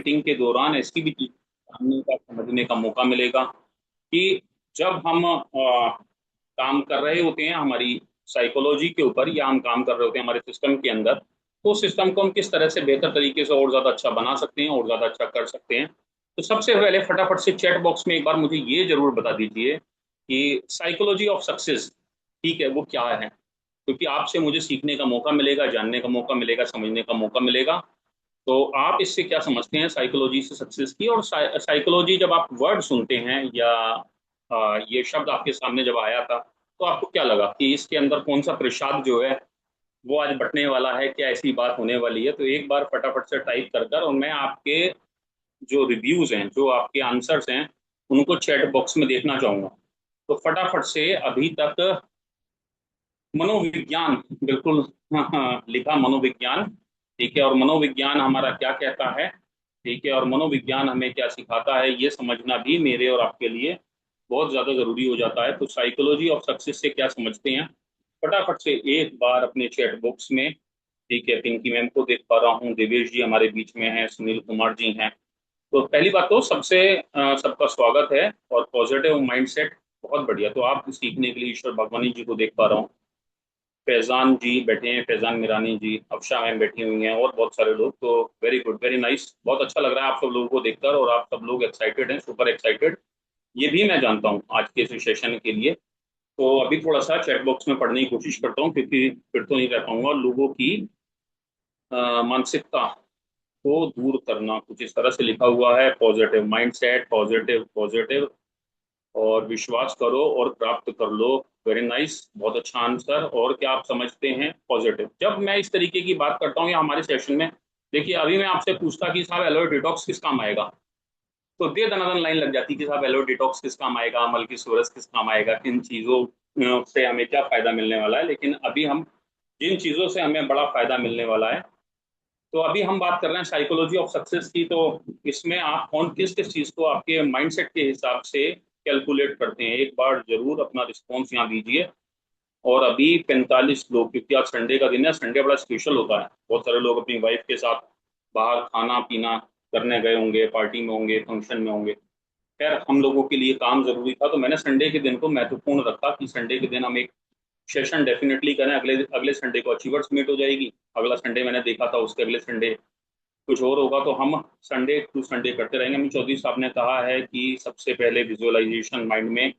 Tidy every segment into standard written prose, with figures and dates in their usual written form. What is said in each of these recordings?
Marketing के दौरान ऐसी भी चीज जानने का, समझने का मौका मिलेगा कि जब हम काम कर रहे होते हैं हमारी साइकोलॉजी के ऊपर, या हम काम कर रहे होते हैं हमारे सिस्टम के अंदर, तो सिस्टम को हम किस तरह से बेहतर तरीके से और ज्यादा अच्छा बना सकते हैं और ज्यादा अच्छा कर सकते हैं। तो सबसे पहले फटाफट से चैट बॉक्स में एक बार मुझे ये जरूर बता दीजिए कि साइकोलॉजी ऑफ सक्सेस, ठीक है, वो क्या है। क्योंकि आपसे मुझे सीखने का मौका मिलेगा, जानने का मौका मिलेगा, समझने का मौका मिलेगा। तो आप इससे क्या समझते हैं साइकोलॉजी से सक्सेस की, और साइकोलॉजी जब आप वर्ड सुनते हैं या ये शब्द आपके सामने जब आया था, तो आपको क्या लगा कि इसके अंदर कौन सा प्रसाद जो है वो आज बटने वाला है, क्या ऐसी बात होने वाली है। तो एक बार फटाफट से टाइप कर कर, और मैं आपके जो रिव्यूज हैं, जो आपके आंसर्स हैं, उनको चैट बॉक्स में देखना चाहूंगा। तो फटाफट से अभी तक मनोविज्ञान, बिल्कुल। हाँ हाँ, लिखा मनोविज्ञान, ठीक है। और मनोविज्ञान हमारा क्या कहता है, ठीक है, और मनोविज्ञान हमें क्या सिखाता है, ये समझना भी मेरे और आपके लिए बहुत ज्यादा जरूरी हो जाता है। तो साइकोलॉजी ऑफ सक्सेस से क्या समझते हैं, फटाफट से एक बार अपने चैट बॉक्स में, ठीक है। पिंकी मैम को देख पा रहा हूँ, देवेश जी हमारे बीच में हैं, सुनील कुमार जी हैं। तो पहली बात तो सबसे सबका स्वागत है, और पॉजिटिव माइंडसेट, बहुत बढ़िया। तो आप सीखने के लिए ईश्वर भगवानी जी को देख पा रहा हूँ, फैजान जी बैठे हैं, फैजान मिरानी जी, अफशा मैम बैठी हुई हैं, और बहुत सारे लोग। तो वेरी गुड, वेरी नाइस, बहुत अच्छा लग रहा है आप सब लोगों को देखकर, और आप सब लोग एक्साइटेड हैं, सुपर एक्साइटेड। ये भी मैं जानता हूँ आज के इस सेशन के लिए। तो अभी थोड़ा सा चैट बॉक्स में पढ़ने की कोशिश करता हूँ, क्योंकि फिर तो नहीं रह पाऊंगा। लोगों की मानसिकता को दूर करना, कुछ इस तरह से लिखा हुआ है, पॉजिटिव माइंडसेट, पॉजिटिव पॉजिटिव, और विश्वास करो और प्राप्त कर लो। वेरी नाइस, बहुत अच्छा आंसर। और क्या आप समझते हैं पॉजिटिव, जब मैं इस तरीके की बात करता हूँ या हमारे सेशन में, देखिए अभी मैं आपसे पूछता कि साहब एलोए डिटॉक्स किस काम आएगा, तो दे दनादन लाइन लग जाती कि साहब एलोए डिटॉक्स किस काम आएगा, मल्की सोरस किस काम आएगा, किन चीजों से हमें क्या फायदा मिलने वाला है। लेकिन अभी हम जिन चीजों से हमें बड़ा फायदा मिलने वाला है, तो अभी हम बात कर रहे हैं साइकोलॉजी ऑफ सक्सेस की। तो इसमें आप कौन किस किस चीज को आपके माइंडसेट के हिसाब से कैलकुलेट करते हैं, एक बार जरूर अपना रिस्पॉन्स यहाँ दीजिए। और अभी 45 लोग, क्योंकि आज संडे का दिन है, संडे बड़ा स्पेशल होता है, बहुत सारे लोग अपनी वाइफ के साथ बाहर खाना पीना करने गए होंगे, पार्टी में होंगे, फंक्शन में होंगे। खैर, हम लोगों के लिए काम जरूरी था, तो मैंने संडे के दिन को महत्वपूर्ण रखा कि संडे के दिन हम एक सेशन डेफिनेटली करें। अगले अगले संडे को अचीवर्स मीट हो जाएगी, अगला संडे मैंने देखा था, उसके अगले संडे कुछ और होगा। तो हम संडे टू संडे करते रहेंगे। हम चौधरी साहब ने कहा है कि सबसे पहले विजुअलाइजेशन माइंड में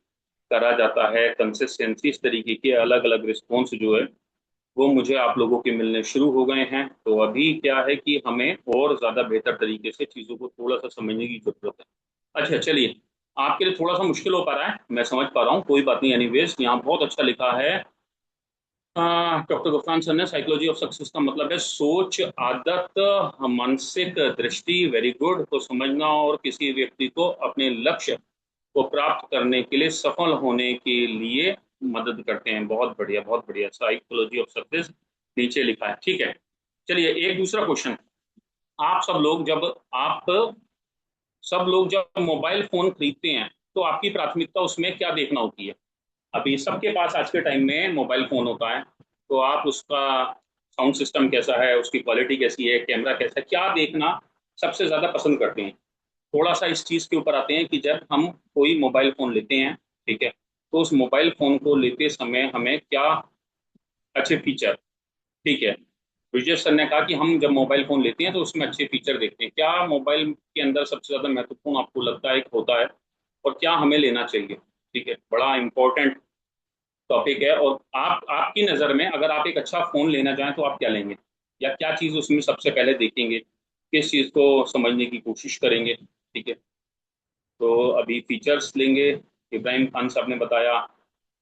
करा जाता है, कंसिस्टेंसी, इस तरीके के अलग अलग रिस्पॉन्स जो है वो मुझे आप लोगों के मिलने शुरू हो गए हैं। तो अभी क्या है कि हमें और ज्यादा बेहतर तरीके से चीजों को थोड़ा सा समझने की जरूरत है। अच्छा चलिए, आपके लिए थोड़ा सा मुश्किल हो पा रहा है, मैं समझ पा रहा हूँ, कोई बात नहीं। एनीवेज, यहाँ बहुत अच्छा लिखा है डॉक्टर गुफरान सर ने, साइकोलॉजी ऑफ सक्सेस का मतलब है सोच, आदत, मानसिक दृष्टि। Very good. को समझना और किसी व्यक्ति को अपने लक्ष्य को प्राप्त करने के लिए, सफल होने के लिए मदद करते हैं। बहुत बढ़िया, बहुत बढ़िया, साइकोलॉजी ऑफ सक्सेस नीचे लिखा है, ठीक है। चलिए एक दूसरा क्वेश्चन। आप सब लोग जब आप सब लोग जब मोबाइल फोन खरीदते हैं, तो आपकी प्राथमिकता उसमें क्या देखना होती है। अभी सबके पास आज के टाइम में मोबाइल फोन होता है, तो आप उसका साउंड सिस्टम कैसा है, उसकी क्वालिटी कैसी है, कैमरा कैसा है, क्या देखना सबसे ज्यादा पसंद करते हैं। थोड़ा सा इस चीज के ऊपर आते हैं कि जब हम कोई मोबाइल फोन लेते हैं, ठीक है, तो उस मोबाइल फोन को लेते समय हमें क्या अच्छे फीचर, ठीक है। विजय सर ने कहा कि हम जब मोबाइल फोन लेते हैं तो उसमें अच्छे फीचर देखते हैं, क्या मोबाइल के अंदर सबसे ज्यादा महत्वपूर्ण आपको लगता है कि होता है, और क्या हमें लेना चाहिए। ठीक है, बड़ा इंपॉर्टेंट टॉपिक है। और आप, आपकी नज़र में अगर आप एक अच्छा फोन लेना चाहें तो आप क्या लेंगे, या क्या चीज़ उसमें सबसे पहले देखेंगे, किस चीज़ को समझने की कोशिश करेंगे, ठीक है। तो अभी फीचर्स लेंगे, इब्राहिम खान साहब ने बताया।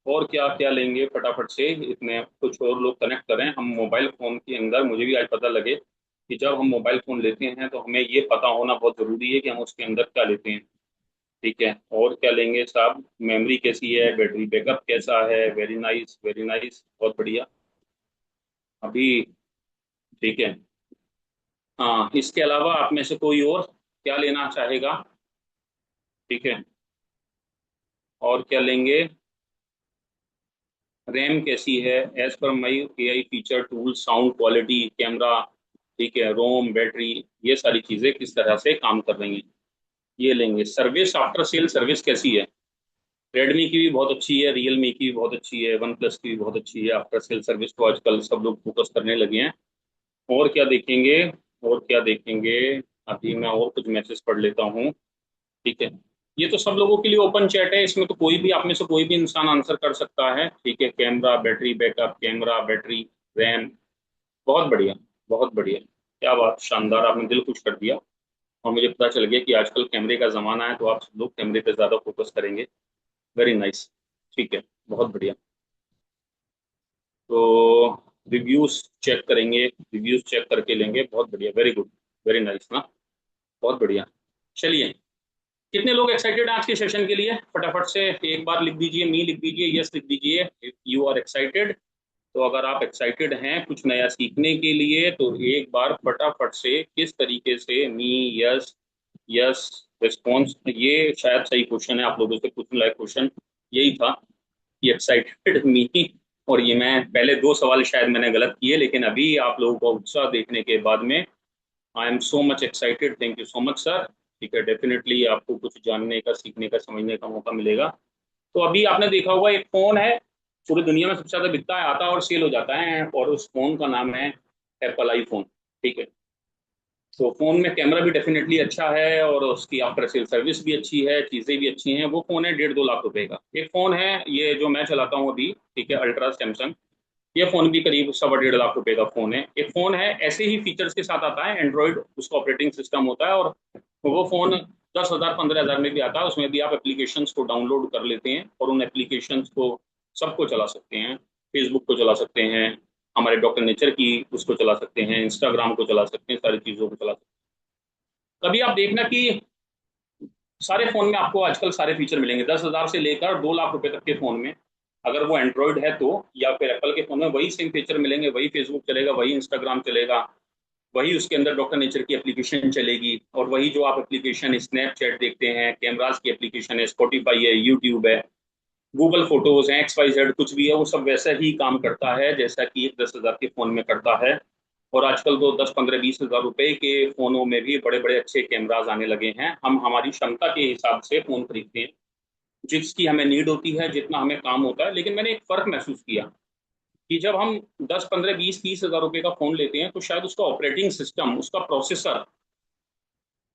और क्या क्या लेंगे फटाफट से, इतने कुछ और लोग कनेक्ट करें। हम मोबाइल फ़ोन के अंदर, मुझे भी आज पता लगे कि जब हम मोबाइल फ़ोन लेते हैं तो हमें ये पता होना बहुत ज़रूरी है कि हम उसके अंदर क्या लेते हैं, ठीक है। और क्या लेंगे साहब, मेमोरी कैसी है, बैटरी बैकअप कैसा है। वेरी नाइस, वेरी नाइस, बहुत बढ़िया। अभी ठीक है। हाँ, इसके अलावा आप में से कोई और क्या लेना चाहेगा, ठीक है। और क्या लेंगे, रैम कैसी है, एज पर my AI feature, tool, sound quality, camera, ठीक है, रोम, बैटरी, ये सारी चीजें किस तरह से काम कर रही हैं ये लेंगे। सर्विस, आफ्टर सेल सर्विस कैसी है? रेडमी की भी बहुत अच्छी है, रियलमी की भी बहुत अच्छी है, वन प्लस की भी बहुत अच्छी है। आफ्टर सेल सर्विस तो आजकल सब लोग फोकस करने लगे हैं। और क्या देखेंगे, और क्या देखेंगे? अभी मैं और कुछ मैसेज पढ़ लेता हूँ। ठीक है, ये तो सब लोगों के लिए ओपन चैट है, इसमें तो कोई भी आप में से कोई भी इंसान आंसर कर सकता है। ठीक है, camera, battery backup, camera, battery, RAM, बहुत बढ़िया, बहुत बढ़िया। क्या बात, शानदार, आपने दिल खुश कर दिया। और मुझे पता चल गया कि आजकल कैमरे का जमाना है, तो आप सब लोग कैमरे पे ज्यादा फोकस करेंगे। Very nice. ठीक है, बहुत बढ़िया। तो रिव्यूज चेक करेंगे, रिव्यूज चेक करके लेंगे, बहुत बढ़िया, वेरी गुड, वेरी नाइस ना, बहुत बढ़िया। चलिए, कितने लोग एक्साइटेड हैं आज के सेशन के लिए? फटाफट से एक बार लिख दीजिए, मी लिख दीजिए, यस लिख दीजिए, यू आर एक्साइटेड। तो अगर आप एक्साइटेड हैं कुछ नया सीखने के लिए, तो एक बार फटाफट से किस तरीके से मी, यस, यस, रिस्पॉन्स, ये शायद सही क्वेश्चन है, आप लोगों से पूछने लायक क्वेश्चन यही था कि एक्साइटेड मी। और ये मैं पहले दो सवाल शायद मैंने गलत किए, लेकिन अभी आप लोगों को उत्साह देखने के बाद में I am so much excited, thank you so much sir. ठीक है, डेफिनेटली आपको कुछ जानने का, सीखने का, समझने का मौका मिलेगा। तो अभी आपने देखा होगा, एक फोन है पूरी दुनिया में सबसे ज्यादा बिकता है, आता है और सेल हो जाता है, और उस फोन का नाम है एप्पल आईफोन। ठीक है, तो फोन में कैमरा भी डेफिनेटली अच्छा है, और उसकी आफ्टर सेल सर्विस भी अच्छी है, चीजें भी अच्छी हैं। वो फोन है 1.5-2 लाख रुपए का। एक फोन है ये जो मैं चलाता हूँ अभी, ठीक है, अल्ट्रा सैमसंग। ये फोन भी करीब 1.25-1.5 लाख रुपए का फोन है। एक फोन है ऐसे ही फीचर्स के साथ आता है, एंड्रॉइड उसका ऑपरेटिंग सिस्टम होता है, और वो फोन 10,000 15,000 में भी आता है। उसमें भी आप एप्लीकेशंस को डाउनलोड कर लेते हैं, और उन एप्लीकेशंस को सबको चला सकते हैं। फेसबुक को चला सकते हैं, हमारे डॉक्टर नेचर की उसको चला सकते हैं, इंस्टाग्राम को चला सकते हैं, सारी चीज़ों को चला सकते हैं। कभी आप देखना कि सारे फोन में आपको आजकल सारे फीचर मिलेंगे, 10,000 से लेकर 2 लाख रुपए तक के फोन में। अगर वो एंड्रॉइड है तो, या फिर एप्पल के फोन में वही सेम फीचर मिलेंगे, वही फेसबुक चलेगा, वही इंस्टाग्राम चलेगा, वही उसके अंदर डॉक्टर नेचर की एप्लीकेशन चलेगी, और वही जो आप एप्लीकेशन स्नैपचैट देखते हैं, कैमराज की एप्लीकेशन है, स्पॉटिफाई है, यूट्यूब है, गूगल फोटोज है, XYZ कुछ भी है, वो सब वैसा ही काम करता है जैसा कि एक 10,000 के फोन में करता है। और आजकल तो 10, 15, 20 हजार रुपए के फोनों में भी बड़े बड़े अच्छे कैमराज आने लगे हैं। हम हमारी क्षमता के हिसाब से फोन खरीदते हैं, जिसकी हमें नीड होती है, जितना हमें काम होता है। लेकिन मैंने एक फर्क महसूस किया कि जब हम 10, 15, 20, 30 हजार रुपए का फोन लेते हैं, तो शायद उसका ऑपरेटिंग सिस्टम, उसका प्रोसेसर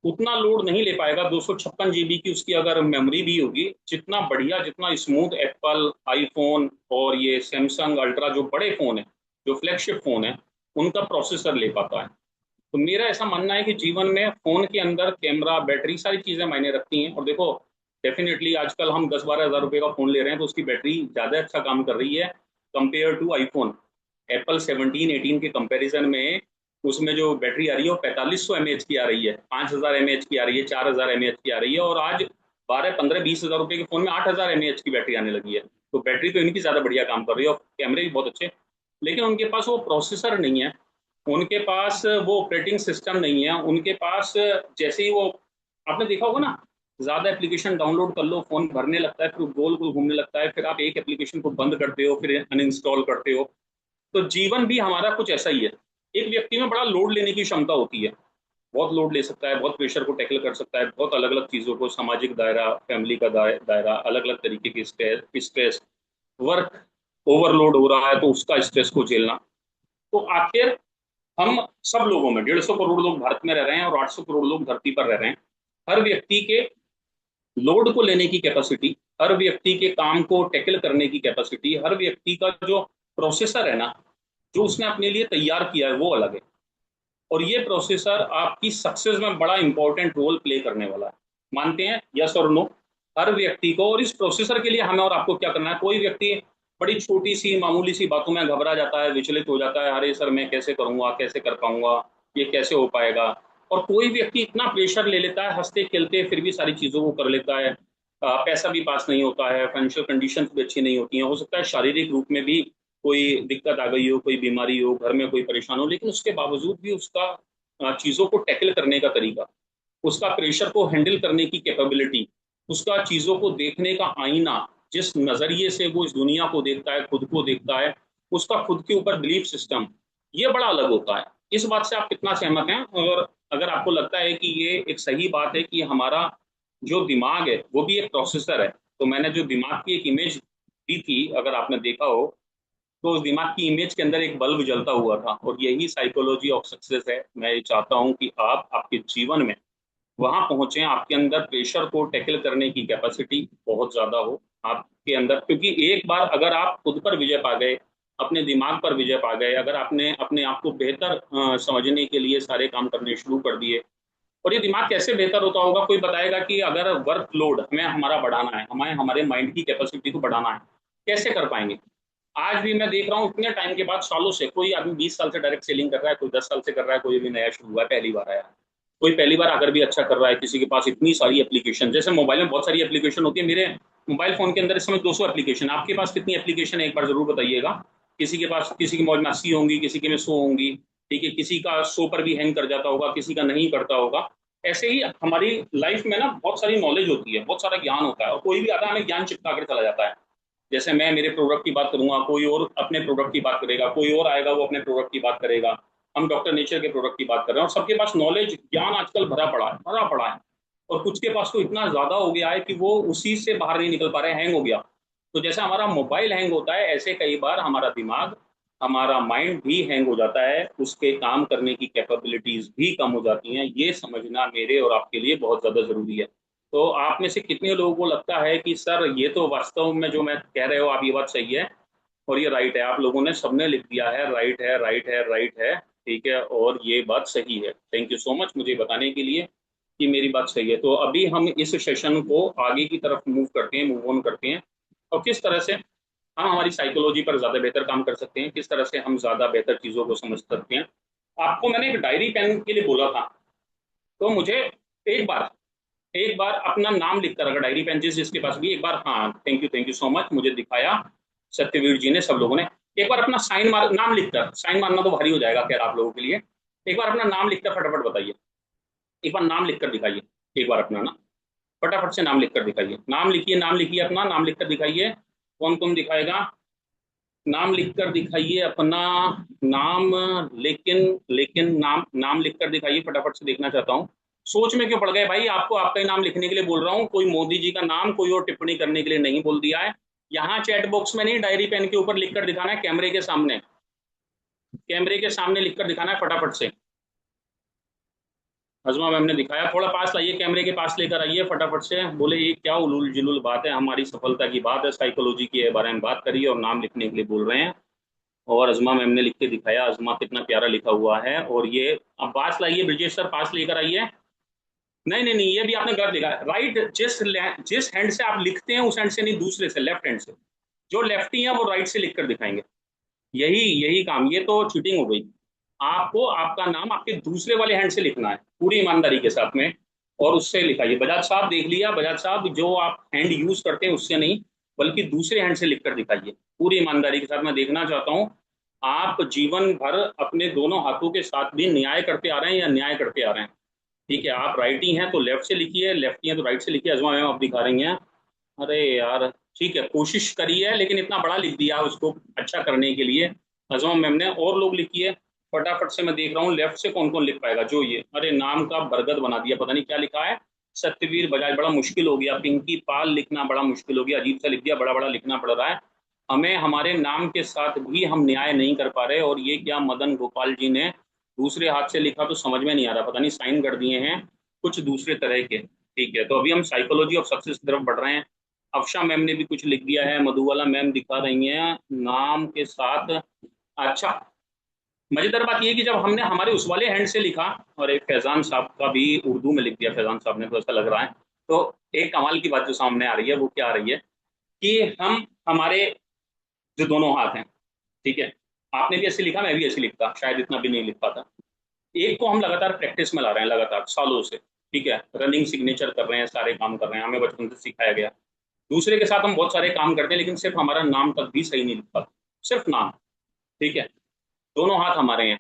उतना लोड नहीं ले पाएगा। 256 GB की उसकी अगर मेमोरी भी होगी, जितना बढ़िया, जितना स्मूथ एप्पल आईफोन और ये सैमसंग अल्ट्रा जो बड़े फोन है, जो फ्लैगशिप फोन है, उनका प्रोसेसर ले पाता है। तो मेरा ऐसा मानना है कि जीवन में फोन के अंदर कैमरा, बैटरी, सारी चीजें मायने रखती हैं। और देखो, डेफिनेटली आजकल हम 10, 12 हजार रुपए का फोन ले रहे हैं, तो उसकी बैटरी ज्यादा अच्छा काम कर रही है कंपेयर टू आईफोन। एप्पल 17, 18 के कंपैरिजन में उसमें जो बैटरी आ रही है वो 4500 mAh की आ रही है, 5000 mAh की आ रही है, 4000 mAh की आ रही है। और आज 12, 15, 20 हजार रुपए के फोन में 8000 mAh की बैटरी आने लगी है। तो बैटरी तो इनकी ज्यादा बढ़िया काम कर रही है, और कैमरे भी बहुत अच्छे। लेकिन उनके पास वो प्रोसेसर नहीं है, उनके पास वो ऑपरेटिंग सिस्टम नहीं है, उनके पास जैसे ही वो, आपने देखा होगा ना, ज्यादा एप्लीकेशन डाउनलोड कर लो, फोन भरने लगता है, फिर गोल गोल घूमने लगता है, फिर आप एक एप्लीकेशन को बंद करते हो, फिर अनइंस्टॉल करते हो। तो जीवन भी हमारा कुछ ऐसा ही है। एक व्यक्ति में बड़ा लोड लेने की क्षमता होती है, बहुत लोड ले सकता है, बहुत प्रेशर को टैकल कर सकता है, बहुत अलग अलग चीजों को, सामाजिक दायरा, फैमिली का दायरा, अलग अलग तरीके की स्ट्रेस, वर्क ओवरलोड हो रहा है तो उसका स्ट्रेस को झेलना। तो आखिर हम सब लोगों में, 150 करोड़ लोग भारत में रह रहे हैं, और 800 करोड़ लोग धरती पर रह रहे हैं। हर व्यक्ति के लोड को लेने की कैपेसिटी, हर व्यक्ति के काम को टैकल करने की कैपेसिटी, हर व्यक्ति का जो प्रोसेसर है ना, जो उसने अपने लिए तैयार किया है, वो अलग है। और ये प्रोसेसर आपकी सक्सेस में बड़ा इंपॉर्टेंट रोल प्ले करने वाला है। मानते हैं, यस और नो? हर व्यक्ति को, और इस प्रोसेसर के लिए हमें और आपको क्या करना है? कोई व्यक्ति बड़ी छोटी सी मामूली सी बातों में घबरा जाता है, विचलित हो जाता है, अरे सर मैं कैसे करूंगा, कैसे कर पाऊंगा, ये कैसे हो पाएगा। और कोई व्यक्ति इतना प्रेशर ले लेता है, हंसते खेलते फिर भी सारी चीजों को कर लेता है। पैसा भी पास नहीं होता है, फाइनेंशियल कंडीशंस भी अच्छी नहीं होती हैं, हो सकता है शारीरिक रूप में भी कोई दिक्कत आ गई हो, कोई बीमारी हो, घर में कोई परेशान हो, लेकिन उसके बावजूद भी उसका चीजों को टैकल करने का तरीका, उसका प्रेशर को हैंडल करने की कैपेबिलिटी, उसका चीजों को देखने का आईना, जिस नजरिए से वो इस दुनिया को देखता है, खुद को देखता है, उसका खुद के ऊपर बिलीफ सिस्टम, ये बड़ा अलग होता है। इस बात से आप कितना सहमत हैं? और अगर आपको लगता है कि ये एक सही बात है कि हमारा जो दिमाग है वो भी एक प्रोसेसर है, तो मैंने जो दिमाग की एक इमेज दी थी, अगर आपने देखा हो, तो उस दिमाग की इमेज के अंदर एक बल्ब जलता हुआ था, और यही साइकोलॉजी ऑफ सक्सेस है। मैं ये चाहता हूं कि आप आपके जीवन में वहां पहुंचे, आपके अंदर प्रेशर को टैकल करने की कैपेसिटी बहुत ज्यादा हो आपके अंदर, क्योंकि एक बार अगर आप खुद पर विजय पा गए, अपने दिमाग पर विजय पा गए, अगर आपने अपने आप को बेहतर समझने के लिए सारे काम करने शुरू कर दिए। और ये दिमाग कैसे बेहतर होता होगा? कोई बताएगा कि अगर वर्कलोड हमें हमारा बढ़ाना है, हमें हमारे माइंड की कैपेसिटी को बढ़ाना है, कैसे कर पाएंगे? आज भी मैं देख रहा हूँ इतने टाइम के बाद, सालों से, कोई आदमी 20 साल से डायरेक्ट सेलिंग कर रहा है, कोई 10 साल से कर रहा है, कोई अभी नया शुरू हुआ है, पहली बार आया है, कोई पहली बार आकर भी अच्छा कर रहा है, किसी के पास इतनी सारी एप्लीकेशन, जैसे मोबाइल में बहुत सारी एप्लीकेशन होती है। मेरे मोबाइल फोन के अंदर इस समय 200 एप्लीकेशन। आपके पास कितनी एप्लीकेशन है एक बार जरूर बताइएगा। किसी के पास, किसी की मौज में 80 होंगी, किसी के में 100 होंगी। ठीक है, किसी का 100 पर भी हैंग कर जाता होगा, किसी का नहीं करता होगा। ऐसे ही हमारी लाइफ में ना बहुत सारी नॉलेज होती है, बहुत सारा ज्ञान होता है, और कोई भी आता है हमें ज्ञान चिपका कर चला जाता है। जैसे मैं मेरे प्रोडक्ट की बात करूंगा, कोई और अपने प्रोडक्ट की बात करेगा, कोई और आएगा वो अपने प्रोडक्ट की बात करेगा। हम डॉक्टर नेचर के प्रोडक्ट की बात कर रहे हैं, और सबके पास नॉलेज ज्ञान आजकल भरा पड़ा है, भरा पड़ा है। और कुछ के पास तो इतना ज्यादा हो गया है कि वो उसी से बाहर नहीं निकल पा रहे, हैंग हो गया। तो जैसे हमारा मोबाइल हैंग होता है, ऐसे कई बार हमारा दिमाग, हमारा माइंड भी हैंग हो जाता है, उसके काम करने की कैपेबिलिटीज भी कम हो जाती हैं। ये समझना मेरे और आपके लिए बहुत ज्यादा जरूरी है। तो आप में से कितने लोगों को लगता है कि सर ये तो वास्तव में जो मैं कह रहे हो आप, ये बात सही है और ये राइट है? आप लोगों ने सबने लिख दिया है, राइट है, राइट है, राइट है। ठीक है, और ये बात सही है। थैंक यू सो मच मुझे बताने के लिए कि मेरी बात सही है। तो अभी हम इस सेशन को आगे की तरफ मूव करते हैं, मूव ऑन करते हैं, और किस तरह से हम हमारी साइकोलॉजी पर ज्यादा बेहतर काम कर सकते हैं, किस तरह से हम ज्यादा बेहतर चीजों को समझ सकते हैं। आपको मैंने एक डायरी पेन के लिए बोला था, तो मुझे एक बार, एक बार अपना नाम लिखकर, अगर डायरी पेन जिसके पास भी, एक बार, हाँ, थैंक यू सो मच, मुझे दिखाया सत्यवीर जी ने, सब लोगों ने। एक बार अपना साइन मार, नाम लिखकर, साइन मारना तो भारी हो जाएगा खैर आप लोगों के लिए। एक बार अपना नाम लिखकर फटाफट बताइए, एक बार नाम लिखकर दिखाइए, एक बार अपना ना फटाफट से नाम लिखकर दिखाइए। नाम लिखिए, नाम लिखिए, अपना नाम लिखकर दिखाइए। कौन कौन दिखाएगा? नाम लिखकर दिखाइए अपना नाम। लेकिन लेकिन नाम, नाम लिखकर दिखाइए, फटाफट से देखना चाहता हूँ। सोच में क्यों पड़ गए भाई? आपको आपका ही नाम लिखने के लिए बोल रहा हूँ, कोई मोदी जी का नाम कोई और टिप्पणी करने के लिए नहीं बोल दिया है। यहाँ चैट बॉक्स में नहीं, डायरी पेन के ऊपर लिखकर दिखाना है, कैमरे के सामने, कैमरे के सामने लिखकर दिखाना है फटाफट से। हजमा मैम ने दिखाया, थोड़ा पास लाइए, कैमरे के पास लेकर आइए फटाफट से। बोले ये क्या उलूल जुलूल बात है, हमारी सफलता की बात है, साइकोलॉजी के बारे में बात करिए और नाम लिखने के लिए बोल रहे हैं। और अजमा मैम ने लिख के दिखाया, अजमा कितना प्यारा लिखा हुआ है। और ये, अब पास लाइए ब्रिजेश सर, पास लेकर आइए। नहीं नहीं नहीं, ये भी आपने गलत लिखा है। राइट, जिस हैंड से आप लिखते हैं उस हैंड से नहीं, दूसरे से, लेफ्ट हैंड से। जो लेफ्टी है वो राइट से लिखकर दिखाएंगे। यही यही काम, ये तो चीटिंग हो गई। आपको आपका नाम आपके दूसरे वाले हैंड से लिखना है पूरी ईमानदारी के साथ में, और उससे लिखाइए। बजाज साहब देख लिया, बजाज साहब जो आप हैंड यूज करते हैं उससे नहीं, बल्कि दूसरे हैंड से लिखकर दिखाइए पूरी ईमानदारी के साथ। मैं देखना चाहता हूँ आप जीवन भर अपने दोनों हाथों के साथ भी न्याय करते आ रहे हैं या न्याय करते आ रहे हैं। ठीक है, आप राइटी हैं तो लेफ्ट से लिखिए, लेफ्टी हैं तो राइट से लिखिए। अजमा मैम आप दिखा रही हैं। अरे यार, ठीक है, कोशिश करी है, लेकिन इतना बड़ा लिख दिया उसको अच्छा करने के लिए अजमा मैम ने। और लोग लिखिए फटाफट से, मैं देख रहा हूँ लेफ्ट से कौन कौन लिख पाएगा। जो ये, अरे नाम का बरगद बना दिया, पता नहीं क्या लिखा है। सत्यवीर बजाज, बड़ा मुश्किल हो गया। पिंकी पाल लिखना बड़ा मुश्किल हो गया, अजीब सा लिख दिया, बड़ा बड़ा लिखना पड़ रहा है हमें। हमारे नाम के साथ भी हम न्याय नहीं कर पा रहे। और ये क्या मदन गोपाल जी ने दूसरे हाथ से लिखा, तो समझ में नहीं आ रहा, पता नहीं साइन कर दिए हैं कुछ दूसरे तरह के। ठीक है, तो अभी हम साइकोलॉजी ऑफ सक्सेस की तरफ बढ़ रहे हैं। अफशा मैम ने भी कुछ लिख दिया है, मधुबाला मैम दिखा रही हैं नाम के साथ। अच्छा, मजेदार बात यह है कि जब हमने हमारे उस वाले हैंड से लिखा, और एक फैजान साहब का भी उर्दू में लिख दिया, फैजान साहब ने, तो ऐसा लग रहा है। तो एक कमाल की बात जो सामने आ रही है वो क्या आ रही है कि हम, हमारे जो दोनों हाथ हैं, ठीक है, आपने भी ऐसे लिखा, मैं भी ऐसे लिखता, शायद इतना भी नहीं लिख पाता। एक को हम लगातार प्रैक्टिस में ला रहे हैं, लगातार सालों से। ठीक है, रनिंग सिग्नेचर कर रहे हैं, सारे काम कर रहे हैं, हमें बचपन से सिखाया गया। दूसरे के साथ हम बहुत सारे काम करते हैं, लेकिन सिर्फ हमारा नाम तक भी सही नहीं लिख पाते, सिर्फ नाम। ठीक है, दोनों हाथ हमारे हैं।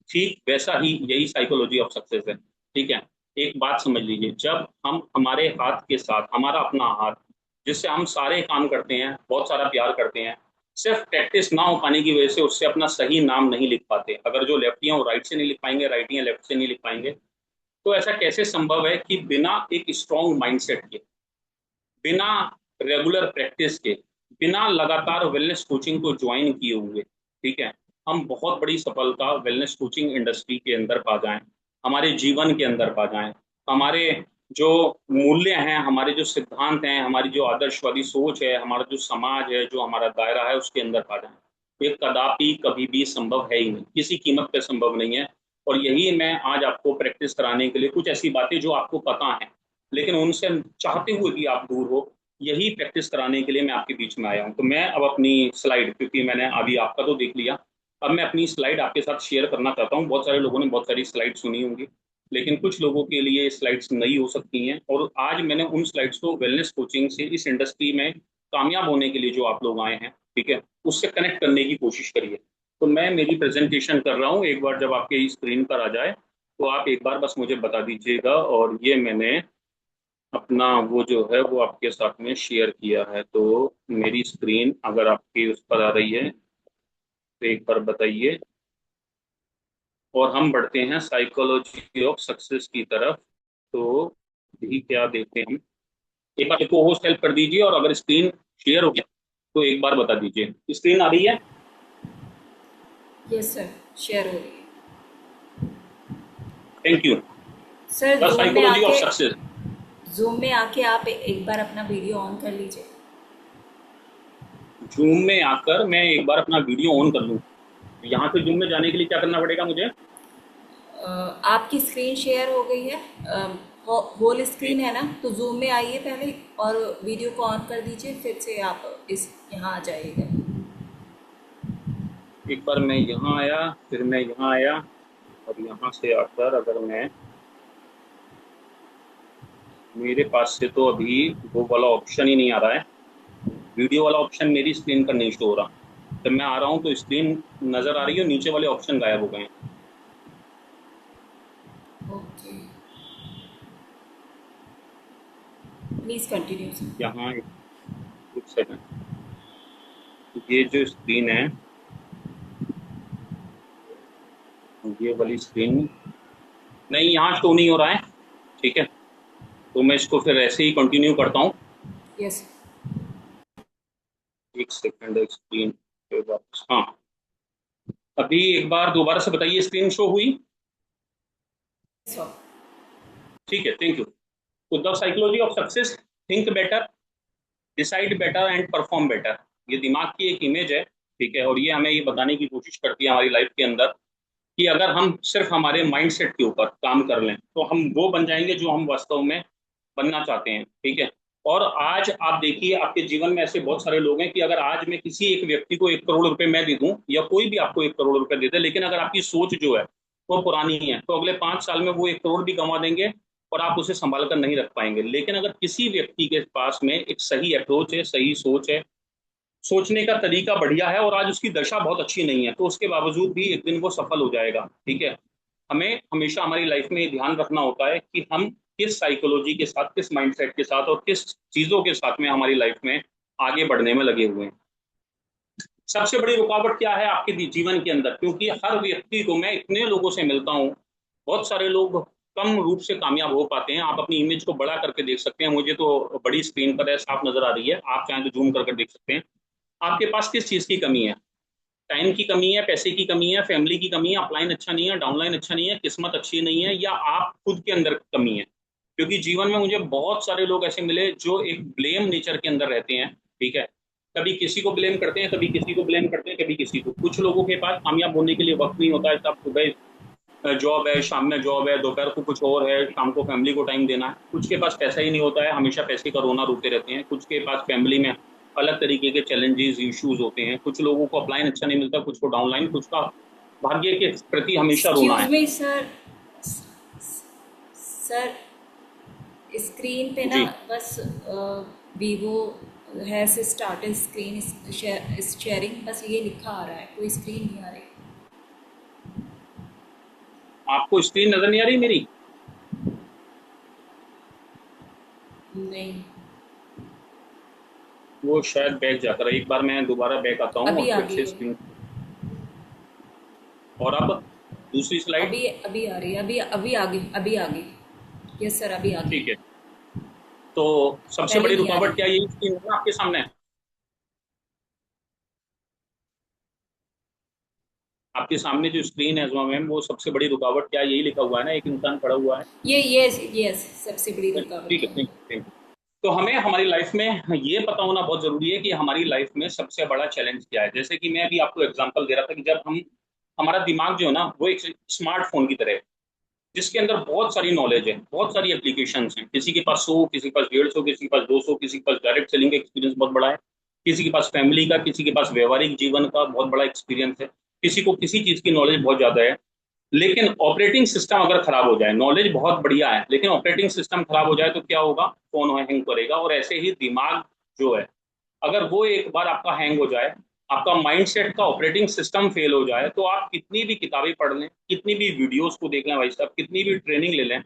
ठीक वैसा ही यही साइकोलॉजी ऑफ सक्सेस है। ठीक है, एक बात समझ लीजिए, जब हम हमारे हाथ के साथ, हमारा अपना हाथ जिससे हम सारे काम करते हैं, बहुत सारा प्यार करते हैं, सिर्फ प्रैक्टिस ना हो पाने की वजह से उससे अपना सही नाम नहीं लिख पाते। अगर जो लेफ्टी हैं वो राइट से नहीं लिख पाएंगे, राइटी हैं लेफ्ट से नहीं लिख पाएंगे। तो ऐसा कैसे संभव है कि बिना एक स्ट्रॉन्ग माइंडसेट के, बिना रेगुलर प्रैक्टिस के, बिना लगातार वेलनेस कोचिंग को ज्वाइन किए हुए, ठीक है, हम बहुत बड़ी सफलता वेलनेस कोचिंग इंडस्ट्री के अंदर पा जाएं, हमारे जीवन के अंदर पा जाएं, हमारे जो मूल्य हैं, हमारे जो सिद्धांत हैं, हमारी जो आदर्शवादी सोच है, हमारा जो समाज है, जो हमारा दायरा है, उसके अंदर पा जाएं। ये कदापि कभी भी संभव है ही नहीं, किसी कीमत पे संभव नहीं है। और यही मैं आज आपको प्रैक्टिस कराने के लिए, कुछ ऐसी बातें जो आपको पता है लेकिन उनसे चाहते हुए भी आप दूर हो, यही प्रैक्टिस कराने के लिए मैं आपके बीच में आया हूँ। तो मैं अब अपनी स्लाइड, क्योंकि मैंने अभी आपका तो देख लिया, अब मैं अपनी स्लाइड आपके साथ शेयर करना चाहता हूँ। बहुत सारे लोगों ने बहुत सारी स्लाइड सुनी होंगी, लेकिन कुछ लोगों के लिए स्लाइड्स नई हो सकती हैं, और आज मैंने उन स्लाइड्स को वेलनेस कोचिंग से, इस इंडस्ट्री में कामयाब होने के लिए जो आप लोग आए हैं, ठीक है, उससे कनेक्ट करने की कोशिश करिए। तो मैं मेरी प्रेजेंटेशन कर रहा हूँ, एक बार जब आपके स्क्रीन पर आ जाए तो आप एक बार बस मुझे बता दीजिएगा। और ये मैंने अपना वो जो है वो आपके साथ में शेयर किया है। तो मेरी स्क्रीन अगर आपकी उस पर आ रही है तो एक बार बताइए, और हम बढ़ते हैं साइकोलॉजी ऑफ सक्सेस की तरफ। तो भी क्या देखते हैं हम, एक बार को होस्ट हेल्प कर दीजिए, और अगर स्क्रीन शेयर हो गया तो एक बार बता दीजिए। स्क्रीन आ रही है? यस सर, शेयर हो रही है। Thank you. Sir the psychology of success. Zoom में आके आप एक बार अपना वीडियो ऑन कर लीजिए। जूम में आकर मैं एक बार अपना वीडियो ऑन कर लूँ? यहाँ से जूम में जाने के लिए क्या करना पड़ेगा मुझे? आपकी स्क्रीन शेयर हो गई है, होल स्क्रीन एक है ना, तो जूम में आइए पहले और वीडियो को ऑन कर दीजिए, फिर से आप इस यहाँ आ जाइएगा। एक बार मैं यहाँ आया, फिर मैं यहाँ आया, और यहाँ से आकर अगर मैं, मेरे पास से तो अभी वो वाला ऑप्शन ही नहीं आ रहा है, वीडियो वाला ऑप्शन मेरी स्क्रीन पर नहीं शो हो रहा। जब मैं आ रहा हूँ तो स्क्रीन नजर आ रही है, नीचे वाले ऑप्शन गायब हो गए हैं। Okay, please continue sir. यहाँ एक सेकंड, ये जो स्क्रीन है, ये वाली स्क्रीन नहीं, यहाँ शो नहीं हो रहा है। ठीक है, तो मैं इसको फिर ऐसे ही कंटिन्यू करता हूँ। यस एक सेकंड, स्क्रीन पे वापस, हाँ, अभी एक बार दोबारा से बताइए, स्क्रीन शो हुई? सर। ठीक है, थैंक यू। तो the psychology of success, think better, decide better and perform better, ये दिमाग की एक इमेज है, ठीक है, और ये हमें ये बताने की कोशिश करती है हमारी लाइफ के अंदर कि अगर हम सिर्फ हमारे माइंडसेट के ऊपर काम कर लें तो हम वो बन जाएंगे जो हम वास्तव में बनना चाहते हैं, ठीक है। और आज आप देखिए, आपके जीवन में ऐसे बहुत सारे लोग हैं कि अगर आज मैं किसी एक व्यक्ति को 1 करोड़ रुपए मैं दे दूं, या कोई भी आपको 1 करोड़ रुपए दे दे, लेकिन अगर आपकी सोच जो है वो पुरानी है, तो अगले 5 साल में वो 1 करोड़ भी गंवा देंगे और आप उसे संभाल कर नहीं रख पाएंगे। लेकिन अगर किसी व्यक्ति के पास में एक सही अप्रोच है, सही सोच है, सोचने का तरीका बढ़िया है, और आज उसकी दशा बहुत अच्छी नहीं है, तो उसके बावजूद भी एक दिन वो सफल हो जाएगा, ठीक है। हमें हमेशा हमारी लाइफ में ध्यान रखना होता है कि हम किस साइकोलॉजी के साथ, किस माइंडसेट के साथ और किस चीजों के साथ में हमारी लाइफ में आगे बढ़ने में लगे हुए हैं। सबसे बड़ी रुकावट क्या है आपके जीवन के अंदर? क्योंकि हर व्यक्ति को, मैं इतने लोगों से मिलता हूँ, बहुत सारे लोग कम रूप से कामयाब हो पाते हैं। आप अपनी इमेज को बड़ा करके देख सकते हैं, मुझे तो बड़ी स्क्रीन पर है, साफ नजर आ रही है, आप चाहें तो जूम करके देख सकते हैं। आपके पास किस चीज की कमी है? टाइम की कमी है, पैसे की कमी है, फैमिली की कमी है, अपलाइन अच्छा नहीं है, डाउनलाइन अच्छा नहीं है, किस्मत अच्छी नहीं है, या आप खुद के अंदर कमी है? क्योंकि जीवन में मुझे बहुत सारे लोग ऐसे मिले जो एक ब्लेम नेचर के अंदर रहते हैं, ठीक है, कभी किसी को ब्लेम करते हैं, कभी किसी को ब्लेम करते हैं, कभी किसी को। कुछ लोगों के पास कामयाब होने के लिए वक्त नहीं होता है, सब सुबह जॉब है, शाम में जॉब है, दोपहर को कुछ और है, शाम को फैमिली को टाइम देना है। कुछ के पास पैसा ही नहीं होता है, हमेशा पैसे का रोना रोते रहते हैं। कुछ के पास फैमिली में अलग तरीके के चैलेंजेस, इश्यूज होते हैं। कुछ लोगों को अपलाइन अच्छा नहीं मिलता, कुछ को डाउनलाइन, कुछ का भाग्य के प्रति हमेशा रोना एक्सक्यूज है। मी सर। सर, स्क्रीन पे ना जी, बस Vivo has started screen sharing, बस ये लिखा आ रहा है, कोई स्क्रीन नहीं आ रही। आपको स्क्रीन नजर नहीं आ रही मेरी? नहीं। वो शायद बैक जाता रहा, एक बार मैं दोबारा बैक आता हूँ और अभी आ फिर गई से है। स्क्रीन। और अब दूसरी स्लाइड। अभी अभी आ रही है, अभी अभी आगे, अभी आगे। यस सर, अभी आगे। ठीक है। तो सबसे पहले बड़ी नहीं आ रुकावट क्या रही। यही स्क्रीन है ना आपके सामने? आपके सामने जो स्क्रीन है मैम, वो सबसे बड़ी रुकावट क्या, यही लिखा हुआ है ना, एक इंसान खड़ा हुआ है। ये यस यस, सबसे बड़ी रुकावट ठीक है, क्या है? Thank you, thank you. तो हमें हमारी लाइफ में ये पता होना बहुत जरूरी है कि हमारी लाइफ में सबसे बड़ा चैलेंज क्या है। जैसे कि मैं अभी आपको एग्जांपल दे रहा था कि जब हम, हमारा दिमाग जो है ना वो एक स्मार्टफोन की तरह है, जिसके अंदर बहुत सारी नॉलेज है, बहुत सारी एप्लीकेशंस हैं। किसी के पास 100, किसी के पास 150, किसी के पास 200, किसी के पास डायरेक्ट सेलिंग का एक्सपीरियंस बहुत बड़ा है, किसी के पास फैमिली का, किसी के पास व्यवहारिक जीवन का बहुत बड़ा एक्सपीरियंस है, किसी को किसी चीज की नॉलेज बहुत ज्यादा है। लेकिन ऑपरेटिंग सिस्टम अगर खराब हो जाए, नॉलेज बहुत बढ़िया है लेकिन ऑपरेटिंग सिस्टम खराब हो जाए तो क्या होगा? फोन हैंग करेगा। और ऐसे ही दिमाग जो है, अगर वो एक बार आपका हैंग हो जाए, आपका माइंडसेट का ऑपरेटिंग सिस्टम फेल हो जाए, तो आप कितनी भी किताबें पढ़ लें, कितनी भी वीडियोस को देख लें भाई साहब, कितनी भी ट्रेनिंग ले लें,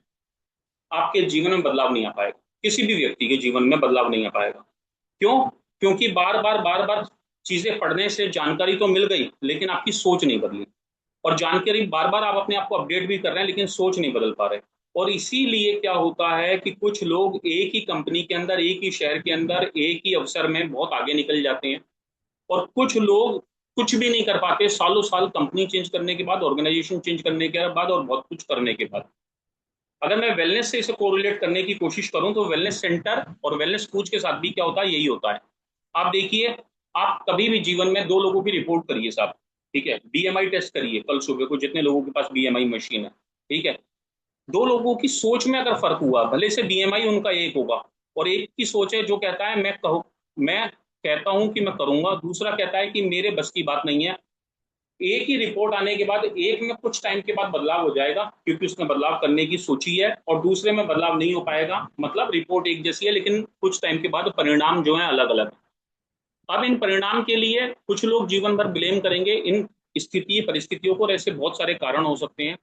आपके जीवन में बदलाव नहीं आ पाएगा। किसी भी व्यक्ति के जीवन में बदलाव नहीं आ पाएगा। क्यों? क्योंकि बार बार चीजें पढ़ने से जानकारी तो मिल गई लेकिन आपकी सोच नहीं बदली। और जानकारी बार बार आप अपने आप को अपडेट भी कर रहे हैं लेकिन सोच नहीं बदल पा रहे। और इसीलिए क्या होता है कि कुछ लोग एक ही कंपनी के अंदर, एक ही शहर के अंदर, एक ही अवसर में बहुत आगे निकल जाते हैं। और कुछ लोग कुछ भी नहीं कर पाते, सालों साल कंपनी चेंज करने के बाद, ऑर्गेनाइजेशन चेंज करने के बाद और बहुत कुछ करने के बाद। अगर मैं वेलनेस से इसे कोरिलेट करने की कोशिश करूं तो वेलनेस सेंटर और वेलनेस कोच के साथ भी क्या होता है, यही होता है। आप देखिए, आप कभी भी जीवन में दो लोगों की रिपोर्ट करिए साहब, ठीक है, बीएमआई टेस्ट करिए कल सुबह को, जितने लोगों के पास बीएमआई मशीन है, ठीक है, दो लोगों की सोच में अगर फर्क हुआ, भले से बीएमआई उनका एक होगा, और एक की सोच है जो कहता है मैं कहता हूं कि मैं करूंगा, दूसरा कहता है कि मेरे बस की बात नहीं है। एक ही रिपोर्ट आने के बाद एक में कुछ टाइम के बाद बदलाव हो जाएगा क्योंकि उसने बदलाव करने की सोची है, और दूसरे में बदलाव नहीं हो पाएगा। मतलब रिपोर्ट एक जैसी है लेकिन कुछ टाइम के बाद परिणाम जो है अलग अलग। अब इन परिणाम के लिए कुछ लोग जीवन भर ब्लेम करेंगे इन स्थिति परिस्थितियों को, और ऐसे बहुत सारे कारण हो सकते हैं।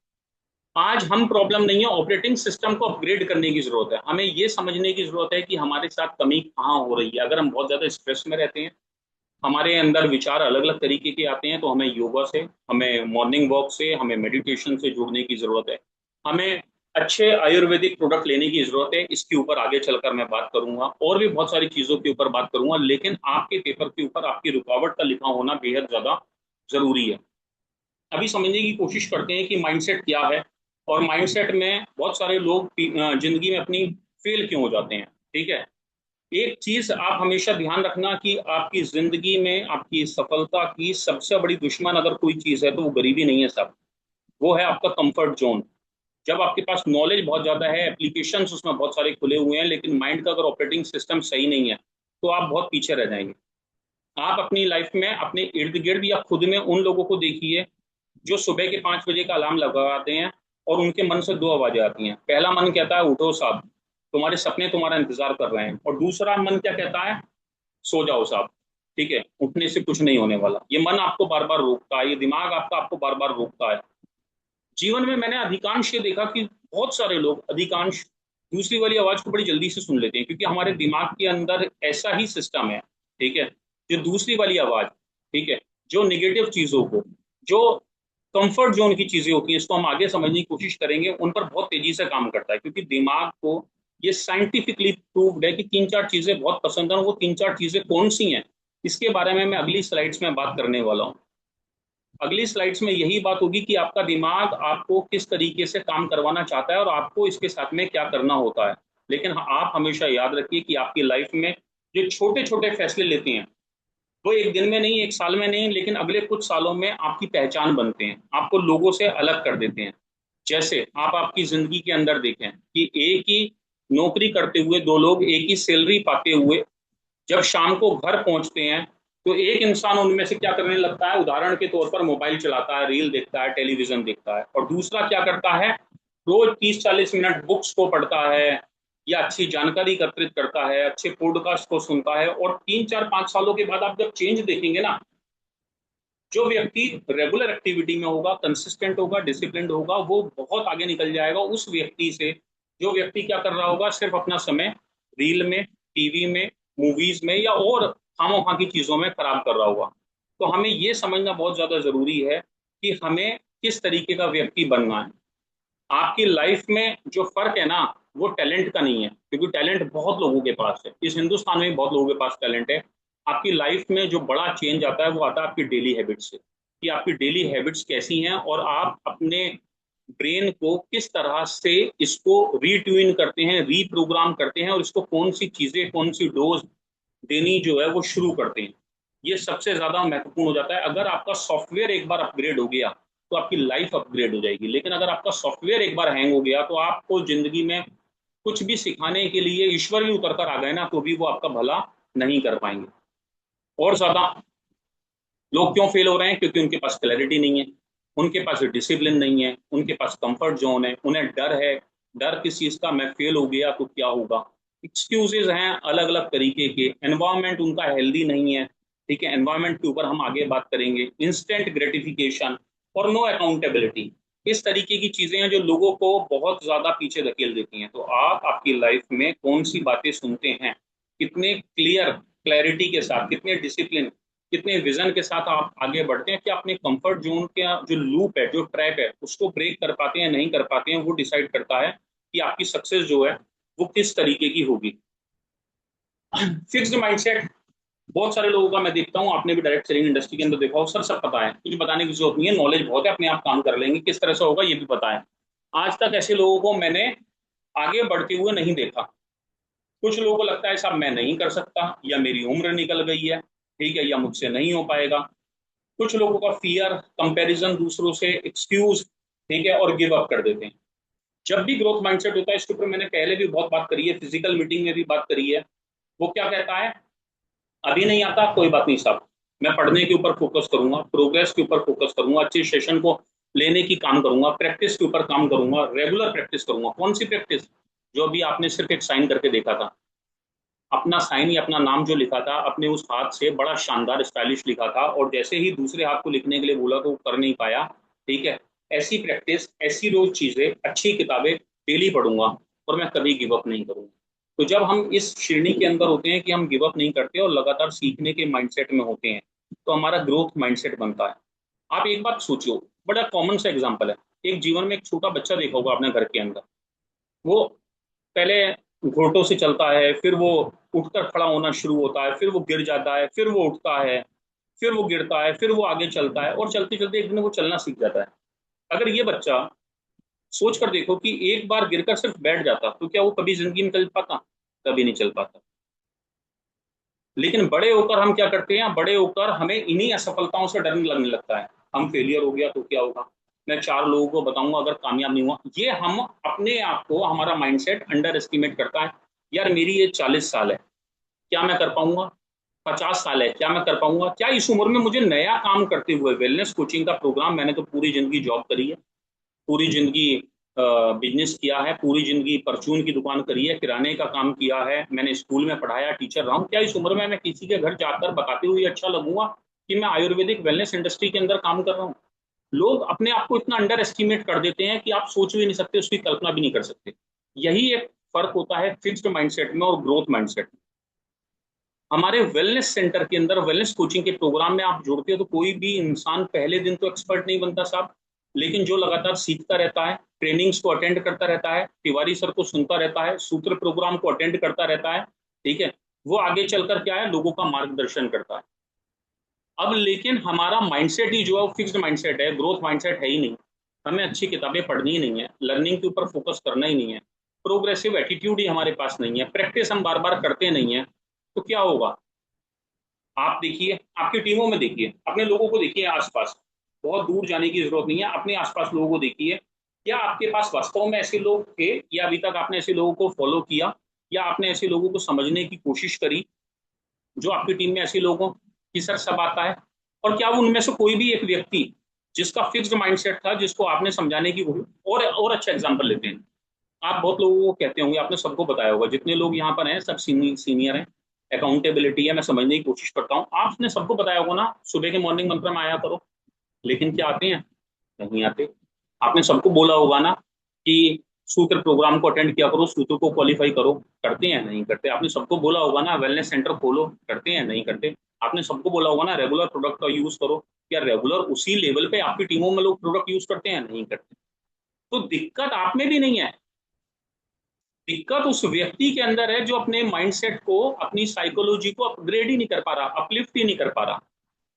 आज हम प्रॉब्लम नहीं है, ऑपरेटिंग सिस्टम को अपग्रेड करने की जरूरत है। हमें ये समझने की जरूरत है कि हमारे साथ कमी कहाँ हो रही है। अगर हम बहुत ज्यादा स्ट्रेस में रहते हैं, हमारे अंदर विचार अलग अलग तरीके के आते हैं, तो हमें योगा से, हमें मॉर्निंग वॉक से, हमें मेडिटेशन से जुड़ने की जरूरत है। हमें अच्छे आयुर्वेदिक प्रोडक्ट लेने की जरूरत है। इसके ऊपर आगे चलकर मैं बात करूंगा, और भी बहुत सारी चीजों के ऊपर बात करूंगा, लेकिन आपके पेपर के ऊपर आपकी रुकावट का लिखा होना बेहद ज्यादा जरूरी है। अभी समझने की कोशिश करते हैं कि माइंडसेट क्या है, और माइंडसेट में बहुत सारे लोग जिंदगी में अपनी फेल क्यों हो जाते हैं। ठीक है, एक चीज आप हमेशा ध्यान रखना कि आपकी जिंदगी में आपकी सफलता की सबसे बड़ी दुश्मन अगर कोई चीज है तो वो गरीबी नहीं है साहब, वो है आपका कंफर्ट जोन। जब आपके पास नॉलेज बहुत ज्यादा है, एप्लीकेशंस उसमें बहुत सारे खुले हुए हैं, लेकिन माइंड का अगर ऑपरेटिंग सिस्टम सही नहीं है तो आप बहुत पीछे रह जाएंगे। आप अपनी लाइफ में अपने इर्द गिर्द या खुद में उन लोगों को देखिए जो सुबह के 5 बजे का अलार्म लगाते हैं और उनके मन से दो आवाजें आती हैं। पहला मन कहता है उठो साहब, तुम्हारे सपने तुम्हारा इंतजार कर रहे हैं। और दूसरा मन क्या कहता है? सो जाओ साहब, ठीक है, उठने से कुछ नहीं होने वाला। ये मन आपको बार बार रोकता है, ये दिमाग आपका आपको बार बार रोकता है। जीवन में मैंने अधिकांश ये देखा कि बहुत सारे लोग, अधिकांश, दूसरी वाली आवाज को बड़ी जल्दी से सुन लेते हैं, क्योंकि हमारे दिमाग के अंदर ऐसा ही सिस्टम है, ठीक है, जो दूसरी वाली आवाज, ठीक है, जो निगेटिव चीजों को, जो कंफर्ट जोन की चीजें होती हैं, इसको हम आगे समझने की कोशिश करेंगे, उन पर बहुत तेजी से काम करता है। क्योंकि दिमाग को ये साइंटिफिकली प्रूव्ड है कि तीन चार चीजें बहुत पसंद है। वो तीन चार चीजें कौन सी हैं, इसके बारे में मैं अगली स्लाइड्स में बात करने वाला हूँ। अगली स्लाइड्स में यही बात होगी कि आपका दिमाग आपको किस तरीके से काम करवाना चाहता है और आपको इसके साथ में क्या करना होता है। लेकिन आप हमेशा याद रखिए कि आपकी लाइफ में जो छोटे छोटे फैसले लेते हैं, वो एक दिन में नहीं, एक साल में नहीं, लेकिन अगले कुछ सालों में आपकी पहचान बनते हैं, आपको लोगों से अलग कर देते हैं। जैसे आप आपकी जिंदगी के अंदर देखें कि एक ही नौकरी करते हुए दो लोग एक ही सैलरी पाते हुए जब शाम को घर पहुंचते हैं, तो एक इंसान उनमें से क्या करने लगता है? उदाहरण के तौर पर मोबाइल चलाता है, रील देखता है, टेलीविजन देखता है। और दूसरा क्या करता है? रोज 30-40 मिनट बुक्स को पढ़ता है, या अच्छी जानकारी एकत्रित करता है, अच्छे पॉडकास्ट को सुनता है। और 3 4 5 सालों के बाद आप जब चेंज देखेंगे ना, जो व्यक्ति रेगुलर एक्टिविटी में होगा, कंसिस्टेंट होगा, डिसिप्लिन होगा, वो बहुत आगे निकल जाएगा उस व्यक्ति से जो व्यक्ति क्या कर रहा होगा? सिर्फ अपना समय रील में, टीवी में, मूवीज में, या और खामोखा की चीजों में खराब कर रहा होगा। तो हमें ये समझना बहुत ज्यादा जरूरी है कि हमें किस तरीके का व्यक्ति बनना है। आपकी लाइफ में जो फर्क है ना, वो टैलेंट का नहीं है, क्योंकि टैलेंट बहुत लोगों के पास है, इस हिंदुस्तान में बहुत लोगों के पास टैलेंट है। आपकी लाइफ में जो बड़ा चेंज आता है वो आता है आपकी डेली हैबिट्स से, कि आपकी डेली हैबिट्स कैसी हैं और आप अपने ब्रेन को किस तरह से इसको रीट्यून करते हैं, रीप्रोग्राम करते हैं, और इसको कौन सी चीजें, कौन सी डोज देनी जो है वो शुरू करते हैं। ये सबसे ज्यादा महत्वपूर्ण हो जाता है। अगर आपका सॉफ्टवेयर एक बार अपग्रेड हो गया तो आपकी लाइफ अपग्रेड हो जाएगी, लेकिन अगर आपका सॉफ्टवेयर एक बार हैंग हो गया तो आपको जिंदगी में कुछ भी सिखाने के लिए ईश्वर भी उतर कर आ गए ना, तो भी वो आपका भला नहीं कर पाएंगे। और ज्यादा लोग क्यों फेल हो रहे हैं? क्योंकि उनके पास क्लैरिटी नहीं है, उनके पास डिसिप्लिन नहीं है, उनके पास कंफर्ट जोन है, उन्हें डर है। डर किस चीज का? मैं फेल हो गया तो क्या होगा। एक्सक्यूजेज हैं अलग अलग तरीके के। एनवायरमेंट उनका हेल्दी नहीं है, ठीक है, एनवायरमेंट के ऊपर हम आगे बात करेंगे। इंस्टेंट ग्रेटिफिकेशन और नो अकाउंटेबिलिटी, इस तरीके की चीजें हैं जो लोगों को बहुत ज्यादा पीछे धकेल देती हैं। तो आप आपकी लाइफ में कौन सी बातें सुनते हैं, कितने क्लैरिटी के साथ, कितने डिसिप्लिन, कितने विजन के साथ आप आगे बढ़ते हैं, कि अपने कंफर्ट जोन के जो लूप है, जो ट्रैक है, उसको ब्रेक कर पाते हैं नहीं कर पाते हैं, वो डिसाइड करता है कि आपकी सक्सेस जो है वो किस तरीके की होगी। फिक्स्ड माइंडसेट बहुत सारे लोगों का मैं देखता हूँ, आपने भी डायरेक्ट सेलिंग इंडस्ट्री के अंदर देखा हो, सर सब पता है, कुछ बताने की जरूरत नहीं है, नॉलेज बहुत है, अपने आप काम कर लेंगे, किस तरह से होगा ये भी पता है। आज तक ऐसे लोगों को मैंने आगे बढ़ते हुए नहीं देखा। कुछ लोगों को लगता है साहब मैं नहीं कर सकता, या मेरी उम्र निकल गई है, ठीक है, या मुझसे नहीं हो पाएगा। कुछ लोगों का फियर, कंपैरिजन दूसरों से, एक्सक्यूज, ठीक है, और गिव अप कर देते हैं। जब भी ग्रोथ माइंडसेट होता है, इसके ऊपर मैंने पहले भी बहुत बात करी है, फिजिकल मीटिंग में भी बात करी है। वो क्या कहता है? अभी नहीं आता कोई बात नहीं साहब, मैं पढ़ने के ऊपर फोकस करूंगा, प्रोग्रेस के ऊपर फोकस करूंगा, अच्छे सेशन को लेने की काम करूंगा, प्रैक्टिस के ऊपर काम करूंगा, रेगुलर प्रैक्टिस करूंगा। कौन सी प्रैक्टिस? जो अभी आपने सिर्फ एक साइन करके देखा था, अपना साइन या अपना नाम जो लिखा था अपने उस हाथ से, बड़ा शानदार स्टाइलिश लिखा था, और जैसे ही दूसरे हाथ को लिखने के लिए बोला तो वो कर नहीं पाया, ठीक है। ऐसी प्रैक्टिस, ऐसी रोज चीजें, अच्छी किताबें डेली पढ़ूंगा, और मैं कभी गिव अप नहीं करूंगा। तो जब हम इस श्रेणी के अंदर होते हैं कि हम गिव अप नहीं करते और लगातार सीखने के माइंडसेट में होते हैं, तो हमारा ग्रोथ माइंडसेट बनता है। आप एक बात सोचियो, बड़ा कॉमन सा एग्जाम्पल है। एक जीवन में एक छोटा बच्चा देखा होगा अपने घर के अंदर, वो पहले घोटों से चलता है, फिर वो उठकर खड़ा होना शुरू होता है, फिर वो गिर जाता है, फिर वो उठता है, फिर वो गिरता है, फिर वो आगे चलता है, और चलते चलते एक दिन वो चलना सीख जाता है। अगर ये बच्चा, सोच कर देखो कि एक बार गिरकर सिर्फ बैठ जाता, तो क्या वो कभी जिंदगी में चल पाता? कभी नहीं चल पाता। लेकिन बड़े होकर हम क्या करते हैं? बड़े होकर हमें इन्हीं असफलताओं से डरने लगने लगता है। हम फेलियर हो गया तो क्या होगा, मैं चार लोगों को बताऊंगा अगर कामयाब नहीं हुआ। ये हम अपने आप को, हमारा माइंडसेट अंडर एस्टिमेट करता है। यार मेरी ये 40 साल है, क्या मैं कर पाऊंगा? 50 साल है, क्या मैं कर पाऊंगा? क्या इस उम्र में मुझे नया काम करते हुए, वेलनेस कोचिंग का प्रोग्राम, मैंने तो पूरी जिंदगी जॉब करी है, पूरी जिंदगी बिजनेस किया है, पूरी जिंदगी परचून की दुकान करी है, किराने का काम किया है, मैंने स्कूल में पढ़ाया, टीचर रहा हूँ। क्या इस उम्र में मैं किसी के घर जाकर बताते हुए अच्छा लगूंगा कि मैं आयुर्वेदिक वेलनेस इंडस्ट्री के अंदर काम कर रहा हूँ? लोग अपने आप को इतना अंडर एस्टिमेट कर देते हैं कि आप सोच भी नहीं सकते, उसकी कल्पना भी नहीं कर सकते। यही एक फर्क होता है फिक्स्ड माइंडसेट में और ग्रोथ माइंडसेट में। हमारे वेलनेस सेंटर के अंदर, वेलनेस कोचिंग के प्रोग्राम में आप जुड़ते हो तो कोई भी इंसान पहले दिन तो एक्सपर्ट नहीं बनता साहब, लेकिन जो लगातार सीखता रहता है, ट्रेनिंग्स को अटेंड करता रहता है, तिवारी सर को सुनता रहता है, सूत्र प्रोग्राम को अटेंड करता रहता है, ठीक है, वो आगे चलकर क्या है, लोगों का मार्गदर्शन करता है। अब लेकिन हमारा माइंडसेट ही जो है वो फिक्स्ड माइंडसेट है, ग्रोथ माइंडसेट है ही नहीं। हमें अच्छी किताबें पढ़नी ही नहीं है, लर्निंग के ऊपर फोकस करना ही नहीं है, प्रोग्रेसिव एटीट्यूड ही हमारे पास नहीं है, प्रैक्टिस हम बार बार करते नहीं है, तो क्या होगा? आप देखिए, आपकी टीमों में देखिए, अपने लोगों को देखिए आसपास, बहुत दूर जाने की जरूरत नहीं है, अपने आसपास लोगों को देखिए। क्या आपके पास वास्तव में ऐसे लोग थे, या अभी तक आपने ऐसे लोगों को फॉलो किया, या आपने ऐसे लोगों को समझने की कोशिश करी जो आपकी टीम में ऐसे लोगों की सर सब आता है? और क्या उनमें से कोई भी एक व्यक्ति जिसका फिक्स्ड माइंडसेट था, जिसको आपने समझाने की कोशिश, और अच्छा एग्जाम्पल लेते हैं। आप बहुत लोगों को कहते होंगे, आपने सबको बताया होगा, जितने लोग यहाँ पर हैं सब सीनियर हैं, अकाउंटेबिलिटी है, मैं समझने की कोशिश करता हूँ, आपने सबको बताया होगा ना सुबह के मॉर्निंग मंत्र में आया करो। लेकिन क्या आते हैं? नहीं आते। आपने सबको बोला होगा ना कि सूत्र प्रोग्राम को अटेंड किया करो, सूत्र को क्वालिफाई करो। करते हैं नहीं करते? आपने सबको बोला होगा ना वेलनेस सेंटर खोलो, करते हैं नहीं करते? आपने सबको बोला होगा ना रेगुलर प्रोडक्ट का यूज करो, क्या रेगुलर उसी लेवल पे आपकी टीमों में लोग प्रोडक्ट यूज करते हैं नहीं करते? तो दिक्कत आप में भी नहीं है, दिक्कत उस व्यक्ति के अंदर है जो अपने माइंडसेट को, अपनी साइकोलॉजी को अपग्रेड ही नहीं कर पा रहा, अपलिफ्ट ही नहीं कर पा रहा।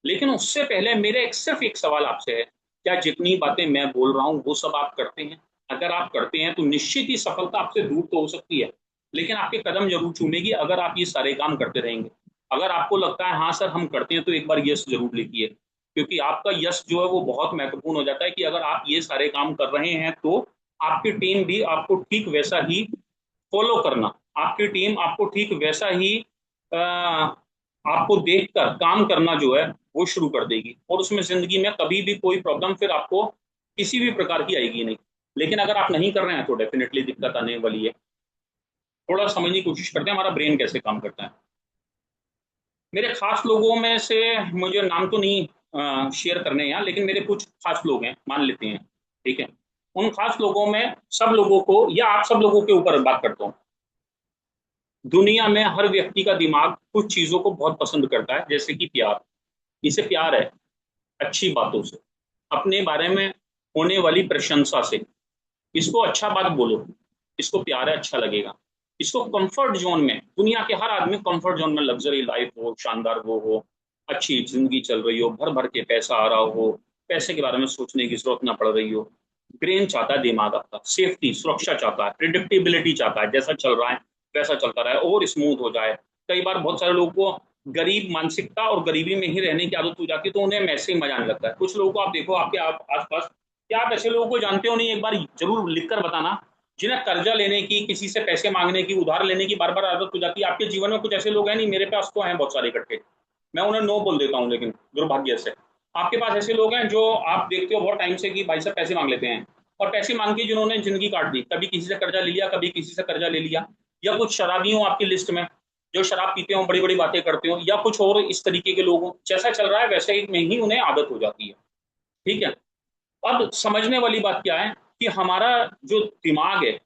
लेकिन उससे पहले मेरे सिर्फ एक सवाल आपसे है, क्या जितनी बातें मैं बोल रहा हूं वो सब आप करते हैं? अगर आप करते हैं तो निश्चित ही सफलता आपसे दूर तो हो सकती है, लेकिन आपके कदम जरूर चूमेगी अगर आप ये सारे काम करते रहेंगे। अगर आपको लगता है हाँ सर हम करते हैं, तो एक बार यस जरूर लिखिए, क्योंकि आपका यस जो है वो बहुत महत्वपूर्ण हो जाता है कि अगर आप ये सारे काम कर रहे हैं तो आपकी टीम भी आपको ठीक वैसा ही फॉलो करना, आपकी टीम आपको ठीक वैसा ही आपको देखकर काम करना जो है वो शुरू कर देगी, और उसमें जिंदगी में कभी भी कोई प्रॉब्लम फिर आपको किसी भी प्रकार की आएगी नहीं। लेकिन अगर आप नहीं कर रहे हैं तो डेफिनेटली दिक्कत आने वाली है। थोड़ा समझने की कोशिश करते हैं हमारा ब्रेन कैसे काम करता है। मेरे खास लोगों में से, मुझे नाम तो नहीं शेयर करने हैं, लेकिन मेरे कुछ खास लोग हैं, मान लेते हैं, ठीक है। उन खास लोगों में सब लोगों को, या आप सब लोगों के ऊपर बात करता हूँ, दुनिया में हर व्यक्ति का दिमाग कुछ चीजों को बहुत पसंद करता है, जैसे कि प्यार। इसे प्यार है अच्छी बातों से, अपने बारे में होने वाली प्रशंसा से। इसको अच्छा बात बोलो, इसको प्यार है, अच्छा लगेगा। इसको कंफर्ट जोन में, दुनिया के हर आदमी कंफर्ट जोन में, लग्जरी लाइफ हो, शानदार वो हो, अच्छी जिंदगी चल रही हो, भर भर के पैसा आ रहा हो, पैसे के बारे में सोचने की जरूरत ना पड़ रही हो। ब्रेन चाहता है, दिमाग आपका सेफ्टी सुरक्षा चाहता है, प्रिडिक्टेबिलिटी चाहता है, जैसा चल रहा है वैसा चलता रहे और स्मूथ हो जाए। कई बार बहुत सारे लोगों को गरीब मानसिकता और गरीबी में ही रहने की आदत हो जाती है, तो उन्हें वैसे ही मजा आने लगता है। कुछ लोगों को आप देखो आपके आसपास, क्या आप ऐसे लोगों को जानते हो? नहीं, एक बार जरूर लिखकर बताना, जिन्हें कर्जा लेने की, किसी से पैसे मांगने की, उधार लेने की बार बार आदत हो जाती है। आपके जीवन में कुछ ऐसे लोग हैं? नहीं, मेरे पास तो हैं बहुत सारे इकट्ठे, मैं उन्हें नो बोल देता हूँ, लेकिन दुर्भाग्य से आपके पास ऐसे लोग हैं जो आप देखते हो बहुत टाइम से कि भाई साहब पैसे मांग लेते हैं, और पैसे मांग के जिन्होंने जिंदगी काट दी, कभी किसी से कर्जा ले लिया, कभी किसी से कर्जा ले लिया। या कुछ शराबी हो आपकी लिस्ट में, जो शराब पीते हो, बड़ी बड़ी बातें करते हो, या कुछ और इस तरीके के लोग हो, जैसा चल रहा है वैसे ही में ही उन्हें आदत हो जाती है। ठीक है। अब समझने वाली बात क्या है कि हमारा जो दिमाग है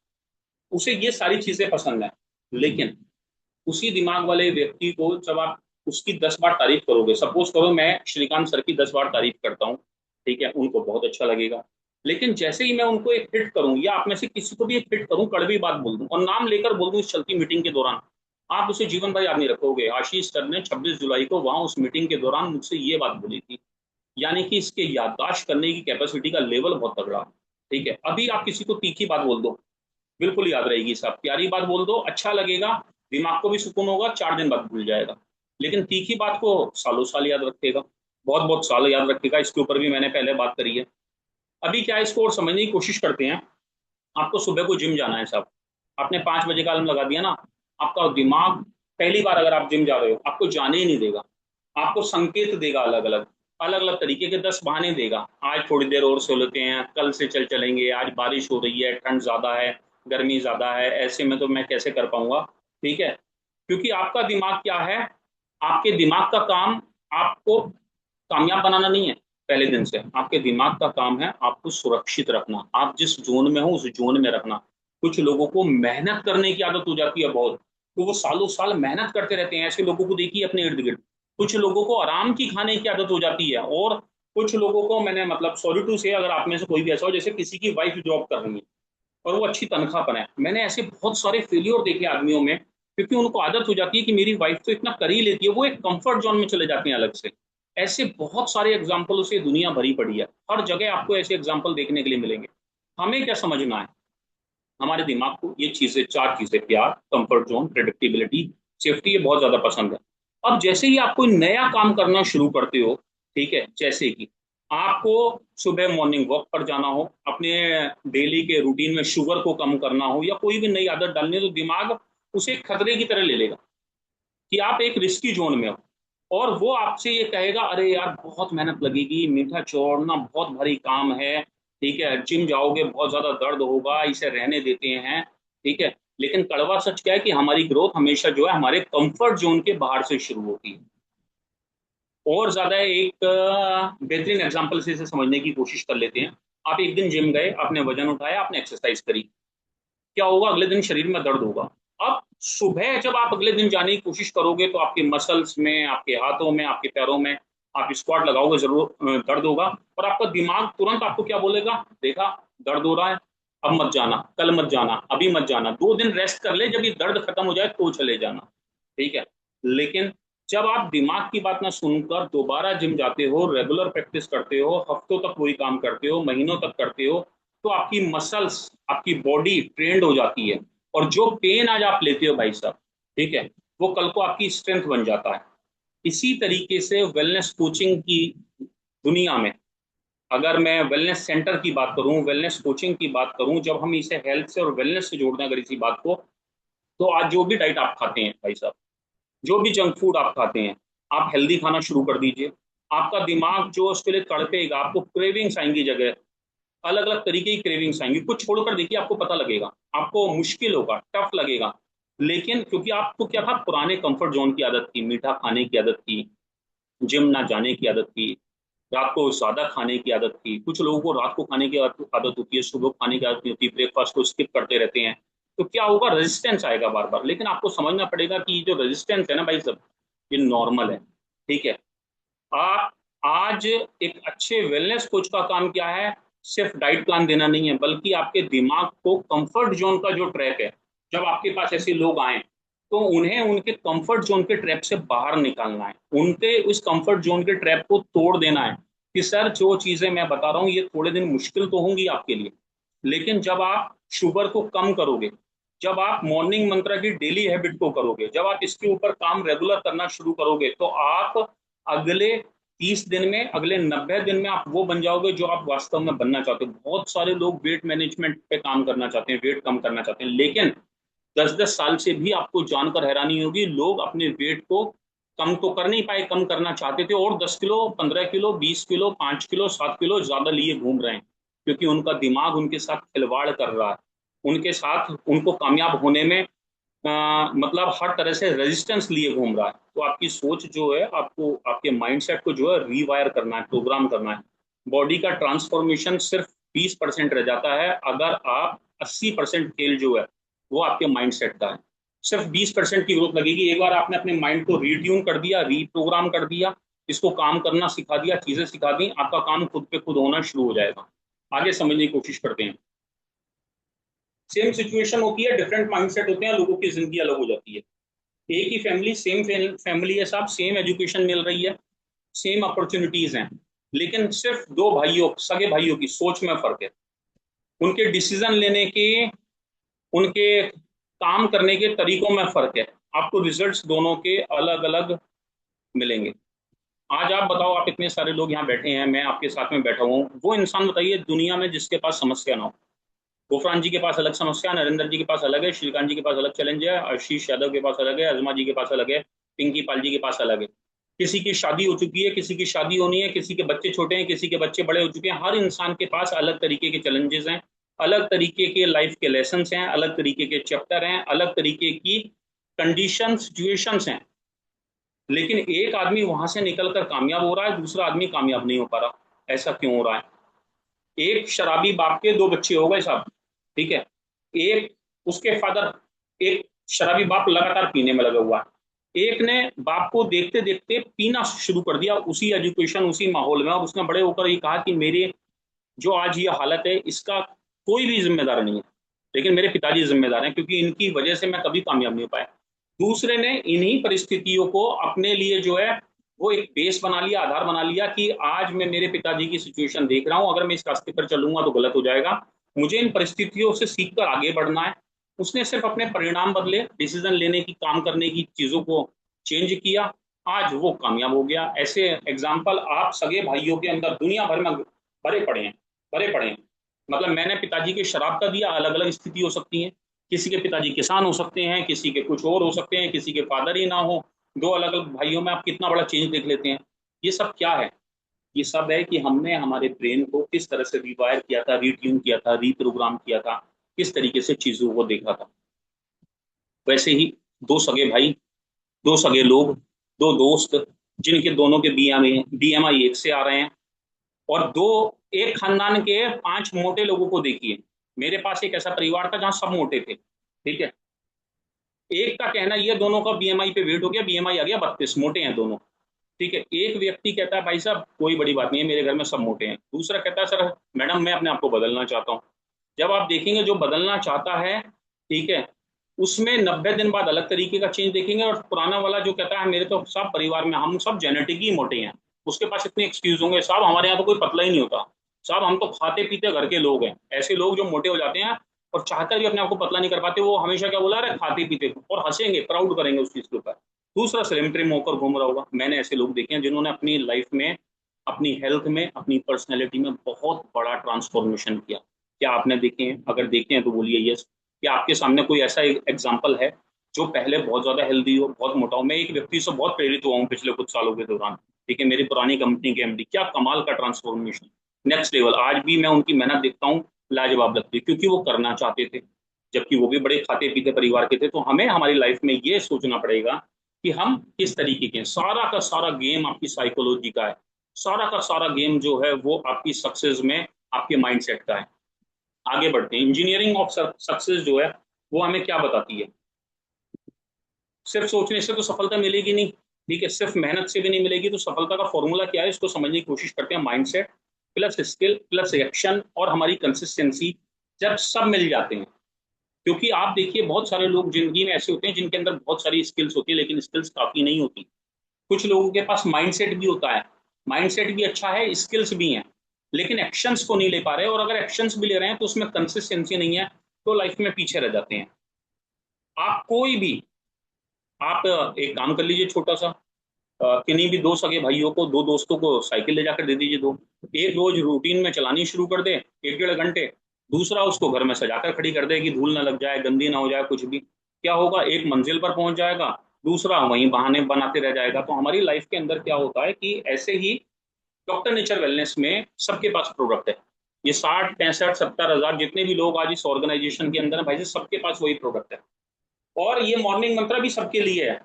उसे ये सारी चीजें पसंद है, लेकिन उसी दिमाग वाले व्यक्ति को जब आप उसकी 10 बार तारीफ करोगे, सपोज करो मैं श्रीकांत सर की 10 बार तारीफ करता हूँ, ठीक है, उनको बहुत अच्छा लगेगा। लेकिन जैसे ही मैं उनको एक हिट करूं, या आप में से किसी को भी एक हिट करूं, कड़वी बात बोल दूं और नाम लेकर बोल दूं इस चलती मीटिंग के दौरान, आप उसे जीवन भर याद नहीं रखोगे। आशीष सर ने 26 जुलाई को वहां उस मीटिंग के दौरान मुझसे ये बात बोली थी। यानी कि इसके याददाश्त करने की कैपेसिटी का लेवल बहुत तगड़ा। ठीक है। अभी आप किसी को तीखी बात बोल दो, बिल्कुल याद रहेगी साहब। प्यारी बात बोल दो, अच्छा लगेगा, दिमाग को भी सुकून होगा, 4 दिन बाद भूल जाएगा। लेकिन तीखी बात को सालों साल याद रखेगा, बहुत बहुत साल याद रखेगा। इसके ऊपर भी मैंने पहले बात करी है। अभी क्या है, इसको और समझने की कोशिश करते हैं। आपको सुबह को जिम जाना है साहब, आपने 5 बजे का अलार्म लगा दिया ना, आपका दिमाग पहली बार अगर आप जिम जा रहे हो आपको जाने ही नहीं देगा, आपको संकेत देगा, अलग अलग अलग अलग तरीके के 10 बहाने देगा। आज थोड़ी देर और सो लेते हैं, कल से चल चलेंगे, आज बारिश हो रही है, ठंड ज्यादा है, गर्मी ज्यादा है, ऐसे में तो मैं कैसे कर पाऊंगा। ठीक है। क्योंकि आपका दिमाग क्या है, आपके दिमाग का काम आपको कामयाब बनाना नहीं है। पहले दिन से आपके दिमाग का काम है आपको सुरक्षित रखना, आप जिस जोन में हो उस जोन में रखना। कुछ लोगों को मेहनत करने की आदत हो जाती है बहुत, तो वो सालों साल मेहनत करते रहते हैं। ऐसे लोगों को देखिए अपने इर्द गिर्द। कुछ लोगों को आराम की खाने की आदत हो जाती है, और कुछ लोगों को, मैंने मतलब सॉरी टू से, अगर आप में से कोई भी ऐसा हो, जैसे किसी की वाइफ जॉब कर रही है और वो अच्छी तनख्वाह पर है, मैंने ऐसे बहुत सारे फेलियर देखे आदमियों में, क्योंकि उनको आदत हो जाती है कि मेरी वाइफ तो इतना कर ही लेती है, वो एक कंफर्ट जोन में चले जाते हैं अलग से। ऐसे बहुत सारे एग्जाम्पलों से दुनिया भरी पड़ी है, हर जगह आपको ऐसे एग्जाम्पल देखने के लिए मिलेंगे। हमें क्या समझना है, हमारे दिमाग को ये चीजें, 4 चीजें, प्यार, कंफर्ट जोन, प्रेडिक्टेबिलिटी, सेफ्टी, ये बहुत ज्यादा पसंद है। अब जैसे ही आप कोई नया काम करना शुरू करते हो, ठीक है, जैसे कि आपको सुबह मॉर्निंग वॉक पर जाना हो, अपने डेली के रूटीन में शुगर को कम करना हो, या कोई भी नई आदत डालनी हो, तो दिमाग उसे खतरे की तरह ले लेगा कि आप एक रिस्की जोन में हो। और वो आपसे ये कहेगा, अरे यार बहुत मेहनत लगेगी, मीठा छोड़ना बहुत भारी काम है, ठीक है, जिम जाओगे बहुत ज्यादा दर्द होगा, इसे रहने देते हैं। ठीक है। लेकिन कड़वा सच क्या है कि हमारी ग्रोथ हमेशा जो है हमारे कंफर्ट जोन के बाहर से शुरू होती है। और ज्यादा एक बेहतरीन एग्जांपल से इसे समझने की कोशिश कर लेते हैं। आप एक दिन जिम गए, आपने वजन उठाया, आपने एक्सरसाइज करी, क्या होगा, अगले दिन शरीर में दर्द होगा। अब सुबह जब आप अगले दिन जाने की कोशिश करोगे तो आपके मसल्स में, आपके हाथों में, आपके पैरों में आप स्क्वाट लगाओगे, जरूर दर्द होगा। और आपका दिमाग तुरंत आपको क्या बोलेगा, देखा दर्द हो रहा है, अब मत जाना, कल मत जाना, अभी मत जाना, 2 दिन रेस्ट कर ले, जब ये दर्द खत्म हो जाए तो चले जाना। ठीक है। लेकिन जब आप दिमाग की बात ना सुनकर दोबारा जिम जाते हो, रेगुलर प्रैक्टिस करते हो, हफ्तों तक वही काम करते हो, महीनों तक करते हो, तो आपकी मसल्स, आपकी बॉडी ट्रेंड हो जाती है। और जो पेन आज आप लेते हो भाई साहब, ठीक है, वो कल को आपकी स्ट्रेंथ बन जाता है। इसी तरीके से वेलनेस कोचिंग की दुनिया में, अगर मैं वेलनेस सेंटर की बात करूं, वेलनेस कोचिंग की बात करूं, जब हम इसे हेल्थ से और वेलनेस से जोड़ना अगर इसी बात को, तो आज जो भी डाइट आप खाते हैं भाई साहब, जो भी जंक फूड आप खाते हैं, आप हेल्दी खाना शुरू कर दीजिए। आपका दिमाग जो उसके लिए तड़पेगा, आपको क्रेविंग्स आएंगी, जगह अलग अलग तरीके की क्रेविंग्स आएंगी, कुछ छोड़कर देखिए आपको पता लगेगा। आपको मुश्किल होगा, टफ लगेगा, लेकिन क्योंकि आपको क्या था, पुराने कंफर्ट जोन की आदत थी, मीठा खाने की आदत थी, जिम ना जाने की आदत थी, रात को ज्यादा खाने की आदत थी। कुछ लोगों को रात को खाने की आदत होती है, सुबह खाने की आदत नहीं होती, ब्रेकफास्ट को स्किप करते रहते हैं। तो क्या होगा, रेजिस्टेंस आएगा बार बार। लेकिन आपको समझना पड़ेगा कि जो रेजिस्टेंस है ना भाई सब, ये नॉर्मल है। ठीक है। आप आज एक अच्छे वेलनेस कोच का काम क्या है, सिर्फ डाइट प्लान देना नहीं है, बल्कि आपके दिमाग को कंफर्ट जोन का जो ट्रैप है, जब आपके पास ऐसे लोग आए तो उन्हें उनके कंफर्ट जोन के ट्रैप से बाहर निकालना है, उनके उस कंफर्ट जोन के ट्रैप को तोड़ देना है। कि सर जो चीजें मैं बता रहा हूँ ये थोड़े दिन मुश्किल तो होंगी आपके लिए, लेकिन जब आप शुगर को कम करोगे, जब आप मॉर्निंग मंत्रा की डेली हैबिट को करोगे, जब आप इसके ऊपर काम रेगुलर करना शुरू करोगे, तो आप अगले 30 दिन में, अगले 90 दिन में आप वो बन जाओगे जो आप वास्तव में बनना चाहते हो। बहुत सारे लोग वेट मैनेजमेंट पे काम करना चाहते हैं, वेट कम करना चाहते हैं, लेकिन 10-10 साल से भी आपको जानकर हैरानी होगी, लोग अपने वेट को कम तो कर नहीं पाए, कम करना चाहते थे और 10 kilo, 15 kilo, 20 kilo, 5 kilo, 7 kilo ज्यादा लिए घूम रहे हैं, क्योंकि उनका दिमाग उनके साथ खिलवाड़ कर रहा है, उनके साथ उनको कामयाब होने में मतलब हर तरह से रेजिस्टेंस लिए घूम रहा है। तो आपकी सोच जो है, आपको आपके माइंडसेट को जो है रीवायर करना है, प्रोग्राम करना है। बॉडी का ट्रांसफॉर्मेशन सिर्फ 20% रह जाता है, अगर आप 80% खेल जो है वो आपके माइंडसेट का है। सिर्फ 20% की ग्रोथ लगेगी। एक बार आपने अपने माइंड को रीट्यून कर दिया, रीप्रोग्राम कर दिया, इसको काम करना सिखा दिया, चीजें सिखा दी, आपका काम खुद पे खुद होना शुरू हो जाएगा। आगे समझने की कोशिश करते हैं। सेम सिचुएशन होती है, डिफरेंट माइंडसेट होते हैं, लोगों की जिंदगी अलग हो जाती है। एक ही फैमिली, सेम फैमिली है साहब, सेम एजुकेशन मिल रही है, सेम अपॉर्चुनिटीज हैं, लेकिन सिर्फ दो भाइयों, सगे भाइयों की सोच में फर्क है, उनके डिसीजन लेने के, उनके काम करने के तरीकों में फर्क है। आपको रिजल्ट्स दोनों के अलग अलग मिलेंगे। आज आप बताओ, आप इतने सारे लोग यहाँ बैठे हैं, मैं आपके साथ में बैठा हूँ, वो इंसान बताइए दुनिया में जिसके पास समस्या ना हो। गुफरान जी के पास अलग समस्या, नरेंद्र जी के पास अलग है, श्रीकांत जी के पास अलग चैलेंज है, आशीष यादव के पास अलग है, अजमा जी के पास अलग है, पिंकी पाल जी के पास अलग है। किसी की शादी हो चुकी है, किसी की शादी होनी है, किसी के बच्चे छोटे हैं, किसी के बच्चे बड़े हो चुके हैं। हर इंसान के पास अलग तरीके के चैलेंजेस हैं, अलग तरीके के लाइफ के लेसन हैं, अलग तरीके के चैप्टर हैं, अलग तरीके की कंडीशन सिचुएशंस हैं। लेकिन एक आदमी वहां से निकलकर कामयाब हो रहा है, दूसरा आदमी कामयाब नहीं हो पा रहा। ऐसा क्यों हो रहा है? एक शराबी बाप के 2 बच्चे हो गए साहब, ठीक है, एक उसके फादर, एक शराबी बाप लगातार पीने में लगा हुआ है, एक ने बाप को देखते देखते पीना शुरू कर दिया, उसी एजुकेशन, उसी माहौल में, और उसने बड़े होकर ये कहा कि मेरे जो आज ये हालत है इसका कोई भी जिम्मेदार नहीं है, लेकिन मेरे पिताजी जिम्मेदार हैं, क्योंकि इनकी वजह से मैं कभी कामयाब नहीं हो पाया। दूसरे ने इन्हीं परिस्थितियों को अपने लिए जो है वो एक बेस बना लिया, आधार बना लिया, कि आज मैं मेरे पिताजी की सिचुएशन देख रहा हूं, अगर मैं इस रास्ते पर चलूंगा तो गलत हो जाएगा, मुझे इन परिस्थितियों से सीखकर आगे बढ़ना है। उसने सिर्फ अपने परिणाम बदले, डिसीजन लेने की, काम करने की चीजों को चेंज किया, आज वो कामयाब हो गया। ऐसे एग्जाम्पल आप सगे भाइयों के अंदर दुनिया भर में भरे पड़े हैं, भरे पड़े हैं। मतलब मैंने पिताजी के शराब का दिया, अलग अलग स्थिति हो सकती है, किसी के पिताजी किसान हो सकते हैं, किसी के कुछ और हो सकते हैं, किसी के फादर ही ना हो। दो अलग अलग भाइयों में आप कितना बड़ा चेंज देख लेते हैं। ये सब क्या है? ये सब है कि हमने हमारे ब्रेन को किस तरह से रिवायर किया था, रीट्यून किया था, रीप्रोग्राम किया था, किस तरीके से चीजों को देखा था। वैसे ही दो सगे भाई, दो सगे लोग, दो दोस्त, जिनके दोनों के बीएमआई एक से आ रहे हैं, और दो, एक खानदान के 5 मोटे लोगों को देखिए, मेरे पास एक ऐसा परिवार था जहां सब मोटे थे, ठीक है। एक का कहना ये, दोनों का बीएमआई पे वेट हो गया, बीएमआई आ गया 32, मोटे हैं दोनों, ठीक है। एक व्यक्ति कहता है भाई साहब कोई बड़ी बात नहीं है, मेरे घर में सब मोटे हैं। दूसरा कहता है सर मैडम मैं अपने आप को बदलना चाहता हूँ। जब आप देखेंगे जो बदलना चाहता है, ठीक है, उसमें 90 दिन बाद अलग तरीके का चेंज देखेंगे, और पुराना वाला जो कहता है मेरे तो सब परिवार में हम सब जेनेटिक ही मोटे हैं, उसके पास इतने एक्सक्यूज होंगे, साहब हमारे यहाँ तो कोई पतला ही नहीं होता, साहब हम तो खाते पीते घर के लोग हैं। ऐसे लोग जो मोटे हो जाते हैं और चाहकर भी अपने आप को पतला नहीं कर पाते, वो हमेशा क्या बोला रहे, खाते पीते, और हंसेंगे, प्राउड करेंगे उस चीज के ऊपर। दूसरा स्लिम ट्रिम होकर घूम रहा होगा। मैंने ऐसे लोग देखे हैं जिन्होंने अपनी लाइफ में, अपनी हेल्थ में, अपनी पर्सनैलिटी में बहुत बड़ा ट्रांसफॉर्मेशन किया। क्या आपने देखे हैं? अगर देखे हैं तो बोलिए यस। क्या आपके सामने कोई ऐसा एग्जाम्पल है जो पहले बहुत ज्यादा हेल्दी हो, बहुत मोटा हो? मैं एक व्यक्ति से बहुत प्रेरित हुआ हूँ पिछले कुछ सालों के दौरान, ठीक है, मेरी पुरानी कंपनी के एमडी, क्या कमाल का ट्रांसफॉर्मेशन, नेक्स्ट लेवल। आज भी मैं उनकी मेहनत देखता हूँ, लाजवाब लगती है, क्योंकि वो करना चाहते थे, जबकि वो भी बड़े खाते पीते परिवार के थे। तो हमें हमारी लाइफ में ये सोचना पड़ेगा कि हम किस तरीके के हैं। सारा का सारा गेम आपकी साइकोलॉजी का है, सारा का सारा गेम जो है वो आपकी सक्सेस में आपके माइंडसेट का है। आगे बढ़ते हैं। इंजीनियरिंग ऑफ सक्सेस जो है वो हमें क्या बताती है? सिर्फ सोचने से तो सफलता मिलेगी नहीं, ठीक है, सिर्फ मेहनत से भी नहीं मिलेगी। तो सफलता का फॉर्मूला क्या है, इसको समझने की कोशिश करते हैं। Mindset plus skill plus action और हमारी कंसिस्टेंसी, जब सब मिल जाते हैं। क्योंकि आप देखिए बहुत सारे लोग जिंदगी में ऐसे होते हैं जिनके अंदर बहुत सारी स्किल्स होती है, लेकिन स्किल्स काफी नहीं होती। कुछ लोगों के पास माइंडसेट भी होता है, माइंडसेट भी अच्छा है, स्किल्स भी हैं, लेकिन एक्शंस को नहीं ले पा रहे, और अगर एक्शंस भी ले रहे हैं तो उसमें कंसिस्टेंसी नहीं है, तो लाइफ में पीछे रह जाते हैं। आप कोई भी, आप एक काम कर लीजिए छोटा सा, किन्हीं भी दो सगे भाइयों को, दो दोस्तों को साइकिल ले जाकर दे दीजिए दो, एक रोज रूटीन में चलानी शुरू कर दे 1 डेढ़ घंटे, दूसरा उसको घर में सजाकर खड़ी कर दे कि धूल ना लग जाए, गंदी ना हो जाए कुछ भी। क्या होगा, एक मंजिल पर पहुंच जाएगा, दूसरा वहीं बहाने बनाते रह जाएगा। तो हमारी लाइफ के अंदर क्या होता है कि ऐसे ही डॉक्टर नेचर वेलनेस में सबके पास प्रोडक्ट है। ये 60 65 70 हजार जितने भी लोग आज इस ऑर्गेनाइजेशन के अंदर है भाई, सबके पास वही प्रोडक्ट है। और ये मॉर्निंग मंत्रा भी सबके लिए है।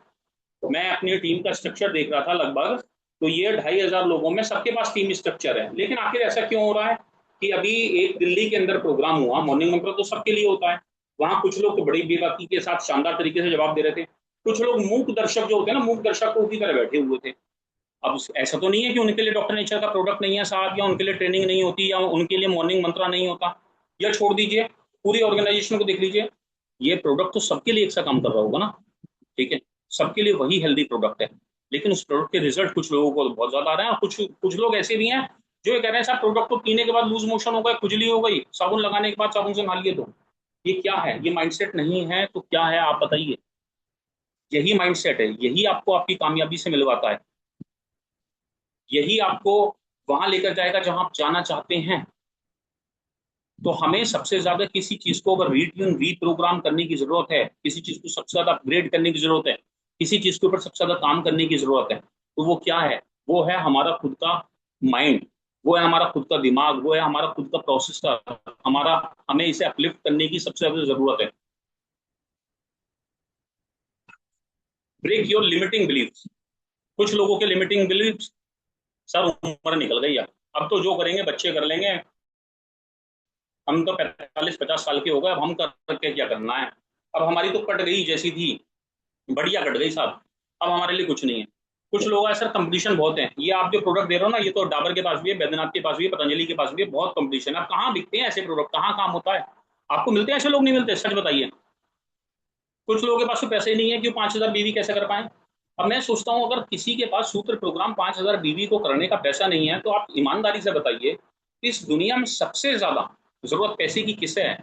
मैं अपनी टीम का स्ट्रक्चर देख रहा था लगभग, तो ये 2,500 लोगों में सबके पास टीम स्ट्रक्चर है। लेकिन आखिर ऐसा क्यों हो रहा है कि अभी एक दिल्ली के अंदर प्रोग्राम हुआ, मॉर्निंग मंत्रा तो सबके लिए होता है, वहां कुछ लोग तो बड़ी बेबाकी के साथ शानदार तरीके से जवाब दे रहे थे, कुछ लोग मूक दर्शक जो होते हैं ना, मूक दर्शकों की तरह बैठे हुए थे। अब ऐसा तो नहीं है कि उनके लिए डॉक्टर नेचर का प्रोडक्ट नहीं है साहब, या उनके लिए ट्रेनिंग नहीं होती, या उनके लिए मॉर्निंग मंत्रा नहीं होता, या छोड़ दीजिए पूरी ऑर्गेनाइजेशन को देख लीजिए, ये प्रोडक्ट तो सबके लिए एक सा काम कर रहा होगा ना, ठीक है, सबके लिए वही हेल्दी प्रोडक्ट है। लेकिन उस प्रोडक्ट के रिजल्ट कुछ लोगों को बहुत ज्यादा आ रहे हैं, और कुछ कुछ लोग ऐसे भी हैं जो ये कह रहे हैं साहब प्रोडक्ट को पीने के बाद लूज मोशन हो गए, खुजली हो गई, साबुन लगाने के बाद साबुन से नहा लिए। तो ये क्या है? ये माइंडसेट नहीं है तो क्या है आप बताइए? यही माइंडसेट है, यही आपको आपकी कामयाबी से मिलवाता है, यही आपको वहां लेकर जाएगा जहां आप जाना चाहते हैं। तो हमें सबसे ज्यादा किसी चीज को अगर रीप्रोग्राम करने की जरूरत है, किसी चीज को सबसे ज्यादा अपग्रेड करने की जरूरत है, किसी चीज के ऊपर सबसे ज्यादा काम करने की जरूरत है, तो वो क्या है? वो है हमारा खुद का माइंड, वो है हमारा खुद का दिमाग, वो है हमारा खुद का प्रोसेसर, हमारा, हमें इसे अपलिफ्ट करने की सबसे ज्यादा जरूरत है। Break your limiting beliefs. कुछ लोगों के लिमिटिंग बिलीव्स, सर उम्र निकल गई यार, अब तो जो करेंगे बच्चे कर लेंगे, हम तो 45 50 साल के हो गए, अब हम करके क्या करना है, अब हमारी तो कट गई जैसी थी, बढ़िया कट गई साहब, अब हमारे लिए कुछ नहीं है। कुछ लोग हैं सर, कंपटीशन बहुत है, ये आप जो प्रोडक्ट दे रहे हो ना, ये तो डाबर के पास भी है, बैद्यनाथ के पास भी है, पतंजलि के पास भी है, बहुत कंपटीशन है। अब कहाँ बिकते हैं ऐसे प्रोडक्ट, कहाँ काम होता है? आपको मिलते हैं ऐसे लोग? नहीं मिलते, सच बताइए। कुछ लोगों के पास तो पैसे ही नहीं है कि 5,000 बीवी कैसे कर पाए। अब मैं सोचता हूँ अगर किसी के पास सूत्र प्रोग्राम 5,000 बीवी को करने का पैसा नहीं है, तो आप ईमानदारी से बताइए इस दुनिया में सबसे ज्यादा जरूरत पैसे की किसे है?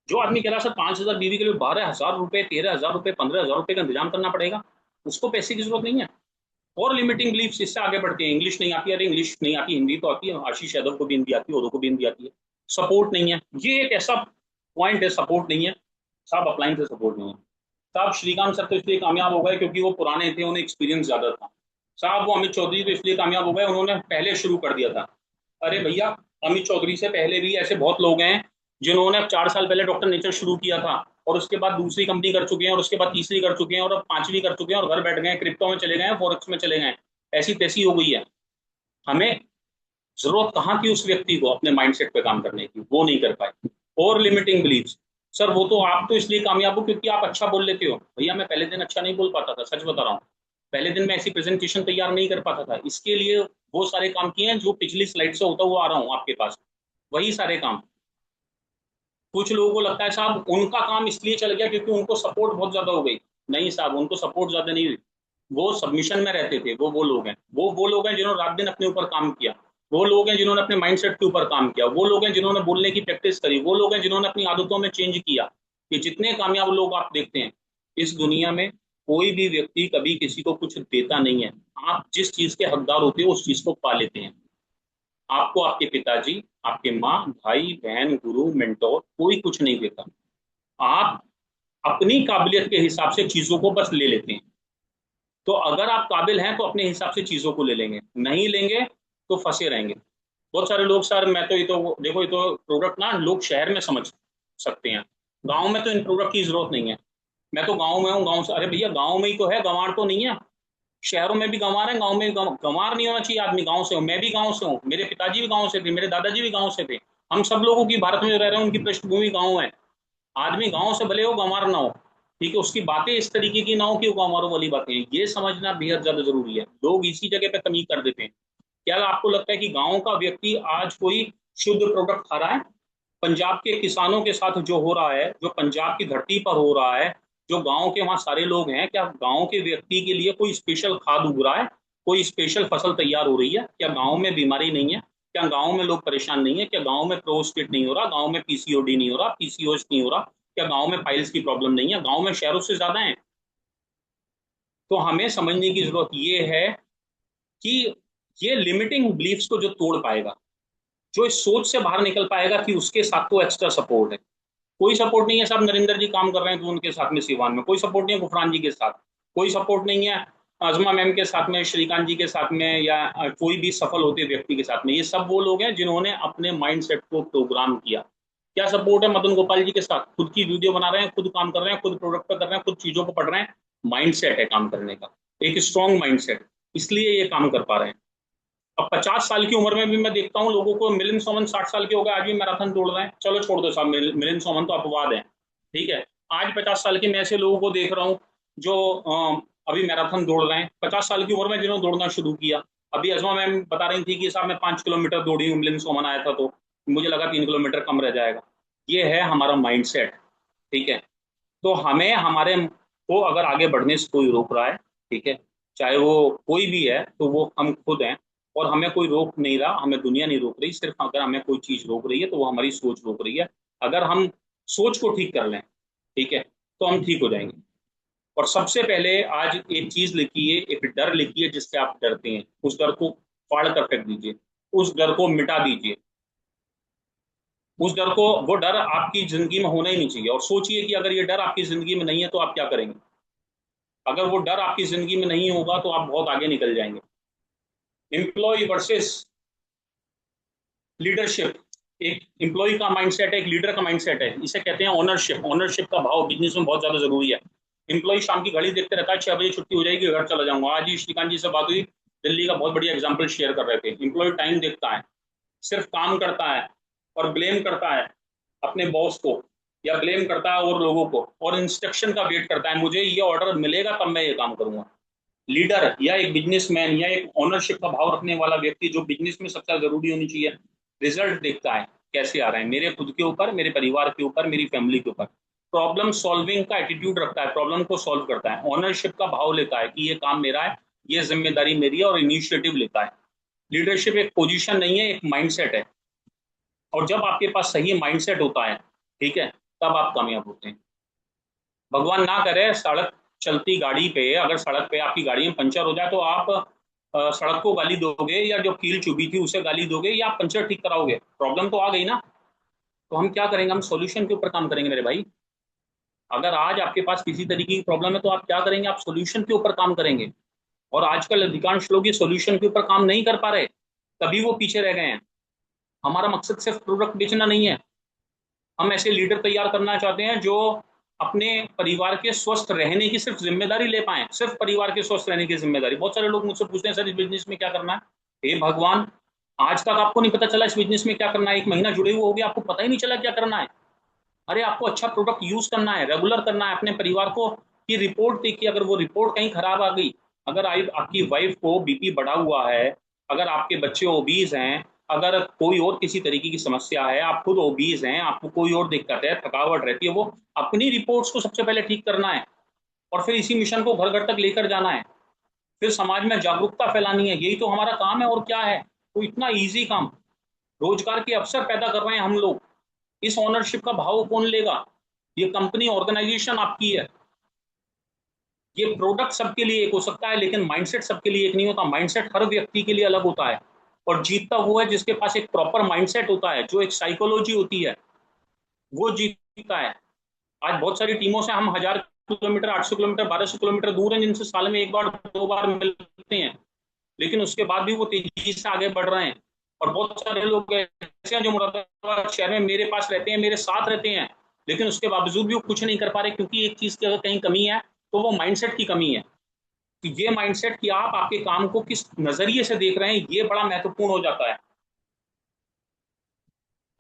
जो आदमी कह रहा है सर 5,000 बीवी के लिए 12,000 रुपए, 13,000 रुपए, 15,000 रुपए का इंतजाम करना पड़ेगा, उसको पैसे की जरूरत नहीं है। और लिमिटिंग बिलीफ, इससे आगे बढ़ते हैं। इंग्लिश नहीं आती, अरे इंग्लिश नहीं आती, हिंदी तो आती है, आशीष यादव को भी हिंदी आती है, औरों को भी हिंदी आती है। सपोर्ट नहीं है, ये एक ऐसा पॉइंट है, सपोर्ट नहीं है साहब, अपलाइन से सपोर्ट नहीं है साहब। श्रीकांत सर तो इसलिए कामयाब हो गए क्योंकि वो पुराने थे, उन्हें एक्सपीरियंस ज्यादा था साहब। वो अमित चौधरी तो इसलिए कामयाब हो गए, उन्होंने पहले शुरू कर दिया था। अरे भैया, अमित चौधरी से पहले भी ऐसे बहुत लोग हैं जिन्होंने 4 साल पहले डॉक्टर नेचर शुरू किया था, और उसके बाद दूसरी कंपनी कर चुके हैं, और उसके बाद तीसरी कर चुके हैं, और अब पांचवी कर चुके हैं, और घर बैठ गए, क्रिप्टो में चले गए, फॉरेक्स में चले गए, ऐसी तैसी हो गई है। हमें जरूरत कहाँ थी उस व्यक्ति को अपने माइंडसेट पे काम करने की, वो नहीं कर पाए। और लिमिटिंग बिलीव्स, सर वो तो आप तो इसलिए कामयाब हो क्योंकि आप अच्छा बोल लेते हो। भैया मैं पहले दिन अच्छा नहीं बोल पाता था, सच बता रहा हूँ। पहले दिन मैं ऐसी प्रेजेंटेशन तैयार नहीं कर पाता था, इसके लिए वो सारे काम किए हैं जो पिछली स्लाइड से होता हुआ आ रहा हूँ आपके पास, वही सारे काम। कुछ लोगों को लगता है साहब उनका काम इसलिए चल गया क्योंकि उनको सपोर्ट बहुत ज्यादा हो गई। नहीं साहब, उनको सपोर्ट ज्यादा नहीं हुई, वो सबमिशन में रहते थे। वो लोग हैं, वो लोग हैं जिन्होंने रात दिन अपने ऊपर काम किया। वो लोग हैं जिन्होंने अपने माइंडसेट के ऊपर काम किया। वो लोग हैं जिन्होंने बोलने की प्रैक्टिस करी। वो लोग हैं जिन्होंने अपनी आदतों में चेंज किया। कि जितने कामयाब लोग आप देखते हैं इस दुनिया में, कोई भी व्यक्ति कभी किसी को कुछ देता नहीं है। आप जिस चीज के हकदार होते हो उस चीज को पा लेते हैं। आपको आपके पिताजी, आपके माँ, भाई, बहन, गुरु, मेंटोर कोई कुछ नहीं देता। आप अपनी काबिलियत के हिसाब से चीजों को बस ले लेते हैं। तो अगर आप काबिल हैं तो अपने हिसाब से चीजों को ले लेंगे, नहीं लेंगे तो फंसे रहेंगे। बहुत सारे लोग, सर मैं तो ये तो देखो, ये तो प्रोडक्ट ना लोग शहर में समझ सकते हैं, गांव में तो इन प्रोडक्ट की जरूरत नहीं है। मैं तो गांव में हूँ, गांव से, अरे भैया गांव में ही तो है, गंवार तो नहीं है। शहरों में भी गंवार है, गांव में भी गंवार नहीं होना चाहिए आदमी। गांव से हूँ, मैं भी गांव से हूँ, मेरे पिताजी भी गांव से थे, मेरे दादाजी भी गांव से थे। हम सब लोगों की भारत में जो रह रहे हैं उनकी पृष्ठभूमि गांव है। आदमी गांव से भले हो, गंवार ना हो, ठीक है, उसकी बातें इस तरीके की ना हो कि वो गंवारों वाली बातें हैं, ये समझना बेहद ज्यादा जरूरी है। लोग इसी जगह पे कमी कर देते हैं। क्या आपको लगता है कि गांव का व्यक्ति आज कोई शुद्ध प्रोडक्ट खा रहा है? पंजाब के किसानों के साथ जो हो रहा है, जो पंजाब की धरती पर हो रहा है, जो गांव के वहां सारे लोग हैं, क्या गांव के व्यक्ति के लिए कोई स्पेशल खाद उग रहा है? कोई स्पेशल फसल तैयार हो रही है क्या? गांव में बीमारी नहीं है क्या? गांव में लोग परेशान नहीं है क्या? गांव में प्रोस्टेट नहीं हो रहा? गांव में पीसीओडी नहीं हो रहा? पीसीओएस नहीं हो रहा? क्या गांव में फाइल्स की प्रॉब्लम नहीं है? गांव में शहरों से ज्यादा है। तो हमें समझने की जरूरत ये है कि ये लिमिटिंग बिलीफ्स को जो तोड़ पाएगा, जो इस सोच से बाहर निकल पाएगा कि उसके साथ तो एक्स्ट्रा सपोर्ट है। कोई सपोर्ट नहीं है साहब, नरेंद्र जी काम कर रहे हैं तो उनके साथ में सिवान में कोई सपोर्ट नहीं है, गुफरान जी के साथ कोई सपोर्ट नहीं है, अजमा मैम के साथ में, श्रीकांत जी के साथ में, या कोई भी सफल होते व्यक्ति के साथ में। ये सब वो लोग हैं जिन्होंने अपने माइंडसेट को प्रोग्राम किया। क्या सपोर्ट है मदन गोपाल जी के साथ? खुद की वीडियो बना रहे हैं, खुद काम कर रहे हैं, खुद प्रोडक्ट पे कर रहे हैं, खुद चीजों को पढ़ रहे हैं। माइंडसेट है काम करने का, एक स्ट्रॉन्ग माइंडसेट, इसलिए ये काम कर पा रहे हैं। अब 50 साल की उम्र में भी मैं देखता हूँ लोगों को, मिलिंद सोमन 60 साल के हो गए, आज भी मैराथन दौड़ रहे हैं। चलो छोड़ दो साहब, मिलिंद सोमन तो अपवाद है, ठीक है। आज 50 साल के मैं ऐसे लोगों को देख रहा हूँ जो अभी मैराथन दौड़ रहे हैं 50 साल की उम्र में, जिन्होंने दौड़ना शुरू किया। अभी अजमा मैम बता रही थी कि साहब मैं 5 किलोमीटर दौड़ी हूँ, मिलिंद सोमन आया था तो मुझे लगा 3 किलोमीटर कम रह जाएगा। ये है हमारा माइंडसेट, ठीक है। तो हमें हमारे को अगर आगे बढ़ने से कोई रोक रहा है, ठीक है, चाहे वो कोई भी है, तो वो हम खुद हैं। और हमें कोई रोक नहीं रहा, हमें दुनिया नहीं रोक रही। सिर्फ अगर हमें कोई चीज रोक रही है तो वो हमारी सोच रोक रही है। अगर हम सोच को ठीक कर लें, ठीक है, तो हम ठीक हो जाएंगे। और सबसे पहले आज एक चीज लिखिए, एक डर लिखिए जिससे आप डरते हैं, उस डर को फाड़ कर फेंक दीजिए, उस डर को मिटा दीजिए। उस डर को, वो डर आपकी जिंदगी में होना ही नहीं चाहिए। और सोचिए कि अगर ये डर आपकी जिंदगी में नहीं है तो आप क्या करेंगे। अगर वो डर आपकी जिंदगी में नहीं होगा तो आप बहुत आगे निकल जाएंगे। एम्प्लॉय वर्सेस लीडरशिप, एक एम्प्लॉय का माइंडसेट है, एक लीडर का माइंडसेट है। इसे कहते हैं ओनरशिप। ओनरशिप का भाव बिजनेस में बहुत ज्यादा जरूरी है। एम्प्लॉय शाम की घड़ी देखते रहता है, 6 बजे छुट्टी हो जाएगी, घर चला जाऊंगा। आज ही श्रीकांत जी से बात हुई, दिल्ली का बहुत बढ़िया एग्जाम्पल शेयर कर रहे थे। एम्प्लॉय टाइम देखता है, सिर्फ काम करता है, और ब्लेम करता है अपने बॉस को, या ब्लेम करता है और लोगों को, और इंस्ट्रक्शन का वेट करता है, मुझे ये ऑर्डर मिलेगा तब मैं ये काम करूंगा। लीडर या एक बिजनेसमैन या एक ओनरशिप का भाव रखने वाला व्यक्ति, जो बिजनेस में सबसे जरूरी होनी चाहिए, रिजल्ट देखता है कैसे आ रहे हैं, मेरे खुद के ऊपर, मेरे परिवार के ऊपर, मेरी फैमिली के ऊपर। प्रॉब्लम सॉल्विंग का एटीट्यूड रखता है, प्रॉब्लम को सॉल्व करता है। ओनरशिप का भाव लेता है कि ये काम मेरा है, ये जिम्मेदारी मेरी है, और इनिशिएटिव लेता है। लीडरशिप एक पोजीशन नहीं है, एक माइंडसेट है। और जब आपके पास सही माइंडसेट होता है, ठीक है, तब आप कामयाब होते हैं। भगवान ना करे, सड़क चलती गाड़ी पे, अगर सड़क पे आपकी गाड़ी में पंचर हो जाए तो आप सड़क को गाली दोगे, या जो कील चुभी थी उसे गाली दोगे, या आप पंचर ठीक कराओगे? प्रॉब्लम तो आ गई ना। तो हम क्या करेंगे? हम सॉल्यूशन के ऊपर काम करेंगे मेरे भाई। अगर आज आपके पास किसी तरीके की प्रॉब्लम है तो आप क्या करेंगे? आप सॉल्यूशन के ऊपर काम करेंगे। और आजकल अधिकांश लोग ये सॉल्यूशन के ऊपर काम नहीं कर पा रहे, तभी वो पीछे रह गए हैं। हमारा मकसद सिर्फ प्रोडक्ट बेचना नहीं है। हम ऐसे लीडर तैयार करना चाहते हैं जो अपने परिवार के स्वस्थ रहने की सिर्फ जिम्मेदारी ले पाए, सिर्फ परिवार के स्वस्थ रहने की जिम्मेदारी। बहुत सारे लोग मुझसे पूछते हैं सर इस बिजनेस में क्या करना है। हे भगवान, आज तक आपको नहीं पता चला इस बिजनेस में क्या करना है, 1 महीना जुड़े हुए हो गए, आपको पता ही नहीं चला क्या करना है। अरे आपको अच्छा प्रोडक्ट यूज करना है, रेगुलर करना है, अपने परिवार को की रिपोर्ट देखिए, अगर वो रिपोर्ट कहीं खराब आ गई, अगर आपकी वाइफ को बीपी बढ़ा हुआ है, अगर आपके बच्चे ओबीज हैं, अगर कोई और किसी तरीके की समस्या है, आप खुद ओबीज हैं, आपको कोई और दिक्कत है, थकावट रहती है, वो अपनी रिपोर्ट्स को सबसे पहले ठीक करना है, और फिर इसी मिशन को घर घर तक लेकर जाना है, फिर समाज में जागरूकता फैलानी है, यही तो हमारा काम है, और क्या है। तो इतना इजी काम, रोजगार के अवसर पैदा कर रहे हैं हम लोग, इस ओनरशिप का भाव कौन लेगा। ये कंपनी ऑर्गेनाइजेशन आपकी है, ये प्रोडक्ट सबके लिए एक हो सकता है, लेकिन माइंडसेट सबके लिए एक नहीं होता, माइंडसेट हर व्यक्ति के लिए अलग होता है, और जीतता वो है जिसके पास एक प्रॉपर माइंडसेट होता है, जो एक साइकोलॉजी होती है, वो जीतता है। आज बहुत सारी टीमों से हम 1000 किलोमीटर, 800 किलोमीटर, 1200 किलोमीटर दूर हैं, जिनसे साल में 1 बार 2 बार मिलते हैं, लेकिन उसके बाद भी वो तेजी से आगे बढ़ रहे हैं। और बहुत सारे लोग ऐसे हैं जो मुरादाबाद शहर में मेरे पास रहते हैं, मेरे साथ रहते हैं, लेकिन उसके बावजूद भी वो कुछ नहीं कर पा रहे, क्योंकि एक चीज की अगर कहीं कमी है तो वो माइंडसेट की कमी है। तो ये माइंडसेट कि आप आपके काम को किस नजरिए से देख रहे हैं, ये बड़ा महत्वपूर्ण हो जाता है।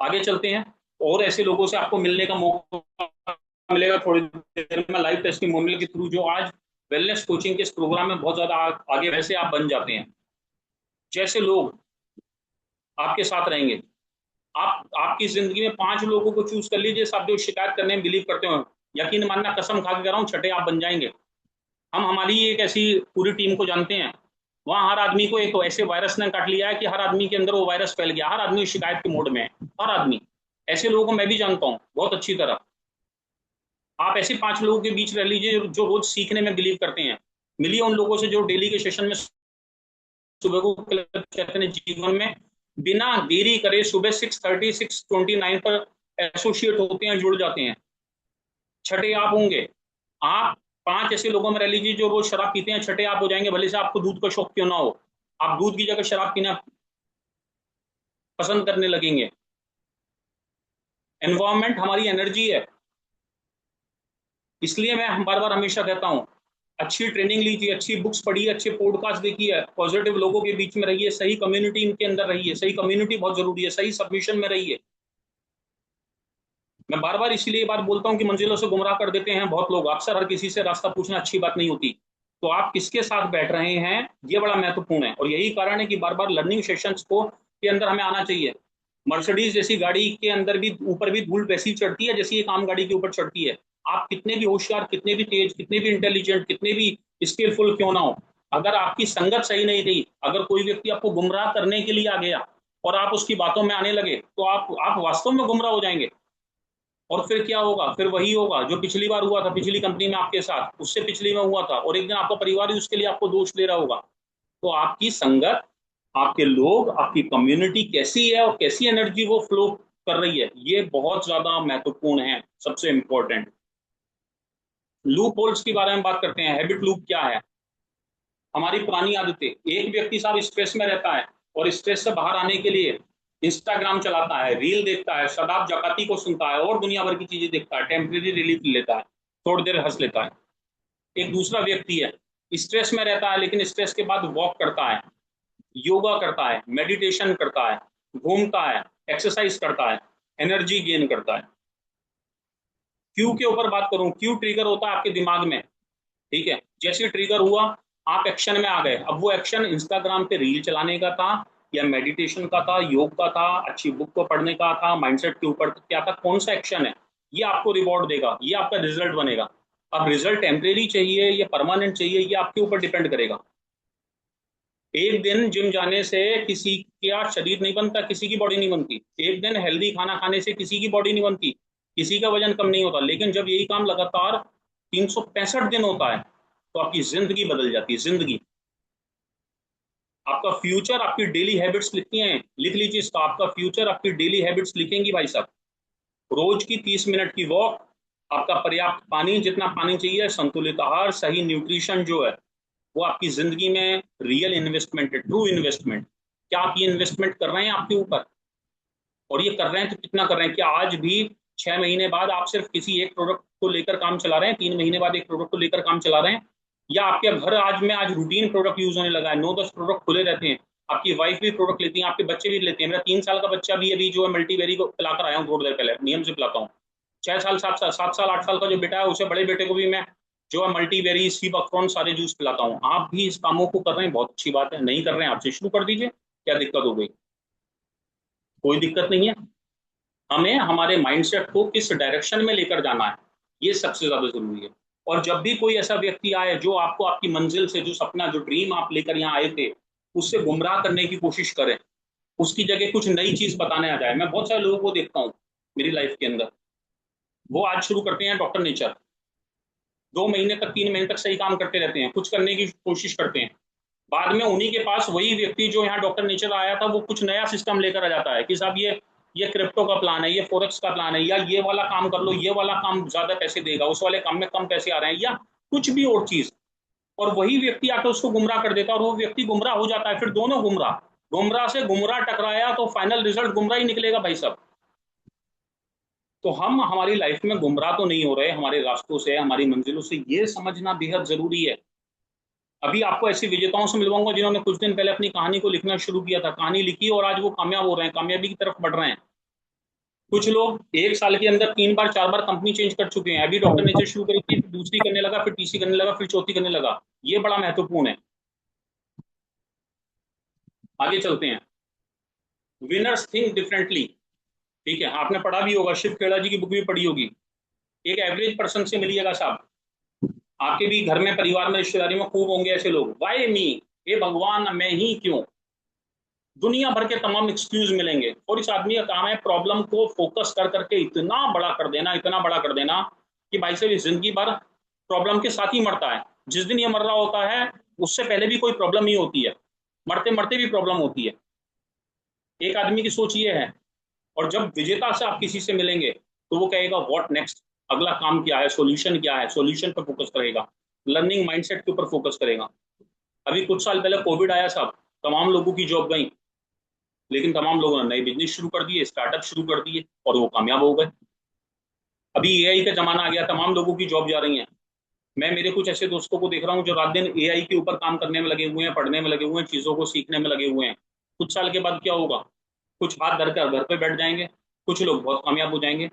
आगे चलते हैं, और ऐसे लोगों से आपको मिलने का मौका मिलेगा थोड़ी देर में, लाइव टेस्टिमोनियल के थ्रू, जो आज वेलनेस कोचिंग के इस प्रोग्राम में बहुत ज्यादा आगे वैसे आप बन जाते हैं। जैसे लोग आपके साथ रहेंगे, आप आपकी जिंदगी में 5 लोगों को चूज कर लीजिए, सब जो शिकायत करने में बिलीव करते हो, यकीन मानना, कसम खा के कह रहा हूँ, छठे आप बन जाएंगे। हम हमारी एक ऐसी पूरी टीम को जानते हैं, वहां हर आदमी को एक ऐसे वायरस ने काट लिया है कि हर आदमी के अंदर वो वायरस फैल गया, हर आदमी शिकायत के मोड में है, हर आदमी। ऐसे लोगों को मैं भी जानता हूँ बहुत अच्छी तरह। आप ऐसे 5 लोगों के बीच रह लीजिए जो रोज सीखने में बिलीव करते हैं, मिलिए उन लोगों से जो डेली के सेशन में सुबह को क्लब चैतन्य जीवन में बिना देरी करे सुबह 6:30 6:29 पर एसोसिएट होते हैं, जुड़ जाते हैं। छठे आप होंगे। आप 5 ऐसे लोगों में रह लीजिए जो रोज शराब पीते हैं, छठे आप हो जाएंगे, भले से आपको दूध का शौक क्यों ना हो, आप दूध की जगह शराब पीना पसंद करने लगेंगे। एनवायरमेंट हमारी एनर्जी है, इसलिए मैं बार बार हमेशा कहता हूँ, अच्छी ट्रेनिंग लीजिए, अच्छी बुक्स पढ़िए, अच्छे पॉडकास्ट देखिए, पॉजिटिव लोगों के बीच में रहिए, सही कम्युनिटी इनके अंदर रहिए, सही कम्युनिटी बहुत जरूरी है, सही सबमिशन में रहिए। मैं बार बार इसीलिए ये बात बोलता हूँ कि मंजिलों से गुमराह कर देते हैं बहुत लोग, अक्सर हर किसी से रास्ता पूछना अच्छी बात नहीं होती। तो आप किसके साथ बैठ रहे हैं, ये बड़ा महत्वपूर्ण है, और यही कारण है कि बार बार लर्निंग सेशंस को के अंदर हमें आना चाहिए। मर्सिडीज जैसी गाड़ी के अंदर भी ऊपर भी धूल वैसी चढ़ती है जैसी एक आम गाड़ी के ऊपर चढ़ती है। आप कितने भी होशियार, कितने भी तेज, कितने भी इंटेलिजेंट, कितने भी स्किलफुल क्यों ना हो, अगर आपकी संगत सही नहीं रही, अगर कोई व्यक्ति आपको गुमराह करने के लिए आ गया और आप उसकी बातों में आने लगे, तो आप वास्तव में गुमराह हो जाएंगे। और फिर क्या होगा, फिर वही होगा जो पिछली बार हुआ था, पिछली कंपनी में आपके साथ, उससे पिछली में हुआ था, और एक दिन आपका परिवार ही उसके लिए आपको दोष दे रहा होगा। तो आपकी संगत, आपके लोग, आपकी कम्युनिटी कैसी है और कैसी एनर्जी वो फ्लो कर रही है, ये बहुत ज्यादा महत्वपूर्ण है, सबसे इंपॉर्टेंट। लूप होल्स के बारे में बात करते हैं। हैबिट लूप क्या है, हमारी पुरानी आदतें। एक व्यक्ति साहब स्ट्रेस में रहता है, और स्ट्रेस से बाहर आने के लिए इंस्टाग्राम चलाता है, रील देखता है, शदाब जकाती को सुनता है, और दुनिया भर की चीजें देखता है, टेम्परेरी रिलीफ लेता है, थोड़ी देर हंस लेता है। एक दूसरा व्यक्ति है, स्ट्रेस में रहता है, लेकिन स्ट्रेस के बाद वॉक करता है, योगा करता है, मेडिटेशन करता है, घूमता है, एक्सरसाइज करता है, एनर्जी गेन करता है। क्यू के ऊपर बात करूं, क्यू ट्रिगर होता है आपके दिमाग में, ठीक है, जैसे ट्रिगर हुआ, आप एक्शन में आ गए। अब वो एक्शन इंस्टाग्राम पे रील चलाने का था, या मेडिटेशन का था, योग का था, अच्छी बुक को पढ़ने का था, माइंडसेट के ऊपर क्या था, कौन सा एक्शन है, ये आपको रिवॉर्ड देगा, ये आपका रिजल्ट बनेगा। अब रिजल्ट टेम्परेरी चाहिए या परमानेंट चाहिए, ये आपके ऊपर डिपेंड करेगा। एक दिन जिम जाने से किसी का शरीर नहीं बनता, किसी की बॉडी नहीं बनती। एक दिन हेल्दी खाना खाने से किसी की बॉडी नहीं बनती, किसी का वजन कम नहीं होता। लेकिन जब यही काम लगातार 365 दिन होता है, तो आपकी जिंदगी बदल जाती है, जिंदगी। आपका फ्यूचर आपकी डेली हैबिट्स लिखती हैं, लिख लीजिए इसका, आपका फ्यूचर आपकी डेली हैबिट्स लिखेंगी भाई साहब। रोज की 30 मिनट की वॉक, आपका पर्याप्त पानी, जितना पानी चाहिए, संतुलित आहार, सही न्यूट्रिशन जो है, वो आपकी जिंदगी में रियल इन्वेस्टमेंट है, ट्रू इन्वेस्टमेंट। क्या आप ये इन्वेस्टमेंट कर रहे हैं आपके ऊपर, और ये कर रहे हैं तो कितना कर रहे हैं? क्या आज भी 6 महीने बाद आप सिर्फ किसी एक प्रोडक्ट को लेकर काम चला रहे हैं, 3 महीने बाद एक प्रोडक्ट को लेकर काम चला रहे हैं, या आपके घर आज में आज रूटीन प्रोडक्ट यूज होने लगा है, 9-10 प्रोडक्ट खुले रहते हैं, आपकी वाइफ भी प्रोडक्ट लेती है, आपके बच्चे भी लेते हैं। मेरा 3 साल का बच्चा भी अभी जो है मल्टीवेरी को पिलाकर आया हूँ थोड़ी देर पहले, नियम से पिलाता हूँ। 6 साल 7 साल 7 साल 8 साल का जो बेटा है, उसे बड़े बेटे को भी मैं जो है मल्टीवेरी सी बकथ्रॉन सारे जूस पिलाता हूँ। आप भी इस कामों को कर रहे हैं, बहुत अच्छी बात है। नहीं कर रहे हैं, आपसे शुरू कर दीजिए, क्या दिक्कत हो गई? कोई दिक्कत नहीं है। हमें हमारे माइंडसेट को किस डायरेक्शन में लेकर जाना है, ये सबसे ज्यादा जरूरी है। और जब भी कोई ऐसा व्यक्ति आए जो आपको आपकी मंजिल से, जो सपना, जो ड्रीम आप लेकर यहाँ आए थे, उससे गुमराह करने की कोशिश करें, उसकी जगह कुछ नई चीज बताने आ जाए। मैं बहुत सारे लोगों को देखता हूँ मेरी लाइफ के अंदर, वो आज शुरू करते हैं डॉक्टर नेचर, 2 महीने तक 3 महीने तक सही काम करते रहते हैं, कुछ करने की कोशिश करते हैं। बाद में उन्हीं के पास वही व्यक्ति जो यहाँ डॉक्टर नेचर आया था, वो कुछ नया सिस्टम लेकर आ जाता है कि साहब ये क्रिप्टो का प्लान है, ये फोरेक्स का प्लान है, या ये वाला काम कर लो, ये वाला काम ज्यादा पैसे देगा, उस वाले काम में कम पैसे आ रहे हैं, या कुछ भी और चीज। और वही व्यक्ति आकर उसको गुमराह कर देता है, और वो व्यक्ति गुमराह हो जाता है, फिर दोनों गुमराह, गुमराह से गुमराह टकराया तो फाइनल रिजल्ट गुमराह ही निकलेगा भाई साहब। तो हम हमारी लाइफ में गुमराह तो नहीं हो रहे हमारे रास्तों से, हमारी मंजिलों से, ये समझना बेहद जरूरी है। अभी आपको ऐसी विजेताओं से मिलवाऊंगा जिन्होंने कुछ दिन पहले अपनी कहानी को लिखना शुरू किया था, कहानी लिखी और आज वो कामयाब हो रहे हैं, कामयाबी की तरफ बढ़ रहे हैं। कुछ लोग 1 साल के अंदर 3 बार 4 बार कंपनी चेंज कर चुके हैं। अभी डॉक्टर नेचर शुरू करी थी, फिर दूसरी करने लगा, फिर तीसरी करने लगा, फिर चौथी करने लगा। ये बड़ा महत्वपूर्ण है। आगे चलते हैं। Winners think differently. ठीक है, आपने पढ़ा भी होगा, शिव खेड़ा जी की बुक भी पढ़ी होगी। एक एवरेज पर्सन से मिलिएगा साहब, आपके भी घर में, परिवार में, रिश्तेदारी में खूब होंगे ऐसे लोग। वाई मी, हे भगवान मैं ही क्यों, दुनिया भर के तमाम एक्सक्यूज मिलेंगे। और इस आदमी का काम है प्रॉब्लम को फोकस कर करके इतना बड़ा कर देना, इतना बड़ा कर देना कि भाई साहब जिंदगी भर प्रॉब्लम के साथ ही मरता है। जिस दिन ये मर रहा होता है, उससे पहले भी कोई प्रॉब्लम ही होती है, मरते मरते भी प्रॉब्लम होती है। एक आदमी की सोच ये है। और जब विजेता से आप किसी से मिलेंगे तो वो कहेगा व्हाट नेक्स्ट, अगला काम क्या है, सॉल्यूशन क्या है, सॉल्यूशन पर फोकस करेगा, लर्निंग माइंडसेट के ऊपर फोकस करेगा। अभी कुछ साल पहले कोविड आया साहब, तमाम लोगों की जॉब गई, लेकिन तमाम लोगों ने नए बिजनेस शुरू कर दिए, स्टार्टअप शुरू कर दिए, और वो कामयाब हो गए। अभी एआई का जमाना आ गया, तमाम लोगों की जॉब जा रही है। मैं मेरे कुछ ऐसे दोस्तों को देख रहा हूँ जो रात दिन एआई के ऊपर काम करने में लगे हुए हैं, पढ़ने में लगे हुए हैं, चीजों को सीखने में लगे हुए हैं। कुछ साल के बाद क्या होगा, कुछ हाथ धर कर घर पे बैठ जाएंगे, कुछ लोग बहुत कामयाब हो जाएंगे।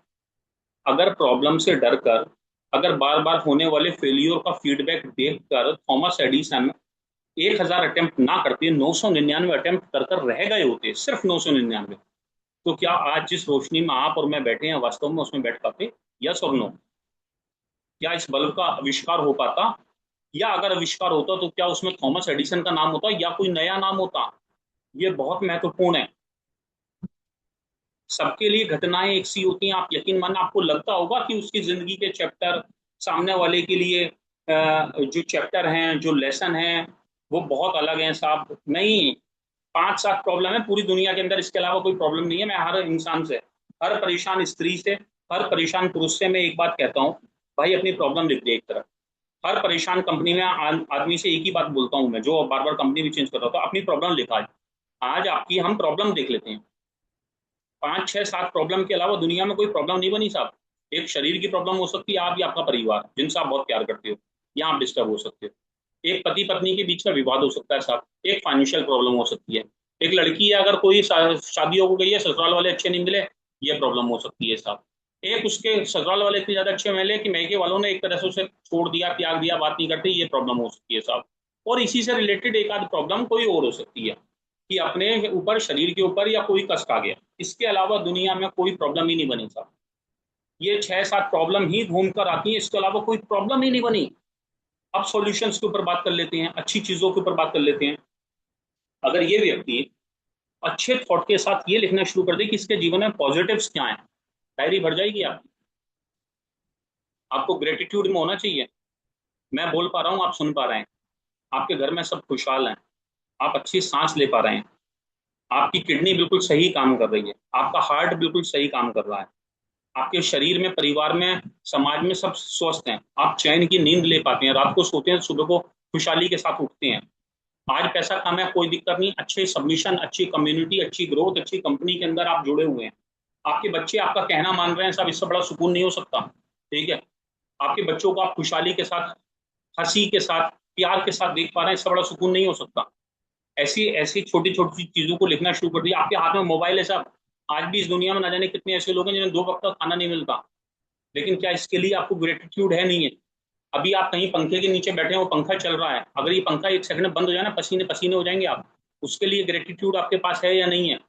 अगर प्रॉब्लम से डर कर, अगर बार बार होने वाले फेलियर का फीडबैक देखकर थॉमस एडिसन 1,000 अटेम्प्ट ना करते, 999 अटेम्प्ट कर कर रह गए होते, सिर्फ 999, तो क्या आज जिस रोशनी में आप और मैं बैठे हैं वास्तव में उसमें बैठ पाते? यस और नो? क्या इस बल्ब का आविष्कार हो पाता? या अगर आविष्कार होता तो क्या उसमें थॉमस एडिसन का नाम होता या कोई नया नाम होता? ये बहुत महत्वपूर्ण है। सबके लिए घटनाएं एक सी होती हैं। आप यकीन मानना, आपको लगता होगा कि उसकी जिंदगी के चैप्टर सामने वाले के लिए जो चैप्टर हैं, जो लेसन हैं, वो बहुत अलग हैं साहब। नहीं, 5-7 प्रॉब्लम है पूरी दुनिया के अंदर, इसके अलावा कोई प्रॉब्लम नहीं है। मैं हर इंसान से, हर परेशान स्त्री से, हर परेशान पुरुष से मैं एक बात कहता हूँ, भाई अपनी प्रॉब्लम लिख दे एक तरफ। हर परेशान कंपनी में आदमी से एक ही बात बोलता हूँ मैं, जो बार बार कंपनी भी चेंज कर रहा था, अपनी प्रॉब्लम लिखा है। आज आपकी हम प्रॉब्लम देख लेते हैं। 5-6-7 प्रॉब्लम के अलावा दुनिया में कोई प्रॉब्लम नहीं बनी साहब। एक शरीर की प्रॉब्लम हो सकती है, आप या आपका परिवार जिनसे आप बहुत प्यार करते हो, या आप डिस्टर्ब हो सकते हो। एक पति पत्नी के बीच में विवाद हो सकता है साहब। एक फाइनेंशियल प्रॉब्लम हो सकती है। एक लड़की है, अगर कोई शादी हो गई है, ससुराल वाले अच्छे नहीं मिले, ये प्रॉब्लम हो सकती है साहब। एक उसके ससुराल वाले इतने ज्यादा अच्छे मिले कि मैके वालों ने एक तरह से उसे छोड़ दिया, त्याग दिया, बात नहीं करते, ये प्रॉब्लम हो सकती है साहब। और इसी से रिलेटेड एक आध प्रॉब्लम कोई और हो सकती है कि अपने ऊपर, शरीर के ऊपर या कोई कष्ट आ गया। इसके अलावा दुनिया में कोई प्रॉब्लम ही नहीं बनी साहब। ये 6-7 प्रॉब्लम ही घूम कर आती है, इसके अलावा कोई प्रॉब्लम ही नहीं बनी। अब सॉल्यूशंस के ऊपर बात कर लेते हैं, अच्छी चीजों के ऊपर बात कर लेते हैं। अगर ये व्यक्ति अच्छे थॉट के साथ ये लिखना शुरू कर दे कि इसके जीवन में पॉजिटिव्स क्या है, डायरी भर जाएगी आपकी। आपको ग्रेटिट्यूड में होना चाहिए। मैं बोल पा रहा हूँ, आप सुन पा रहे हैं, आपके घर में सब खुशहाल हैं, आप अच्छी सांस ले पा रहे हैं, आपकी किडनी बिल्कुल सही काम कर रही है, आपका हार्ट बिल्कुल सही काम कर रहा है, आपके शरीर में, परिवार में, समाज में सब स्वस्थ हैं, आप चैन की नींद ले पाते हैं, रात को सोते हैं, सुबह को खुशहाली के साथ उठते हैं। आज पैसा कम है, कोई दिक्कत नहीं, अच्छे सबमिशन, अच्छी कम्युनिटी, अच्छी ग्रोथ, अच्छी कंपनी के अंदर आप जुड़े हुए हैं। आपके बच्चे आपका कहना मान रहे हैं साहब, इससे बड़ा सुकून नहीं हो सकता। ठीक है, आपके बच्चों को आप खुशहाली के साथ, हंसी के साथ, प्यार के साथ देख पा रहे हैं, इससे बड़ा सुकून नहीं हो सकता। ऐसी ऐसी छोटी छोटी चीजों को लिखना शुरू कर दिया। आपके हाथ में मोबाइल है साहब, आज भी इस दुनिया में ना जाने कितने ऐसे लोग हैं जिन्हें 2 वक्त का खाना नहीं मिलता, लेकिन क्या इसके लिए आपको ग्रेटिट्यूड है? नहीं है। अभी आप कहीं पंखे के नीचे बैठे हो, पंखा चल रहा है, अगर ये पंखा एक सेकंड में बंद हो जाए ना, पसीने पसीने हो जाएंगे आप। उसके लिए ग्रेटिट्यूड आपके पास है या नहीं है?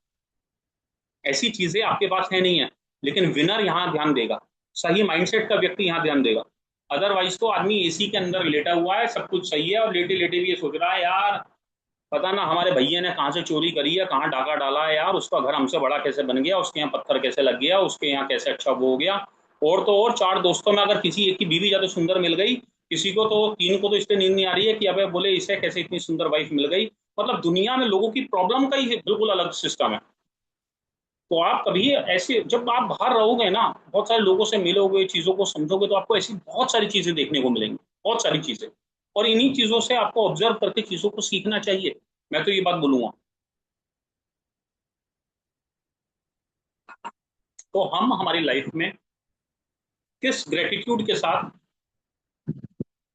ऐसी चीजें आपके पास है नहीं है। लेकिन विनर यहाँ ध्यान देगा, सही माइंडसेट का व्यक्ति यहाँ ध्यान देगा। अदरवाइज तो आदमी एसी के अंदर लेटा हुआ है, सब कुछ सही है, और लेटे लेटे भी ये सोच रहा है, यार पता ना हमारे भैया ने कहाँ से चोरी करी है, कहाँ डाका डाला है, यार उसका घर हमसे बड़ा कैसे बन गया, उसके यहाँ पत्थर कैसे लग गया, उसके यहाँ कैसे अच्छा वो हो गया। और तो और 4 दोस्तों में अगर किसी एक की बीवी ज्यादा सुंदर मिल गई, किसी को तो 3 को तो इसलिए नींद नहीं आ रही है कि अबे बोले इसे कैसे इतनी सुंदर वाइफ मिल गई। मतलब दुनिया में लोगों की प्रॉब्लम का ही बिल्कुल अलग सिस्टम है। तो आप कभी ऐसे, जब आप बाहर रहोगे ना, बहुत सारे लोगों से मिलोगे, चीजों को समझोगे, तो आपको ऐसी बहुत सारी चीजें देखने को मिलेंगी, बहुत सारी चीजें। और इन्हीं चीजों से आपको ऑब्जर्व करके चीजों को सीखना चाहिए। मैं तो ये बात बोलूंगा। तो हम हमारी लाइफ में किस ग्रेटिट्यूड के साथ,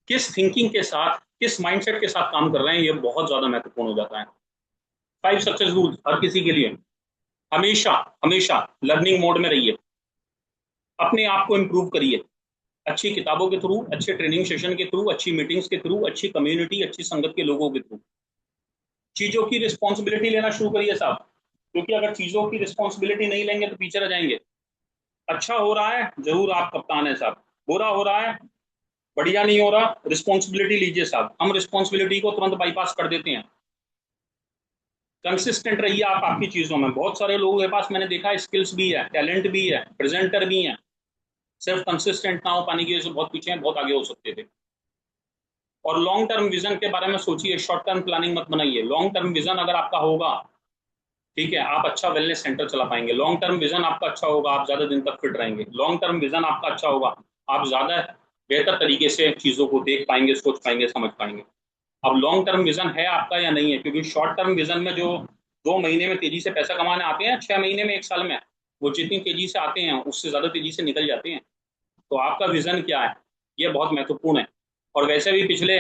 किस थिंकिंग के साथ, किस माइंडसेट के साथ काम कर रहे हैं, ये बहुत ज्यादा महत्वपूर्ण हो जाता है। 5 सक्सेस रूल्स हर किसी के लिए। हमेशा हमेशा लर्निंग मोड में रहिए, अपने आप को इम्प्रूव करिए, अच्छी किताबों के थ्रू, अच्छे ट्रेनिंग सेशन के थ्रू, अच्छी मीटिंग्स के थ्रू, अच्छी कम्युनिटी, अच्छी संगत के लोगों के थ्रू। चीजों की रिस्पॉन्सिबिलिटी लेना शुरू करिए साहब, क्योंकि अगर चीजों की रिस्पॉन्सिबिलिटी नहीं लेंगे तो पीछे रह जाएंगे। अच्छा हो रहा है, जरूर आप कप्तान है साहब। बुरा हो रहा है, बढ़िया नहीं हो रहा, रिस्पॉन्सिबिलिटी लीजिए साहब। हम रिस्पॉन्सिबिलिटी को तुरंत बाईपास कर देते हैं। कंसिस्टेंट रहिए आप आपकी चीजों में। बहुत सारे लोगों के पास मैंने देखा है, स्किल्स भी है, टैलेंट भी है, प्रेजेंटर भी है, सिर्फ कंसिस्टेंट ना हो पाने की वजह से बहुत पीछे हैं, बहुत आगे हो सकते थे। और लॉन्ग टर्म विजन के बारे में सोचिए, शॉर्ट टर्म प्लानिंग मत बनाइए। लॉन्ग टर्म विजन अगर आपका होगा, ठीक है, आप अच्छा वेलनेस सेंटर चला पाएंगे। लॉन्ग टर्म विजन आपका अच्छा होगा, आप ज्यादा दिन तक फिट रहेंगे। लॉन्ग टर्म विजन आपका अच्छा होगा, आप ज्यादा बेहतर तरीके से चीजों को देख पाएंगे, सोच पाएंगे, समझ पाएंगे। अब लॉन्ग टर्म विजन है आपका या नहीं है? क्योंकि शॉर्ट टर्म विजन में जो 2 महीने में तेजी से पैसा कमाने आते हैं, 6 महीने में, 1 साल में, वो जितनी तेजी से आते हैं उससे ज्यादा तेजी से निकल जाते हैं। तो आपका विजन क्या है, ये बहुत महत्वपूर्ण है। और वैसे भी पिछले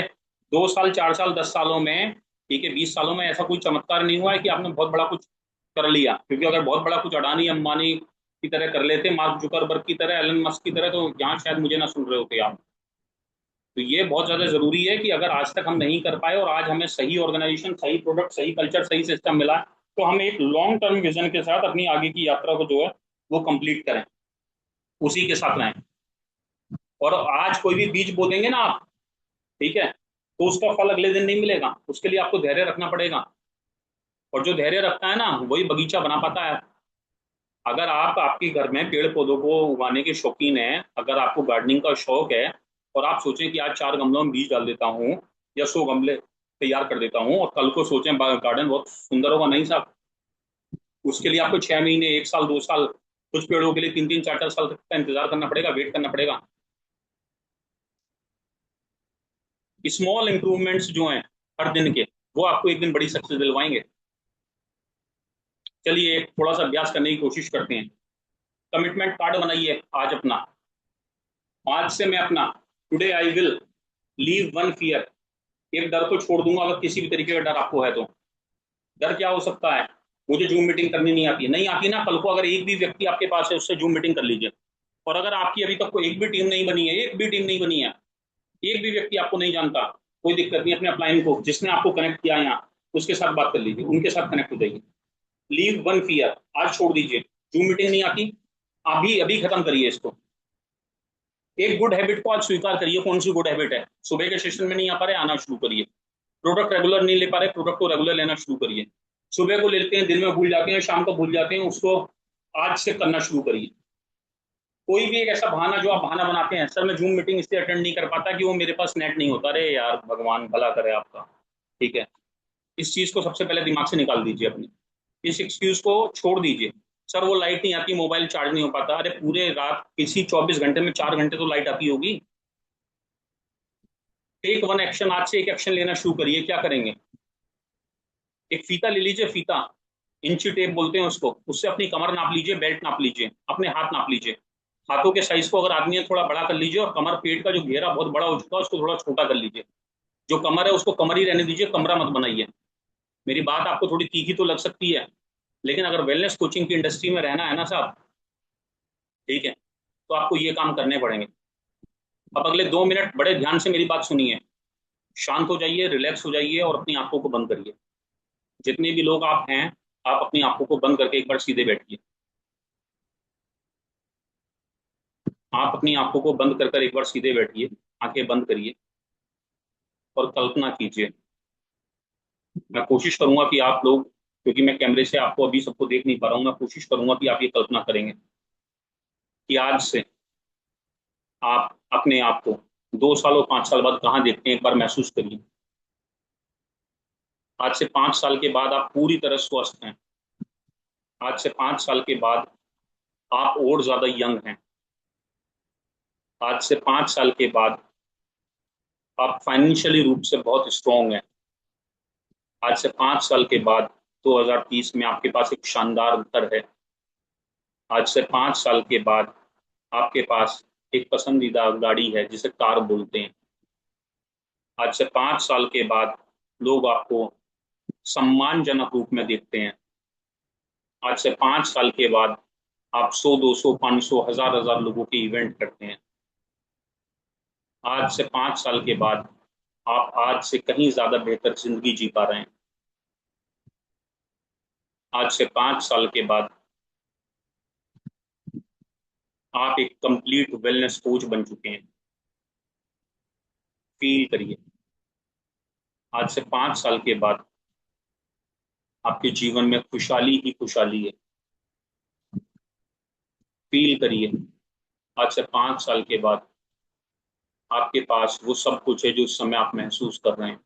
2 साल, 4 साल, 10 सालों में, ठीक है, 20 सालों में ऐसा कोई चमत्कार नहीं हुआ है कि आपने बहुत बड़ा कुछ कर लिया। क्योंकि अगर बहुत बड़ा कुछ अडानी अंबानी की तरह कर लेते, मार्क जुकरबर्ग की तरह, एलन मस्क की तरह, तो यहाँ शायद मुझे ना सुन रहे होते आप। तो ये बहुत ज्यादा जरूरी है कि अगर आज तक हम नहीं कर पाए और आज हमें सही ऑर्गेनाइजेशन, सही प्रोडक्ट, सही कल्चर, सही सिस्टम मिला, तो हम एक लॉन्ग टर्म विजन के साथ अपनी आगे की यात्रा को जो है वो कंप्लीट करें, उसी के साथ रहें। और आज कोई भी बीज बो देंगे ना आप, ठीक है, तो उसका फल अगले दिन नहीं मिलेगा। उसके लिए आपको धैर्य रखना पड़ेगा। और जो धैर्य रखता है ना, वही बगीचा बना पाता है। अगर आप आपके घर में पेड़ पौधों को उगाने के शौकीन हैं, अगर आपको गार्डनिंग का शौक है, और आप सोचें कि आज 4 गमलों में बीज डाल देता हूँ या 100 गमले तैयार कर देता हूँ, और कल को सोचें गार्डन बहुत सुंदर होगा, नहीं साहब। उसके लिए आपको 6 महीने, 1 साल, 2 साल, कुछ पेड़ों के लिए 3 3 4 4 साल तक का इंतजार करना पड़ेगा, वेट करना पड़ेगा। स्मॉल इंप्रूवमेंट्स जो हैं हर दिन के, वो आपको एक दिन बड़ी सक्सेस दिलवाएंगे। चलिए एक थोड़ा सा अभ्यास करने की कोशिश करते हैं। कमिटमेंट कार्ड बनाइए आज अपना। आज से मैं अपना, today I will leave one fear, एक डर को छोड़ दूंगा। अगर किसी भी तरीके का डर आपको है तो, डर क्या हो सकता है? मुझे जूम मीटिंग करनी नहीं आती, नहीं आती ना, कल को अगर एक भी व्यक्ति आपके पास है, उससे जूम मीटिंग कर लीजिए। और अगर आपकी अभी तक कोई एक भी टीम नहीं बनी है, एक भी टीम नहीं बनी है, एक भी व्यक्ति आपको नहीं जानता, कोई दिक्कत नहीं, अपने अपलाइन को, जिसने आपको कनेक्ट किया यहाँ, उसके साथ बात कर लीजिए, उनके साथ कनेक्ट हो जाइए। लीव वन फियर, आज छोड़ दीजिए। जूम मीटिंग नहीं आती, अभी अभी खत्म करिए इसको। एक गुड हैबिट को आज स्वीकार करिए। कौन सी गुड हैबिट है? सुबह के सेशन में नहीं आ पा रहे, आना शुरू करिए। प्रोडक्ट रेगुलर नहीं ले पा रहे, प्रोडक्ट को रेगुलर लेना शुरू करिए। सुबह को लेते हैं, दिन में भूल जाते हैं, शाम को भूल जाते हैं, उसको आज से करना शुरू करिए। कोई भी एक ऐसा बहाना जो आप बहाना बनाते हैं, सर मैं जूम मीटिंग इसलिए अटेंड नहीं कर पाता कि वो मेरे पास नेट नहीं होता, अरे यार भगवान भला करे आपका, ठीक है। इस चीज को सबसे पहले दिमाग से निकाल दीजिए अपनी, इस एक्सक्यूज को छोड़ दीजिए। सर वो लाइट नहीं आती, मोबाइल चार्ज नहीं हो पाता, अरे पूरे रात किसी 24 घंटे में 4 घंटे तो लाइट आती होगी। टेक वन एक्शन, आज से एक एक्शन लेना शुरू करिए। क्या करेंगे? एक फीता ले लीजिए, फीता, इंची टेप बोलते हैं उसको, उससे अपनी कमर नाप लीजिए, बेल्ट नाप लीजिए, अपने हाथ नाप लीजिए। हाथों के साइज को अगर आदमी है थोड़ा बड़ा कर लीजिए, और कमर, पेट का जो घेरा बहुत बड़ा हो चुका है उसको थोड़ा छोटा कर लीजिए। जो कमर है उसको कमर ही रहने दीजिए, कमरा मत बनाइए। मेरी बात आपको थोड़ी तीखी तो लग सकती है, लेकिन अगर वेलनेस कोचिंग की इंडस्ट्री में रहना है ना साहब, ठीक है, तो आपको ये काम करने पड़ेंगे। अब अगले 2 मिनट बड़े ध्यान से मेरी बात सुनिए, शांत हो जाइए, रिलैक्स हो जाइए और अपनी आंखों को बंद करिए। जितने भी लोग आप हैं, आप अपनी आंखों को बंद करके एक बार सीधे बैठिए। आप अपनी आंखों को बंद कर एक बार सीधे बैठिए, आंखें बंद करिए और कल्पना कीजिए। मैं कोशिश करूंगा कि आप लोग, क्योंकि मैं कैमरे से आपको अभी सबको देख नहीं पा रहा हूँ, मैं कोशिश करूंगा कि आप ये कल्पना करेंगे कि आज से आप अपने आप को 2 साल और 5 साल बाद कहाँ देखते हैं, एक बार महसूस करिए। आज से 5 साल के बाद आप पूरी तरह स्वस्थ हैं। आज से 5 साल के बाद आप और ज्यादा यंग हैं। आज से 5 साल के बाद आप फाइनेंशियली रूप से बहुत स्ट्रांग हैं। आज से 5 साल के बाद 2030 में आपके पास एक शानदार घर है। आज से 5 साल के बाद आपके पास एक पसंदीदा गाड़ी है जिसे कार बोलते हैं। आज से 5 साल के बाद लोग आपको सम्मानजनक रूप में देखते हैं। आज से 5 साल के बाद आप 100, 200, 500, हजार हजार लोगों के इवेंट करते हैं। आज से 5 साल के बाद आप आज से कहीं ज्यादा बेहतर जिंदगी जी पा रहे हैं। आज से 5 साल के बाद आप एक कंप्लीट वेलनेस कोच बन चुके हैं। फील करिए। आज से 5 साल के बाद आपके जीवन में खुशहाली ही खुशहाली है। फील करिए। आज से 5 साल के बाद आपके पास वो सब कुछ है जो उस समय आप महसूस कर रहे हैं।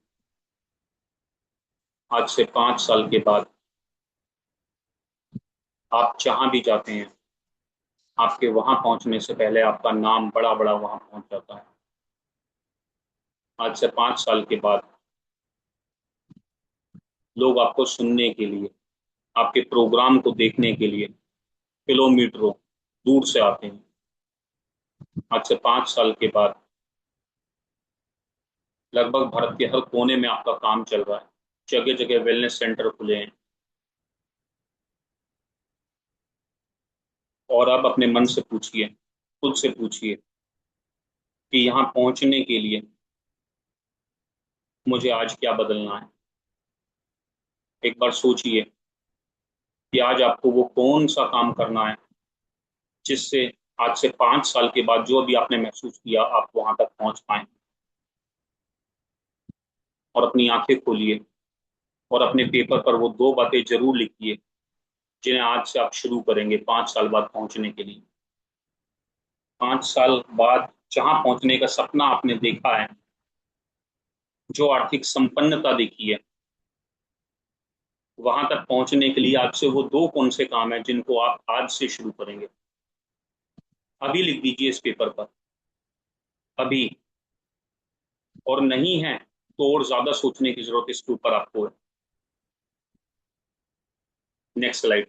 आज से 5 साल के बाद आप जहां भी जाते हैं, आपके वहां पहुंचने से पहले आपका नाम बड़ा बड़ा वहां पहुंच जाता है। आज से 5 साल के बाद लोग आपको सुनने के लिए, आपके प्रोग्राम को देखने के लिए किलोमीटरों दूर से आते हैं। आज से 5 साल के बाद लगभग भारत के हर कोने में आपका काम चल रहा है। जगह जगह वेलनेस सेंटर खुले हैं। और अब अपने मन से पूछिए, खुद से पूछिए कि यहाँ पहुंचने के लिए मुझे आज क्या बदलना है। एक बार सोचिए कि आज आपको वो कौन सा काम करना है जिससे आज से 5 साल के बाद जो अभी आपने महसूस किया आप वहां तक पहुंच पाए। और अपनी आंखें खोलिए और अपने पेपर पर वो 2 बातें जरूर लिखिए जिन्हें आज से आप शुरू करेंगे 5 साल बाद पहुंचने के लिए। 5 साल बाद जहां पहुंचने का सपना आपने देखा है, जो आर्थिक संपन्नता देखी है, वहां तक पहुंचने के लिए आज से वो 2 कौन से काम है जिनको आप आज से शुरू करेंगे। अभी लिख दीजिए इस पेपर पर, अभी। और नहीं है तो और ज्यादा सोचने की जरूरत इसके ऊपर आपको है। Next slide.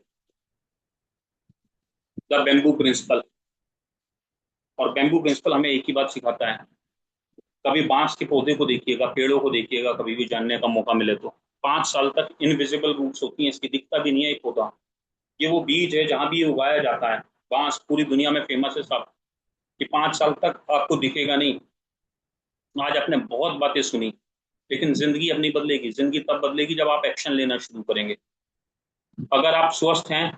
The bamboo principle. और बेम्बू प्रिंसिपल हमें एक ही बात सिखाता है, कभी बांस के पौधे को देखिएगा, पेड़ों को देखिएगा, कभी भी जानने का मौका मिले तो 5 साल तक इनविजिबल रूट्स होती हैं, इसकी दिखता भी नहीं है एक पौधा। ये वो बीज है जहां भी ये उगाया जाता है। बांस पूरी दुनिया में फेमस है साहब, कि 5 साल तक आपको दिखेगा नहीं। आज आपने बहुत बातें सुनी, लेकिन जिंदगी अपनी बदलेगी। जिंदगी तब बदलेगी जब आप एक्शन लेना शुरू करेंगे। अगर आप स्वस्थ हैं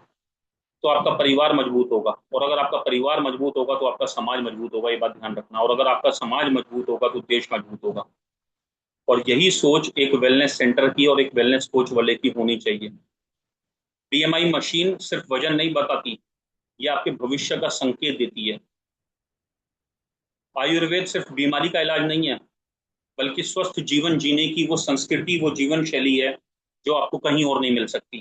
तो आपका परिवार मजबूत होगा, और अगर आपका परिवार मजबूत होगा तो आपका समाज मजबूत होगा, ये बात ध्यान रखना। और अगर आपका समाज मजबूत होगा तो देश मजबूत होगा। और यही सोच एक वेलनेस सेंटर की और एक वेलनेस कोच वाले की होनी चाहिए। बीएमआई मशीन सिर्फ वजन नहीं बताती, ये आपके भविष्य का संकेत देती है। आयुर्वेद सिर्फ बीमारी का इलाज नहीं है, बल्कि स्वस्थ जीवन जीने की वो संस्कृति, वो जीवन शैली है जो आपको कहीं और नहीं मिल सकती।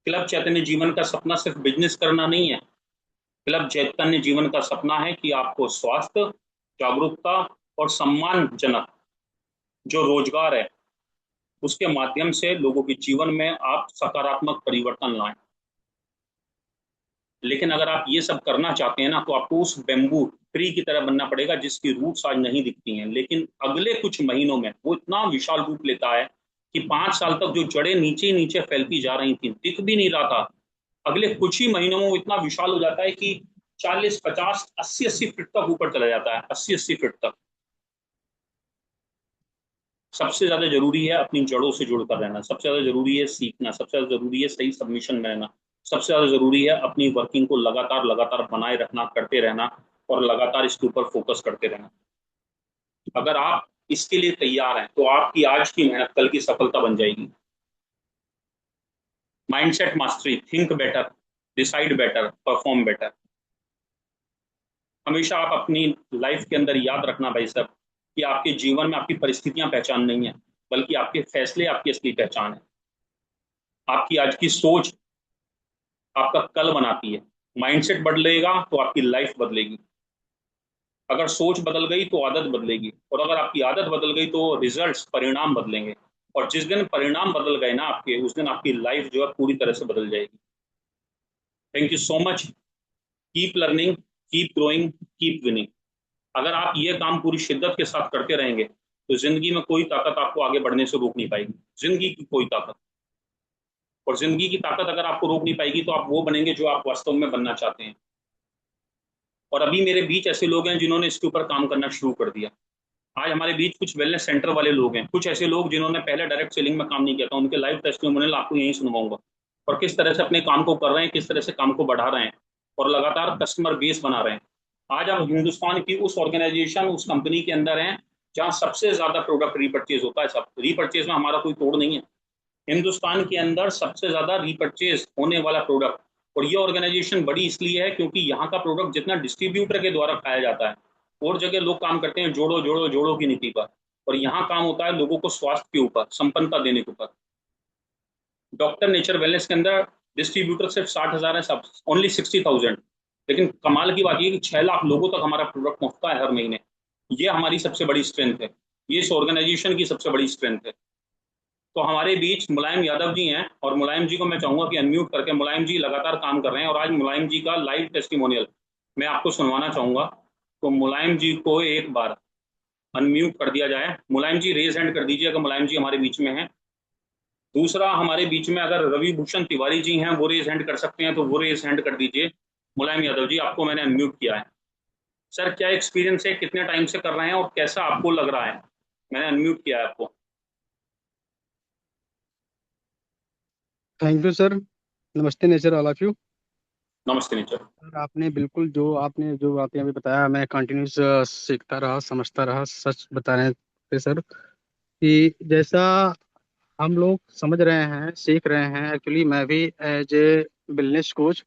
क्लब चैतन्य जीवन का सपना सिर्फ बिजनेस करना नहीं है। क्लब चैतन्य जीवन का सपना है कि आपको स्वास्थ्य, जागरूकता और सम्मानजनक जो रोजगार है, उसके माध्यम से लोगों के जीवन में आप सकारात्मक परिवर्तन लाएं। लेकिन अगर आप ये सब करना चाहते हैं ना, तो आपको उस बेम्बू ट्री की तरह बनना पड़ेगा जिसकी रूट्स आज नहीं दिखती हैं, लेकिन अगले कुछ महीनों में वो इतना विशाल रूप लेता है कि 5 साल तक जो जड़ें नीचे नीचे फैलती जा रही थी, दिख भी नहीं रहा था, अगले कुछ ही महीनों में वो इतना विशाल हो जाता है कि 40, 50, 80, 80 फीट तक ऊपर चला जाता है, 80, 80 फीट तक। सबसे ज्यादा जरूरी है अपनी जड़ों से जुड़कर रहना, सबसे ज्यादा जरूरी है सीखना, सबसे ज्यादा जरूरी है सही सबमिशन में रहना, सबसे ज्यादा जरूरी है अपनी वर्किंग को लगातार लगातार बनाए रखना, करते रहना, और लगातार इसके ऊपर फोकस करते रहना। अगर आप इसके लिए तैयार हैं तो आपकी आज की मेहनत कल की सफलता बन जाएगी। Mindset mastery, think better, decide better, perform better. हमेशा आप अपनी लाइफ के अंदर याद रखना भाई साहब, कि आपके जीवन में आपकी परिस्थितियां पहचान नहीं है, बल्कि आपके फैसले आपकी असली पहचान है। आपकी आज की सोच आपका कल बनाती है। माइंडसेट बदलेगा तो आपकी लाइफ बदलेगी। अगर सोच बदल गई तो आदत बदलेगी, और अगर आपकी आदत बदल गई तो रिजल्ट्स, परिणाम बदलेंगे। और जिस दिन परिणाम बदल गए ना आपके, उस दिन आपकी लाइफ जो है पूरी तरह से बदल जाएगी। Thank you so much. Keep learning, keep growing, keep winning. अगर आप ये काम पूरी शिद्दत के साथ करते रहेंगे तो जिंदगी में कोई ताकत आपको आगे बढ़ने से रोक नहीं पाएगी, जिंदगी की कोई ताकत। और जिंदगी की ताकत अगर आपको रोक नहीं पाएगी तो आप वो बनेंगे जो आप वास्तव में बनना चाहते हैं। और अभी मेरे बीच ऐसे लोग हैं जिन्होंने इसके ऊपर काम करना शुरू कर दिया। आज हमारे बीच कुछ वेलनेस सेंटर वाले लोग हैं, कुछ ऐसे लोग जिन्होंने पहले डायरेक्ट सेलिंग में काम नहीं किया था, उनके लाइव टेस्टिमोनियल आपको यहीं सुनवाऊंगा, और किस तरह से अपने काम को कर रहे हैं, किस तरह से काम को बढ़ा रहे हैं, और लगातार कस्टमर बेस बना रहे हैं। आज हम हिंदुस्तान की उस ऑर्गेनाइजेशन, उस कंपनी के अंदर हैं जहां सबसे ज्यादा प्रोडक्ट रीपरचेज होता है। सब रीपरचेज में हमारा कोई तोड़ नहीं है। हिंदुस्तान के अंदर सबसे ज्यादा रीपरचेज होने वाला प्रोडक्ट, और ये ऑर्गेनाइजेशन बड़ी इसलिए है क्योंकि यहाँ का प्रोडक्ट जितना डिस्ट्रीब्यूटर के द्वारा खाया जाता है, और जगह लोग काम करते हैं जोड़ो जोड़ो जोड़ो की नीति पर, और यहाँ काम होता है लोगों को स्वास्थ्य के ऊपर, संपन्नता देने के ऊपर। डॉक्टर नेचर वेलनेस के अंदर डिस्ट्रीब्यूटर सिर्फ 60,000 है, सब ओनली 60,000। लेकिन कमाल की बात यह कि 6 लाख लोगों तक हमारा प्रोडक्ट पहुंचता है हर महीने। ये हमारी सबसे बड़ी स्ट्रेंथ है, ये इस ऑर्गेनाइजेशन की सबसे बड़ी स्ट्रेंथ है। तो हमारे बीच मुलायम यादव जी हैं, और मुलायम जी को मैं चाहूंगा कि अनम्यूट करके, मुलायम जी लगातार काम कर रहे हैं, और आज मुलायम जी का लाइव टेस्टिमोनियल मैं आपको सुनवाना चाहूंगा। तो मुलायम जी को एक बार अनम्यूट कर दिया जाए। मुलायम जी रेज हैंड कर दीजिए अगर मुलायम जी हमारे बीच में हैं। दूसरा, हमारे बीच में अगर रवि भूषण तिवारी जी हैं, वो रेज हैंड कर सकते हैं तो वो रेज हैंड कर दीजिए। मुलायम यादव जी, आपको मैंने अनम्यूट किया है। सर, क्या एक्सपीरियंस है, कितने टाइम से कर रहे हैं, और कैसा आपको लग रहा है? मैंने अनम्यूट किया है आपको। Thank you sir. नमस्ते नेचर, ऑल ऑफ यू। नमस्ते नीचर। सर, आपने जो बातें अभी बताया, मैं कंटिन्यूस सीखता रहा, समझता रहा। सच बताने पे सर, कि जैसा हम लोग समझ रहे हैं, सीख रहे हैं, एक्चुअली मैं भी एज ए बिजनेस कोच,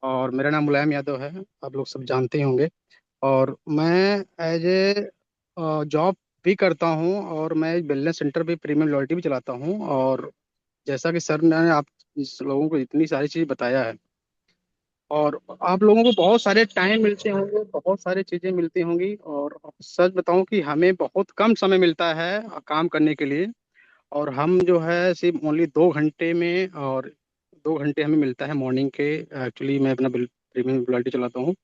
और मेरा नाम मुलायम यादव है, आप लोग सब जानते ही होंगे। और मैं एज ए जॉब भी करता हूँ, और मैं बिजनेस सेंटर भी, प्रीमियम लॉयल्टी भी चलाता हूँ। और जैसा कि सर ने आप इस लोगों को इतनी सारी चीज़ बताया है, और आप लोगों को बहुत सारे टाइम मिलते होंगे, बहुत सारी चीज़ें मिलती होंगी, और सच बताऊं कि हमें बहुत कम समय मिलता है काम करने के लिए। और हम जो है सिर्फ ओनली 2 घंटे में, और 2 घंटे हमें मिलता है मॉर्निंग के। एक्चुअली मैं अपना प्रीमियम लॉयल्टी चलाता हूँ,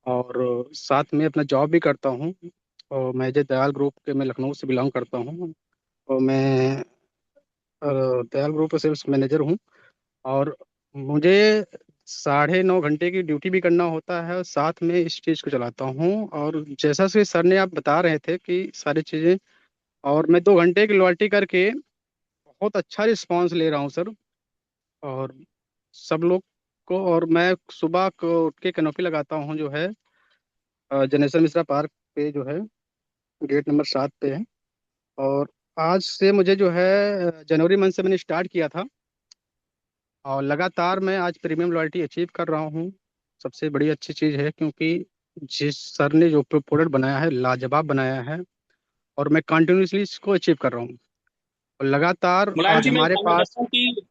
और साथ में अपना जॉब भी करता हूँ। और मैं जय दयाल ग्रुप के, मैं लखनऊ से बिलोंग करता हूँ, और मैं दयाल ग्रुप का सेल्स मैनेजर हूँ। और मुझे 9.5 घंटे की ड्यूटी भी करना होता है, और साथ में इस चीज़ को चलाता हूँ। और जैसा से सर ने आप बता रहे थे कि सारी चीज़ें, और मैं 2 घंटे की लॉयल्टी करके बहुत अच्छा रिस्पांस ले रहा हूँ सर। और सब लोग को, और मैं सुबह को उठ के कैनोपी लगाता हूँ, जो है जनेश्वर मिश्रा पार्क पे, जो है गेट नंबर 7 पे है। और आज से मुझे जो है जनवरी मंथ से मैंने स्टार्ट किया था, और लगातार मैं आज प्रीमियम लॉयल्टी अचीव कर रहा हूँ। सबसे बड़ी अच्छी चीज़ है, क्योंकि जिस सर ने जो प्रोडक्ट बनाया है, लाजवाब बनाया है, और मैं कंटिन्यूसली इसको अचीव कर रहा हूँ। और लगातार मुलायम आज जी, मैं हमारे जानना पास। चाहता हूँ कि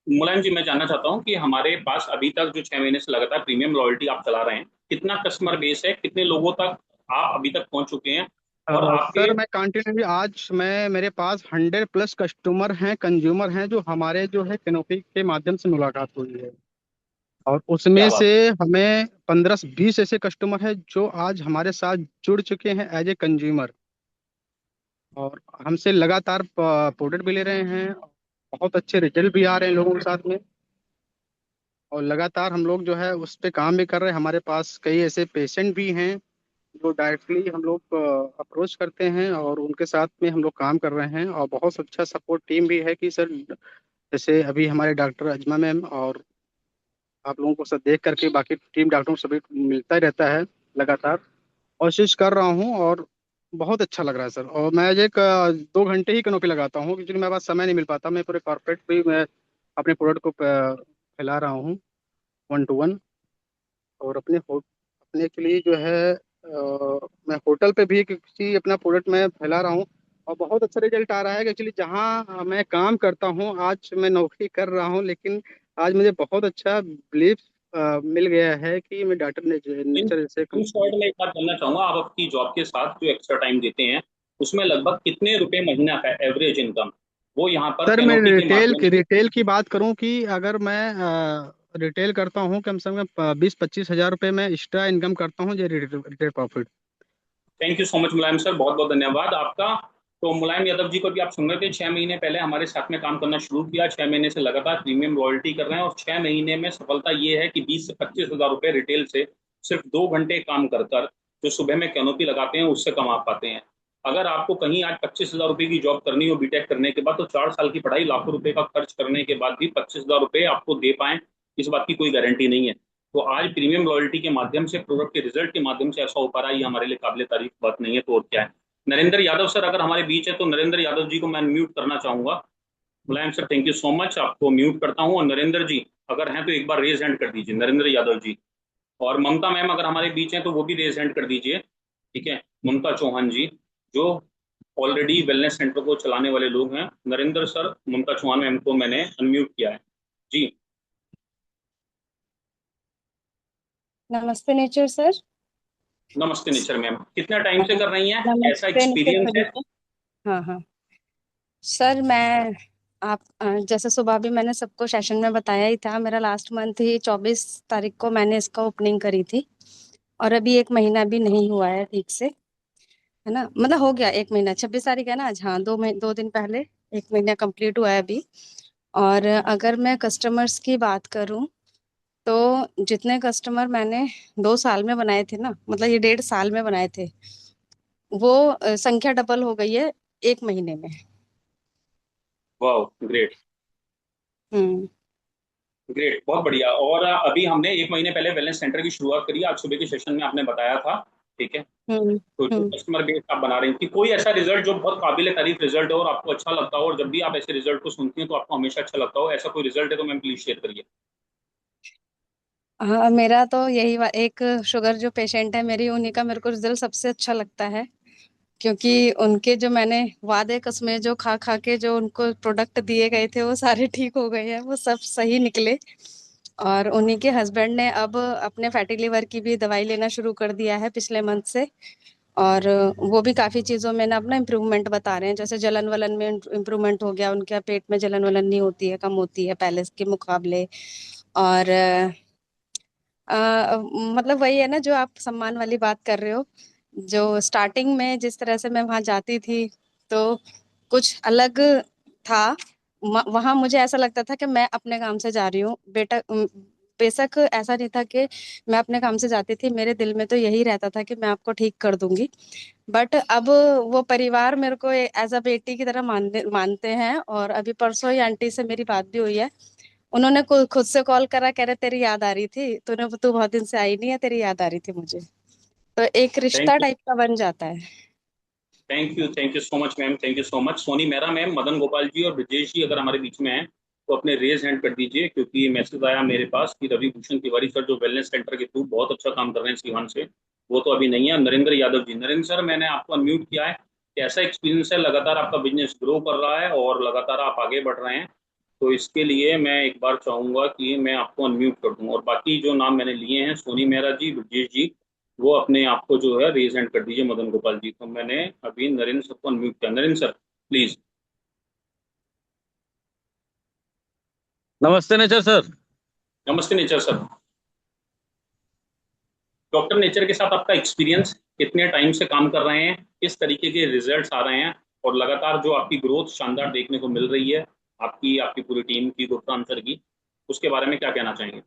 मुलायम जी, मैं जानना चाहता हूँ कि हमारे पास अभी तक जो 6 महीने से लगातार प्रीमियम लॉयल्टी आप चला रहे हैं, कितना कस्टमर बेस है, कितने लोगों तक आप अभी तक पहुंच चुके हैं, और आपके। सर, मैं कंटिन्यूसली आज मैं मेरे पास 100+ कस्टमर हैं, कंज्यूमर हैं, जो हमारे जो है कैनोपी के माध्यम से मुलाकात हुई है। और क्या उसमें बात से है। हमें 15 से 20 ऐसे कस्टमर हैं जो आज हमारे साथ जुड़ चुके हैं एज ए कंज्यूमर। और हमसे लगातार प्रोडक्ट भी ले रहे हैं। बहुत अच्छे रिजल्ट भी आ रहे हैं लोगों के साथ में। और लगातार हम लोग जो है उस पे काम भी कर रहे हैं। हमारे पास कई ऐसे पेशेंट भी हैं जो डायरेक्टली हम लोग अप्रोच करते हैं और उनके साथ में हम लोग काम कर रहे हैं। और बहुत अच्छा सपोर्ट टीम भी है कि सर, जैसे अभी हमारे डॉक्टर अजमा मैम और आप लोगों को सब देख करके बाकी टीम डॉक्टरों से भी मिलता ही रहता है लगातार। कोशिश कर रहा हूँ और बहुत अच्छा लग रहा है सर। और मैं एक 2 घंटे ही कैनोपी लगाता हूँ क्योंकि मेरे पास समय नहीं मिल पाता। मैं पूरे कॉर्पोरेट भी मैं अपने प्रोडक्ट को फैला रहा हूँ 1 to 1। और अपने के लिए जो है मैं होटल पे भी किसी अपना प्रोडक्ट मैं फैला रहा हूँ। और बहुत अच्छा रिजल्ट आ रहा है कि एक्चुअली जहाँ मैं काम करता हूँ, आज मैं नौकरी कर रहा हूँ, लेकिन आज मुझे बहुत अच्छा बिलीफ मिल गया है कि मैं डॉक्टर इन नेचर जैसे इन कंपनी। शॉर्ट में एक बात जानना चाहूंगा, आप आपकी जॉब के साथ जो एक्स्ट्रा टाइम देते हैं उसमें लगभग कितने रुपए महीना का एवरेज इनकम वो यहाँ पर सर मैं कैनोपी के माध्यम से? रिटेल की बात करूं कि अगर मैं रिटेल करता हूं कम से कम 20-25 हज़ार रुपये में एक्स्ट्रा इनकम करता हूं, ये retail profit. Thank you so much Mulayam sir, बहुत बहुत धन्यवाद आपका। तो मुलायम यादव जी को भी आप सुन रहे थे, 6 महीने पहले हमारे साथ में काम करना शुरू किया, 6 महीने से लगातार प्रीमियम रॉयल्टी कर रहे हैं और 6 महीने में सफलता ये है कि 20 से 25 हज़ार रुपए रिटेल से सिर्फ 2 घंटे काम कर कर जो सुबह में कैनोपी लगाते हैं उससे कमा पाते हैं। अगर आपको कहीं आज 25 हज़ार रुपए की जॉब करनी हो बीटेक करने के बाद, तो 4 साल की पढ़ाई लाखों रुपए का खर्च करने के बाद भी 25 हज़ार रुपए आपको दे पाए, इस बात की कोई गारंटी नहीं है। तो आज प्रीमियम लॉयल्टी के माध्यम से, प्रोडक्ट के रिजल्ट के माध्यम से ऐसा हो पा रहा है, ये हमारे लिए काबिल तारीफ बात नहीं है तो और क्या है। नरेंद्र यादव सर अगर हमारे बीच है तो नरेंद्र यादव जी को मैं म्यूट करना चाहूंगा। Mulayam sir thank you so much, आपको म्यूट करता हूँ। और नरेंद्र जी अगर हैं तो एक बार रेज हैंड कर दीजिए, नरेंद्र यादव जी। और ममता मैम अगर हमारे बीच हैं तो वो भी रेज हैंड कर दीजिए। ठीक है, ममता चौहान जी, जो ऑलरेडी वेलनेस सेंटर को चलाने वाले लोग हैं। नरेंद्र सर, ममता चौहान मैम को मैंने अनम्यूट किया है जी। नमस्ते नेचर सर। नमस्ते नेचर मैम, कितना टाइम से कर रही हैं, कैसा नमस्ते नेचर एक्सपीरियंस है? सर। हाँ हाँ सर, मैं आप जैसे सुबह भी मैंने सबको सेशन में बताया ही था, मेरा लास्ट मंथ ही 24 तारीख को मैंने इसका ओपनिंग करी थी। और अभी 1 महीना भी नहीं हुआ है ठीक से, है ना। मतलब हो गया 1 महीना, 26 तारीख है ना आज। हाँ, 2 दिन पहले 1 महीना कंप्लीट हुआ है अभी। और अगर मैं कस्टमर्स की बात करूं तो जितने कस्टमर मैंने 2 साल में बनाए थे ना, मतलब ये 1.5 साल में बनाए थे, वो संख्या डबल हो गई है 1 महीने में। वाह, ग्रेट हम्म ग्रेट, बहुत बढ़िया। और अभी हमने 1 महीने पहले वेलनेस सेंटर की शुरुआत करी, आज सुबह के सेशन में आपने बताया था। ठीक है, हम्म तो जो हम्म कस्टमर बेस आप बना रही थी, कोई ऐसा रिजल्ट जो बहुत काबिल तारीफ रिजल्ट हो और आपको अच्छा लगता हो, और जब भी आप ऐसे रिजल्ट को सुनती हैं तो आपको हमेशा अच्छा लगता हो, ऐसा कोई रिजल्ट है तो मैम प्लीज शेयर करिए। हाँ, मेरा तो यही एक शुगर जो पेशेंट है मेरी, उन्हीं का मेरे को रिजल्ट सबसे अच्छा लगता है। क्योंकि उनके जो मैंने वादे कसमें जो खा खा के जो उनको प्रोडक्ट दिए गए थे वो सारे ठीक हो गए हैं, वो सब सही निकले। और उन्हीं के हस्बैंड ने अब अपने फैटी लिवर की भी दवाई लेना शुरू कर दिया है पिछले मंथ से। और वो भी काफी चीजों में ना अपना इम्प्रूवमेंट बता रहे हैं, जैसे जलन वलन में इम्प्रूवमेंट हो गया, उनके पेट में जलन वलन नहीं होती है, कम होती है पहले के मुकाबले। और मतलब वही है ना जो आप सम्मान वाली बात कर रहे हो। जो स्टार्टिंग में जिस तरह से मैं वहां जाती थी तो कुछ अलग था। वहां मुझे ऐसा लगता था कि मैं अपने काम से जा रही हूँ बेटा। बेशक ऐसा नहीं था कि मैं अपने काम से जाती थी, मेरे दिल में तो यही रहता था कि मैं आपको ठीक कर दूंगी। बट अब वो परिवार मेरे को एज अ बेटी की तरह मानते हैं। और अभी परसों ही आंटी से मेरी बात भी हुई है। उन्होंने खुद से कॉल करा, कह रहे तेरी याद आ रही थी, तू बहुत दिन से आई नहीं है, तेरी याद आ रही थी मुझे। तो एक थैंक रिश्ता यू, टाइप का बन जाता है। Thank you so much ma'am, thank you so much. Soni Mehra ma'am, Madan Gopal ji और ब्रजेश जी अगर हमारे बीच में हैं तो अपने रेज हैंड कर दीजिए, क्योंकि मैसेज आया मेरे पास कि रवि भूषण तिवारी सर जो वेलनेस सेंटर के थ्रू बहुत अच्छा काम कर रहे हैं सीवान से, वो तो अभी नहीं है। नरेंद्र यादव जी, नरेंद्र सर मैंने आपको अनम्यूट किया है, कैसा एक्सपीरियंस है? लगातार आपका बिजनेस ग्रो कर रहा है और लगातार आप आगे बढ़ रहे हैं, तो इसके लिए मैं एक बार चाहूंगा कि मैं आपको अनम्यूट कर दूं। और बाकी जो नाम मैंने लिए हैं, सोनी मेहरा जी, ब्रजेश जी, वो अपने आप को जो है रेज हैंड कर दीजिए। मदन गोपाल जी, तो मैंने अभी नरेंद्र सर को अनम्यूट किया। Narendra sir please. नमस्ते नेचर सर। नमस्ते नेचर सर। डॉक्टर नेचर के साथ आपका एक्सपीरियंस, कितने टाइम से काम कर रहे हैं, किस तरीके के रिजल्ट्स आ रहे हैं, और लगातार जो आपकी ग्रोथ शानदार देखने को मिल रही है, आपकी आपकी पूरी टीम की, गुड ट्रांसफर की, उसके बारे में क्या कहना चाहेंगे?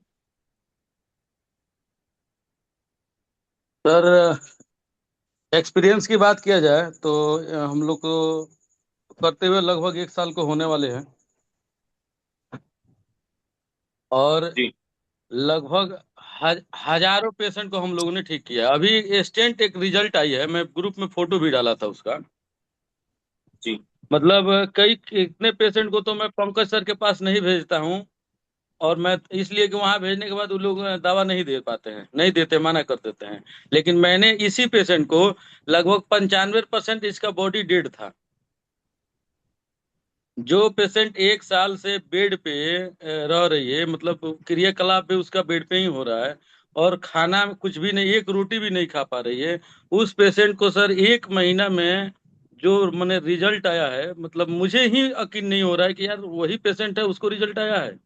सर, एक्सपीरियंस की बात किया जाए तो हम लोग को करते हुए लगभग 1 साल को होने वाले हैं। और जी लगभग हजारों पेशेंट को हम लोगों ने ठीक किया। अभी स्टेंट एक रिजल्ट आई है, मैं ग्रुप में फोटो भी डाला था उसका। जी मतलब कई कितने पेशेंट को तो मैं पंकज सर के पास नहीं भेजता हूँ, और मैं इसलिए कि वहां भेजने के बाद वो लोग दवा नहीं दे पाते हैं, नहीं देते, मना कर देते हैं। लेकिन मैंने इसी पेशेंट को लगभग 95% इसका बॉडी डेड था। जो पेशेंट 1 साल से बेड पे रह रही है, मतलब क्रियाकलाप भी उसका बेड पे ही हो रहा है, और खाना कुछ भी नहीं, एक रोटी भी नहीं खा पा रही है, उस पेशेंट को सर 1 महीना में जो मैंने रिजल्ट आया है, मतलब मुझे ही यकीन नहीं हो रहा है कि यार वही पेशेंट है, उसको रिजल्ट आया है।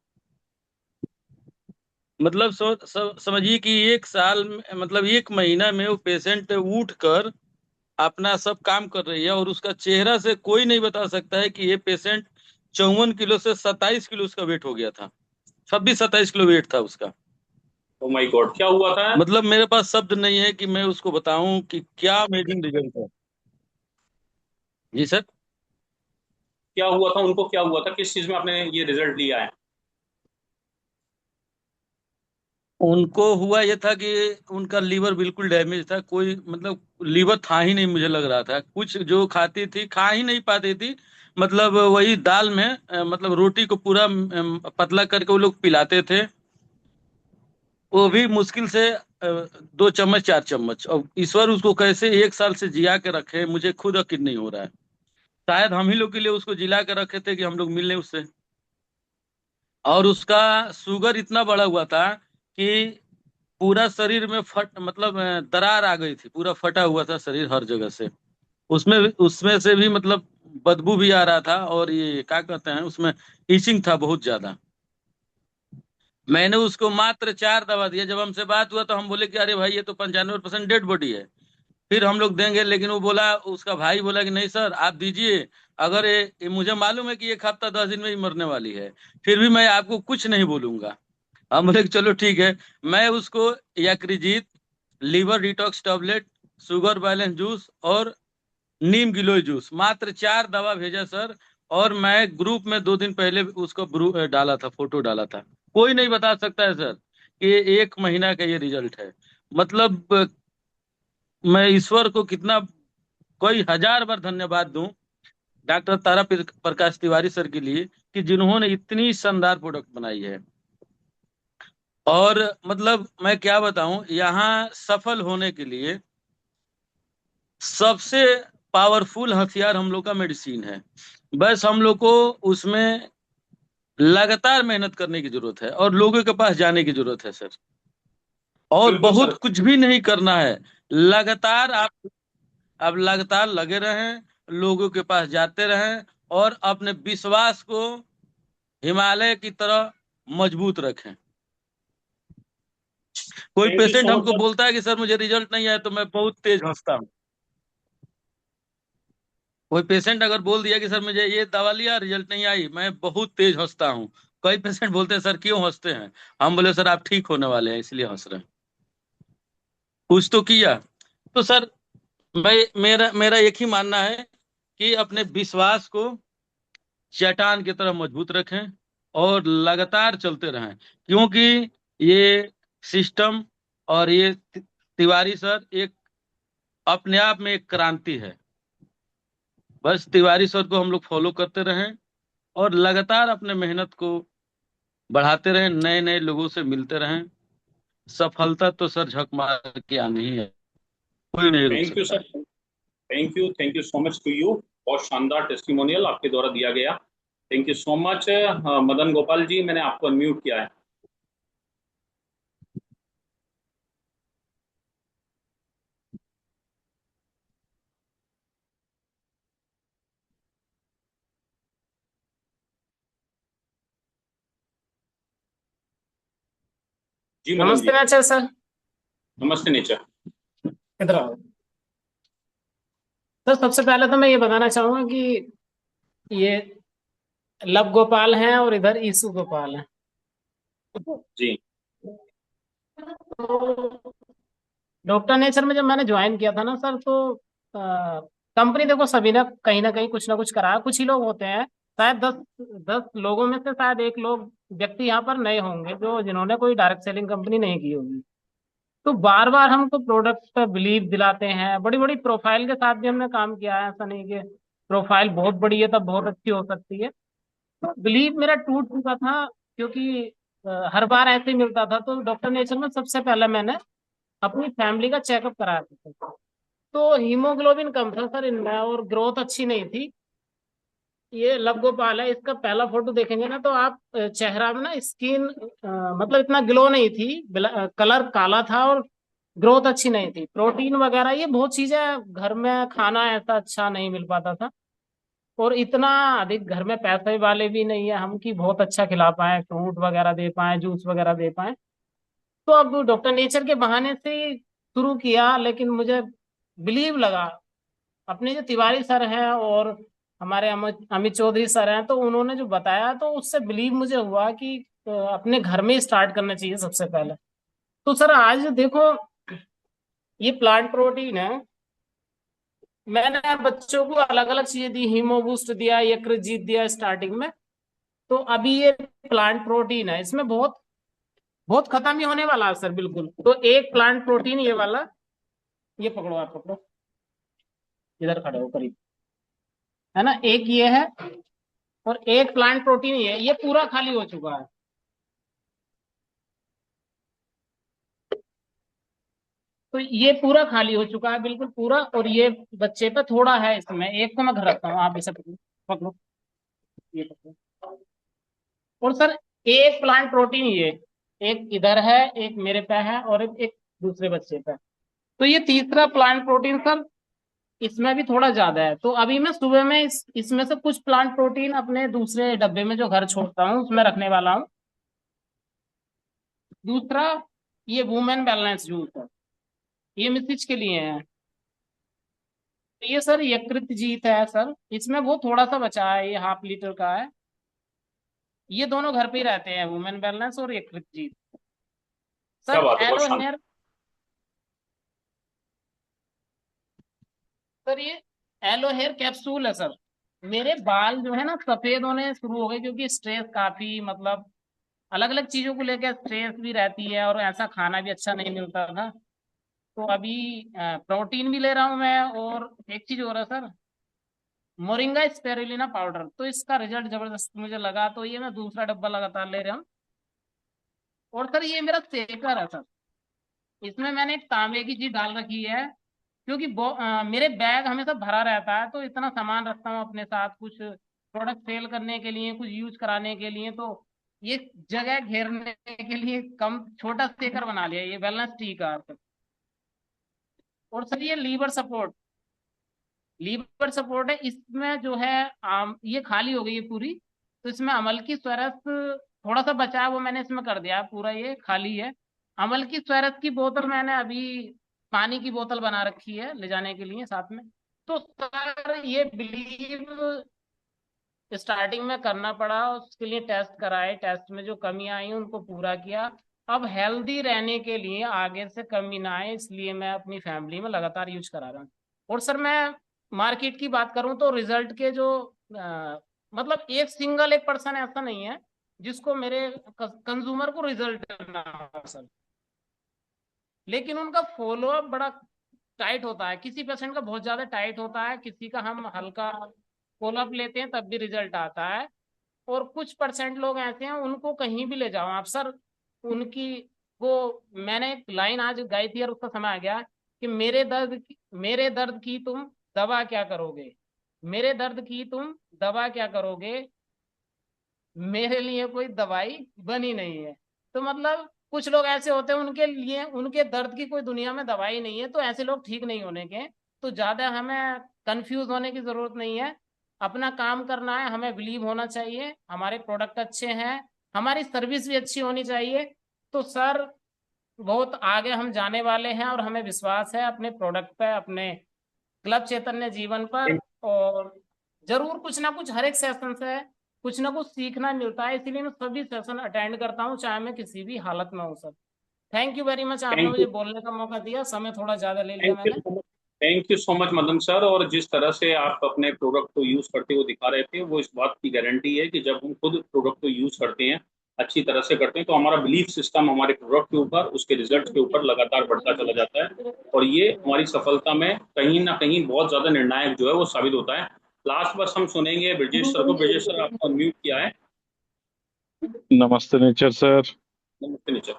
मतलब समझिए कि 1 साल में, मतलब 1 महीना में वो पेशेंट उठ कर अपना सब काम कर रही है, और उसका चेहरा से कोई नहीं बता सकता है कि ये पेशेंट 54 किलो से 27 किलो उसका वेट हो गया था। 26-27 किलो वेट था उसका। ओ माय गॉड, क्या हुआ था? मतलब मेरे पास शब्द नहीं है कि मैं उसको बताऊं कि क्या अमेजिंग रिजल्ट है। जी सर। क्या हुआ था उनको, क्या हुआ था, किस चीज में आपने ये रिजल्ट लिया है? उनको हुआ ये था कि उनका लीवर बिल्कुल डैमेज था, कोई मतलब लीवर था ही नहीं, मुझे लग रहा था कुछ जो खाती थी खा ही नहीं पाती थी। मतलब वही दाल में मतलब रोटी को पूरा पतला करके वो लोग पिलाते थे, वो भी मुश्किल से 2 चम्मच 4 चम्मच। और ईश्वर उसको कैसे 1 साल से जिया के रखे, मुझे खुद यकीन नहीं हो रहा है। शायद हम ही लोग के लिए उसको जिला के रखे थे कि हम लोग मिल लें उससे। और उसका शुगर इतना बढ़ा हुआ था कि पूरा शरीर में फट मतलब दरार आ गई थी, पूरा फटा हुआ था शरीर हर जगह से। उसमें उसमें से भी मतलब बदबू भी आ रहा था, और ये क्या कहते हैं, उसमें ईचिंग था बहुत ज्यादा। मैंने उसको मात्र 4 दवा दिया। जब हमसे बात हुआ तो हम बोले कि अरे भाई ये तो 95% डेड बॉडी है, फिर हम लोग देंगे। लेकिन वो बोला, उसका भाई बोला कि नहीं सर आप दीजिए, अगर ये मुझे मालूम है कि 1 हफ्ता 10 दिन में ही मरने वाली है, फिर भी मैं आपको कुछ नहीं बोलूंगा। हम बोले कि चलो ठीक है। मैं उसको यक्रिजीत, liver detox tablet, sugar balance juice और नीम गिलोय जूस, मात्र 4 दवा भेजा सर। और मैं ग्रुप में 2 दिन पहले उसको डाला था, फोटो डाला था। कोई नहीं बता सकता है सर कि 1 महीना का ये रिजल्ट है। मतलब मैं ईश्वर को कितना, कोई हजार बार धन्यवाद दूं डॉक्टर तारा प्रकाश तिवारी सर के लिए, कि जिन्होंने इतनी शानदार प्रोडक्ट बनाई है। और मतलब मैं क्या बताऊं, यहाँ सफल होने के लिए सबसे पावरफुल हथियार हम लोग का मेडिसिन है। बस हम लोग को उसमें लगातार मेहनत करने की जरूरत है, और लोगों के पास जाने की जरूरत है सर। और बिल्कुल बहुत सर। कुछ भी नहीं करना है, लगातार आप अब लगातार लगे रहें, लोगों के पास जाते रहें, और अपने विश्वास को हिमालय की तरह मजबूत रखें। कोई thank you patient so much हमको सर। बोलता है कि सर मुझे रिजल्ट नहीं आया, तो मैं बहुत तेज हंसता हूँ। कोई पेशेंट अगर बोल दिया कि सर मुझे ये दवा लिया रिजल्ट नहीं आई, मैं बहुत तेज हंसता हूँ। कई पेशेंट बोलते हैं सर क्यों हंसते हैं, हम बोले सर आप ठीक होने वाले हैं इसलिए हंस रहे हैं, कुछ तो किया। तो सर मैं मेरा मेरा एक ही मानना है कि अपने विश्वास को चट्टान की तरह मजबूत रखें, और लगातार चलते रहें। क्योंकि ये सिस्टम और ये तिवारी सर एक अपने आप में एक क्रांति है। बस तिवारी सर को हम लोग फॉलो करते रहें, और लगातार अपने मेहनत को बढ़ाते रहें, नए नए लोगों से मिलते रहें। सफलता तो सर झक मार के आनी ही है, कोई नहीं रुक थैंक यू सकता सर। है। Thank you so much to you. बहुत शानदार टेस्टिमोनियल आपके द्वारा दिया गया। Thank you so much. Madan Gopal ji, मैंने आपको अनम्यूट किया है। जी मदन नमस्ते जी। आचार्य सर। नमस्ते नेचर। इधर आओ। तो सबसे पहले तो मैं ये बताना चाहूंगा कि ये लव गोपाल हैं और इधर ईसु गोपाल हैं। जी। तो डॉक्टर नेचर में जब मैंने ज्वाइन किया था ना सर, तो कंपनी देखो सभी ने कहीं ना कुछ करा। कुछ ही लोग होते हैं, शायद 10 लोगों में से शायद एक लोग व्यक्ति यहाँ पर नए होंगे जो जिन्होंने कोई डायरेक्ट सेलिंग कंपनी नहीं की होगी। तो बार बार हमको प्रोडक्ट पे बिलीव दिलाते हैं। बड़ी बड़ी प्रोफाइल के साथ भी हमने काम किया है, ऐसा नहीं कि प्रोफाइल बहुत बड़ी है तब बहुत अच्छी हो सकती है। तो बिलीव मेरा टूट चुका था, क्योंकि हर बार ऐसे ही मिलता था। तो डॉक्टर नेचर में सबसे पहले मैंने अपनी फैमिली का चेकअप कराया था। तो हीमोग्लोबिन कम था सर इनमें और ग्रोथ अच्छी नहीं थी। ये लव गोपाल है, इसका पहला फोटो देखेंगे ना तो आप चेहरा में ना स्किन मतलब इतना ग्लो नहीं थी, कलर काला था और ग्रोथ अच्छी नहीं थी। प्रोटीन वगैरह ये बहुत चीजें घर में खाना ऐसा अच्छा नहीं मिल पाता था। और इतना अधिक घर में पैसे वाले भी नहीं है हम कि बहुत अच्छा खिला पाए, फ्रूट वगैरह दे पाए, जूस वगैरह दे पाए। तो अब डॉक्टर नेचर के बहाने से ही शुरू किया, लेकिन मुझे बिलीव लगा। अपने जो तिवारी सर हैं और हमारे अमित अमित चौधरी सर हैं, तो उन्होंने जो बताया तो उससे बिलीव मुझे हुआ कि अपने घर में ही स्टार्ट करना चाहिए सबसे पहले। तो सर आज देखो, ये प्लांट प्रोटीन है। मैंने बच्चों को अलग अलग चीजें दी, हीमो बूस्ट दिया, यकृत दिया स्टार्टिंग में। तो अभी ये प्लांट प्रोटीन है, इसमें बहुत बहुत खत्म ही होने वाला है सर, बिल्कुल। तो एक प्लांट प्रोटीन ये वाला, ये पकड़ो, आप पकड़ो, इधर खड़े हो करीब, है ना, एक ये है और एक प्लांट प्रोटीन ये पूरा खाली हो चुका है। तो ये पूरा खाली हो चुका है, बिल्कुल पूरा। और ये बच्चे पे थोड़ा है, इसमें एक को मैं घर रखता हूँ, आप इसे पकड़ो, पकड़ो, ये पकड़ो। और सर एक प्लांट प्रोटीन ये, एक इधर है, एक मेरे पे है और एक दूसरे बच्चे पे। तो ये तीसरा प्लांट प्रोटीन सर, इसमें भी थोड़ा ज्यादा है। तो अभी मैं सुबह में इसमें से कुछ प्लांट प्रोटीन अपने दूसरे डब्बे में जो घर छोड़ता हूँ उसमें रखने वाला हूँ। दूसरा, ये वुमेन वेलनेस जूस है, ये मिसिज के लिए है। तो ये सर यकृत जीत है सर, इसमें वो थोड़ा सा बचा है, ये हाफ लीटर का है। ये दोनों घर पे ही रहते हैं, वुमेन वेलनेस और यकृत जीत। क्या सर बात है, बहुत एलो शानदार। हेयर, सर ये एलो हेयर कैप्सूल है सर। मेरे बाल जो है ना सफेद होने शुरू हो गए, क्योंकि स्ट्रेस काफी, मतलब अलग अलग चीजों को लेकर स्ट्रेस भी रहती है और ऐसा खाना भी अच्छा नहीं मिलता था। तो अभी प्रोटीन भी ले रहा हूँ मैं, और एक चीज और है सर, मोरिंगा स्पेरुलिना पाउडर। तो इसका रिजल्ट जबरदस्त मुझे लगा, तो ये मैं दूसरा डब्बा लगातार ले रहा हूँ। और सर ये मेरा शेकर है सर, इसमें मैंने एक तांबे की चीज डाल रखी है, क्योंकि मेरे बैग हमेशा भरा रहता है। तो इतना सामान रखता हूँ अपने साथ, कुछ प्रोडक्ट सेल करने के लिए, कुछ यूज कराने के लिए। तो ये जगह घेरने के लिए कम छोटा शेकर बना लिया, ये वेलनेस टी का। और सर ये लीवर सपोर्ट है, इसमें जो है ये खाली हो गई है पूरी। तो इसमें अमल की स्वरस थोड़ा सा बचा है, वो मैंने इसमें कर दिया, पूरा ये खाली है। अमल की स्वरस की बोतल मैंने अभी पानी की बोतल बना रखी है ले जाने के लिए साथ में। तो सर ये बिलीव स्टार्टिंग में करना पड़ा, उसके लिए टेस्ट कराए, टेस्ट में जो कमी आई उनको पूरा किया। अब हेल्दी रहने के लिए आगे से कमी ना आए, इसलिए मैं अपनी फैमिली में लगातार यूज करा रहा हूँ। और सर मैं मार्केट की बात करूं तो रिजल्ट के जो मतलब एक पर्सन ऐसा नहीं है जिसको मेरे कंज्यूमर को रिजल्ट ना हो सर। लेकिन उनका फॉलोअप बड़ा टाइट होता है, किसी पेशेंट का बहुत ज्यादा टाइट होता है, किसी का हम हल्का फॉलोअप लेते हैं तब भी रिजल्ट आता है। और कुछ परसेंट लोग ऐसे हैं, उनको कहीं भी ले जाओ आप सर, उनकी वो, मैंने एक लाइन आज गाई थी और उसका समय आ गया कि मेरे दर्द की तुम दवा क्या करोगे, मेरे दर्द की तुम दवा क्या करोगे, मेरे लिए कोई दवाई बनी नहीं है। तो मतलब कुछ लोग ऐसे होते हैं, उनके लिए उनके दर्द की कोई दुनिया में दवाई नहीं है, तो ऐसे लोग ठीक नहीं होने के। तो ज्यादा हमें कंफ्यूज होने की जरूरत नहीं है, अपना काम करना है, हमें बिलीव होना चाहिए, हमारे प्रोडक्ट अच्छे हैं, हमारी सर्विस भी अच्छी होनी चाहिए। तो सर बहुत आगे हम जाने वाले हैं और हमें विश्वास है अपने प्रोडक्ट पे, अपने क्लब चैतन्य जीवन पर। और जरूर कुछ ना कुछ हर एक सेशन से कुछ ना कुछ सीखना मिलता है, इसीलिए मैं सभी सेशन अटेंड करता हूँ, चाहे मैं किसी भी हालत में हूँ sir. Thank you very much, आपने थैंक यू। मुझे बोलने का मौका दिया, समय थोड़ा ज्यादा ले लिया थैंक यू मैंने। So much. Thank you so much Madan sir. और जिस तरह से आप अपने प्रोडक्ट को यूज करते हुए दिखा रहे थे, वो इस बात की गारंटी है कि जब हम खुद प्रोडक्ट को यूज करते हैं, अच्छी तरह से करते हैं, तो हमारा बिलीफ सिस्टम हमारे प्रोडक्ट के ऊपर, उसके रिजल्ट के ऊपर लगातार बढ़ता चला जाता है। और ये हमारी सफलता में कहीं ना कहीं बहुत ज्यादा निर्णायक जो है वो साबित होता है। लास्ट बस हम सुनेंगे ब्रजेश सर को। ब्रजेश सर, आपको म्यूट किया है। नमस्ते नेचर सर। नमस्ते नीचे।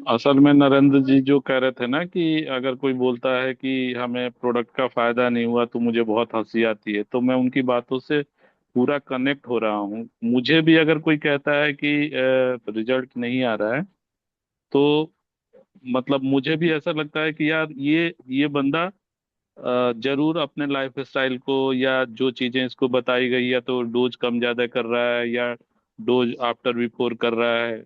असल में नरेंद्र जी जो कह रहे थे ना कि अगर कोई बोलता है कि हमें प्रोडक्ट का फायदा नहीं हुआ तो मुझे बहुत हंसी आती है, तो मैं उनकी बातों से पूरा कनेक्ट हो रहा हूँ। मुझे भी अगर कोई कहता है कि रिजल्ट नहीं आ रहा है, तो मतलब मुझे भी ऐसा लगता है कि यार ये बंदा जरूर अपने लाइफ स्टाइल को या जो चीजें इसको बताई गई, या तो डोज कम ज्यादा कर रहा है या डोज आफ्टर बिफोर कर रहा है।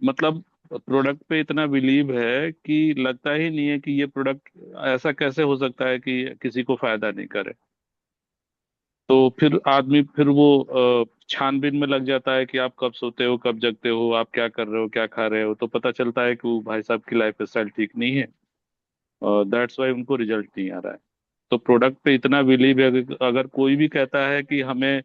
मतलब प्रोडक्ट पे इतना बिलीव है कि लगता ही नहीं है कि ये प्रोडक्ट ऐसा कैसे हो सकता है कि किसी को फायदा नहीं करे। तो फिर आदमी फिर वो छानबीन में लग जाता है कि आप कब सोते हो, कब जगते हो, आप क्या कर रहे हो, क्या खा रहे हो। तो पता चलता है कि वो भाई साहब की लाइफ स्टाइल ठीक नहीं है, और दैट्स वाई उनको रिजल्ट नहीं आ रहा है। तो प्रोडक्ट पे इतना बिलीव है, अगर कोई भी कहता है कि हमें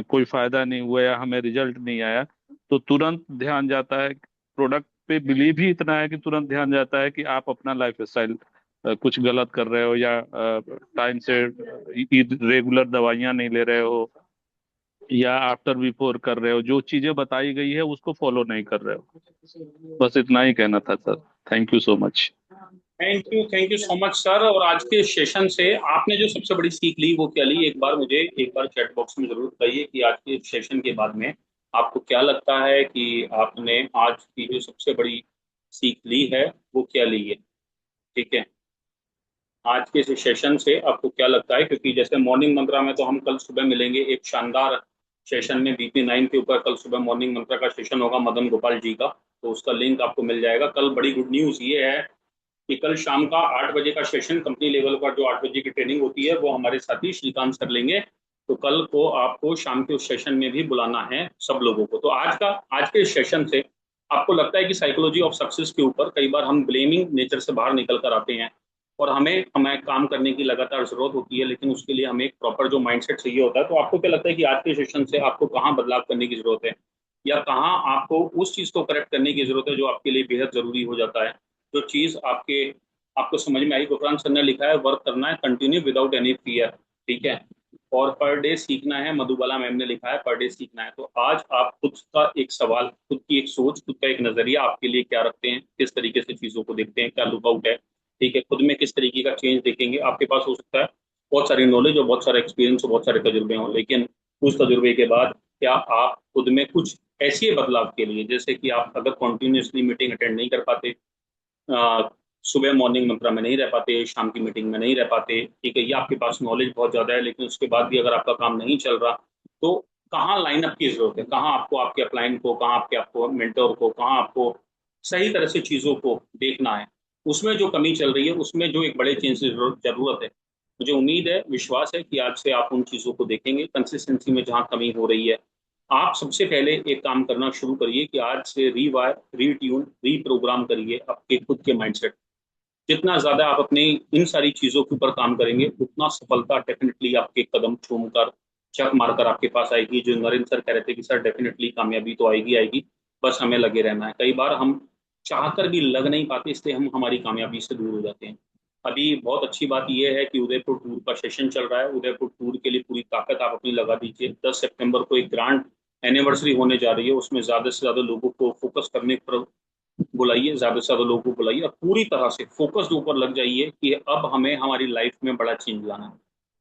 कोई फायदा नहीं हुआ या हमें रिजल्ट नहीं आया, तो तुरंत ध्यान जाता है। प्रोडक्ट पे बिलीव ही इतना है कि तुरंत ध्यान जाता है कि आप अपना लाइफ स्टाइल कुछ गलत कर रहे हो, या टाइम से रेगुलर दवाइयां नहीं ले रहे हो, या आफ्टर बिफोर कर रहे हो, जो चीजें बताई गई है उसको फॉलो नहीं कर रहे हो। बस इतना ही कहना था sir. Thank you so much. Thank you so much sir. और आज के सेशन से आपने जो सबसे बड़ी सीख ली वो क्या ली, एक बार मुझे एक बार चैट बॉक्स में जरूर बताइए कि आज के सेशन के बाद में आपको क्या लगता है कि आपने आज की जो सबसे बड़ी सीख ली है वो क्या ली है। ठीक है, आज के इस सेशन से आपको क्या लगता है, क्योंकि जैसे मॉर्निंग मंत्रा में तो हम कल सुबह मिलेंगे एक शानदार सेशन में, BP9 के ऊपर कल सुबह मॉर्निंग मंत्रा का सेशन होगा मदन गोपाल जी का। तो उसका लिंक आपको मिल जाएगा कल। बड़ी गुड न्यूज़ ये है कि कल शाम का 8 बजे का सेशन कंपनी लेवल पर जो 8 बजे की ट्रेनिंग होती है वो हमारे साथी श्रीकांत सर लेंगे। तो कल को आपको शाम के उस सेशन में भी बुलाना है सब लोगों को। तो आज के सेशन से आपको लगता है कि साइकोलॉजी ऑफ सक्सेस के ऊपर कई बार हम ब्लेमिंग नेचर से बाहर निकल कर आते हैं, और हमें हमें काम करने की लगातार जरूरत होती है, लेकिन उसके लिए हमें एक प्रॉपर जो माइंडसेट चाहिए होता है। तो आपको क्या लगता है कि आज के सेशन से आपको कहाँ बदलाव करने की जरूरत है, या कहाँ आपको उस चीज को करेक्ट करने की जरूरत है जो आपके लिए बेहद जरूरी हो जाता है। जो चीज आपको समझ में आई, गुफरान सर ने लिखा है वर्क करना है कंटिन्यू विदाउट एनी फियर। ठीक है। और पर डे सीखना है, मधुबाला मैम ने लिखा है पर डे सीखना है। तो आज आप खुद का एक सवाल, खुद की एक सोच, खुद का एक नजरिया आपके लिए क्या रखते हैं, किस तरीके से चीजों को देखते हैं, क्या लुकआउट है। ठीक है, खुद में किस तरीके का चेंज देखेंगे। आपके पास हो सकता है बहुत सारी नॉलेज और बहुत सारा एक्सपीरियंस और बहुत सारे तजुर्बे हों, लेकिन उस तजुर्बे के बाद क्या आप खुद में कुछ ऐसे बदलाव के लिए, जैसे कि आप अगर कॉन्टिन्यूसली मीटिंग अटेंड नहीं कर पाते, सुबह मॉर्निंग मंत्रा में नहीं रह पाते, शाम की मीटिंग में नहीं रह पाते, ठीक है, या आपके पास नॉलेज बहुत ज्यादा है लेकिन उसके बाद भी अगर आपका काम नहीं चल रहा, तो कहाँ लाइनअप की जरूरत है, कहाँ आपको आपके अपलाइन को, कहाँ आपको मेंटर को, कहाँ आपको सही तरह से चीजों को देखना है, उसमें जो कमी चल रही है, उसमें जो एक बड़े चेंज की जरूरत है। मुझे उम्मीद है, विश्वास है कि आज से आप उन चीजों को देखेंगे। कंसिस्टेंसी में जहाँ कमी हो रही है, आप सबसे पहले एक काम करना शुरू करिए कि आज से रीवायर, रीट्यून, रीप्रोग्राम करिए आपके खुद के माइंडसेट। जितना ज्यादा आप अपनी इन सारी चीजों के ऊपर काम करेंगे, उतना सफलता डेफिनेटली आपके कदम चूम कर, चक मारकर आपके पास आएगी। जो नरेंद्र सर कह रहे थे कि सर डेफिनेटली कामयाबी तो आएगी आएगी, बस हमें लगे रहना है। कई बार हम चाहकर भी लग नहीं पाते, इसलिए हम हमारी कामयाबी से दूर हो जाते हैं। अभी बहुत अच्छी बात यह है कि उदयपुर टूर का सेशन चल रहा है। उदयपुर टूर के लिए पूरी ताकत आप अपनी लगा दीजिए। 10 सितंबर को एक ग्रांड एनिवर्सरी होने जा रही है, उसमें ज्यादा से ज्यादा लोगों को फोकस करने पर बुलाइए, ज्यादा से ज्यादा लोगों को बुलाइए और पूरी तरह से फोकस ऊपर लग जाइए कि अब हमें हमारी लाइफ में बड़ा चेंज लाना है।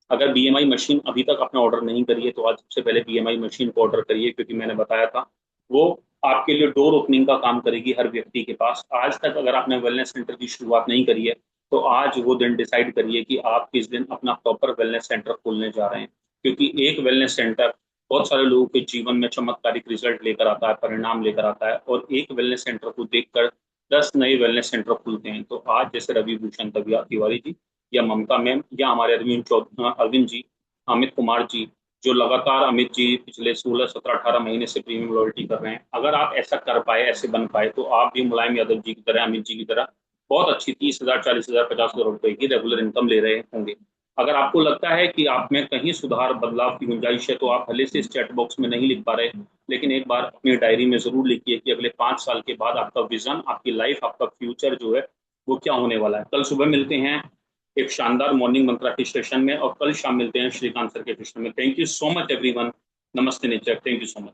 अगर BMI मशीन अभी तक आपने ऑर्डर नहीं करी है, तो आज सबसे पहले BMI मशीन को ऑर्डर करिए, क्योंकि मैंने बताया था वो आपके लिए डोर ओपनिंग का काम करेगी हर व्यक्ति के पास। आज तक अगर आपने वेलनेस सेंटर की शुरुआत नहीं करी है, तो आज वो दिन डिसाइड करिए कि आप किस दिन अपना प्रॉपर वेलनेस सेंटर खोलने जा रहे हैं। क्योंकि एक वेलनेस सेंटर बहुत सारे लोगों के जीवन में चमत्कारिक रिजल्ट लेकर आता है, परिणाम लेकर आता है, और एक वेलनेस सेंटर को देखकर 10 नए वेलनेस सेंटर खुलते हैं। तो आज जैसे रवि भूषण तिवारी जी या ममता मैम या हमारे अरविंद जी, अमित कुमार जी, जो लगातार अमित जी पिछले 16, 17, 18 महीने से प्रीमियम लॉयल्टी कर रहे हैं, अगर आप ऐसा कर पाए, ऐसे बन पाए, तो आप भी मुलायम यादव जी की तरह, अमित जी की तरह बहुत अच्छी 30,000, 40,000, 50,000 रुपए की रेगुलर इनकम ले रहे होंगे। अगर आपको लगता है कि आप में कहीं सुधार बदलाव की गुंजाइश है, तो आप भले से इस चैट बॉक्स में नहीं लिख पा रहे, लेकिन एक बार अपनी डायरी में जरूर लिखिए कि अगले 5 साल के बाद आपका विजन, आपकी लाइफ, आपका फ्यूचर जो है वो क्या होने वाला है। कल सुबह मिलते हैं एक शानदार मॉर्निंग मंत्रा के सेशन में, और कल शाम मिलते हैं श्रीकांत सर के सेशन में। Thank you so much everyone. नमस्ते nature. Thank you so much.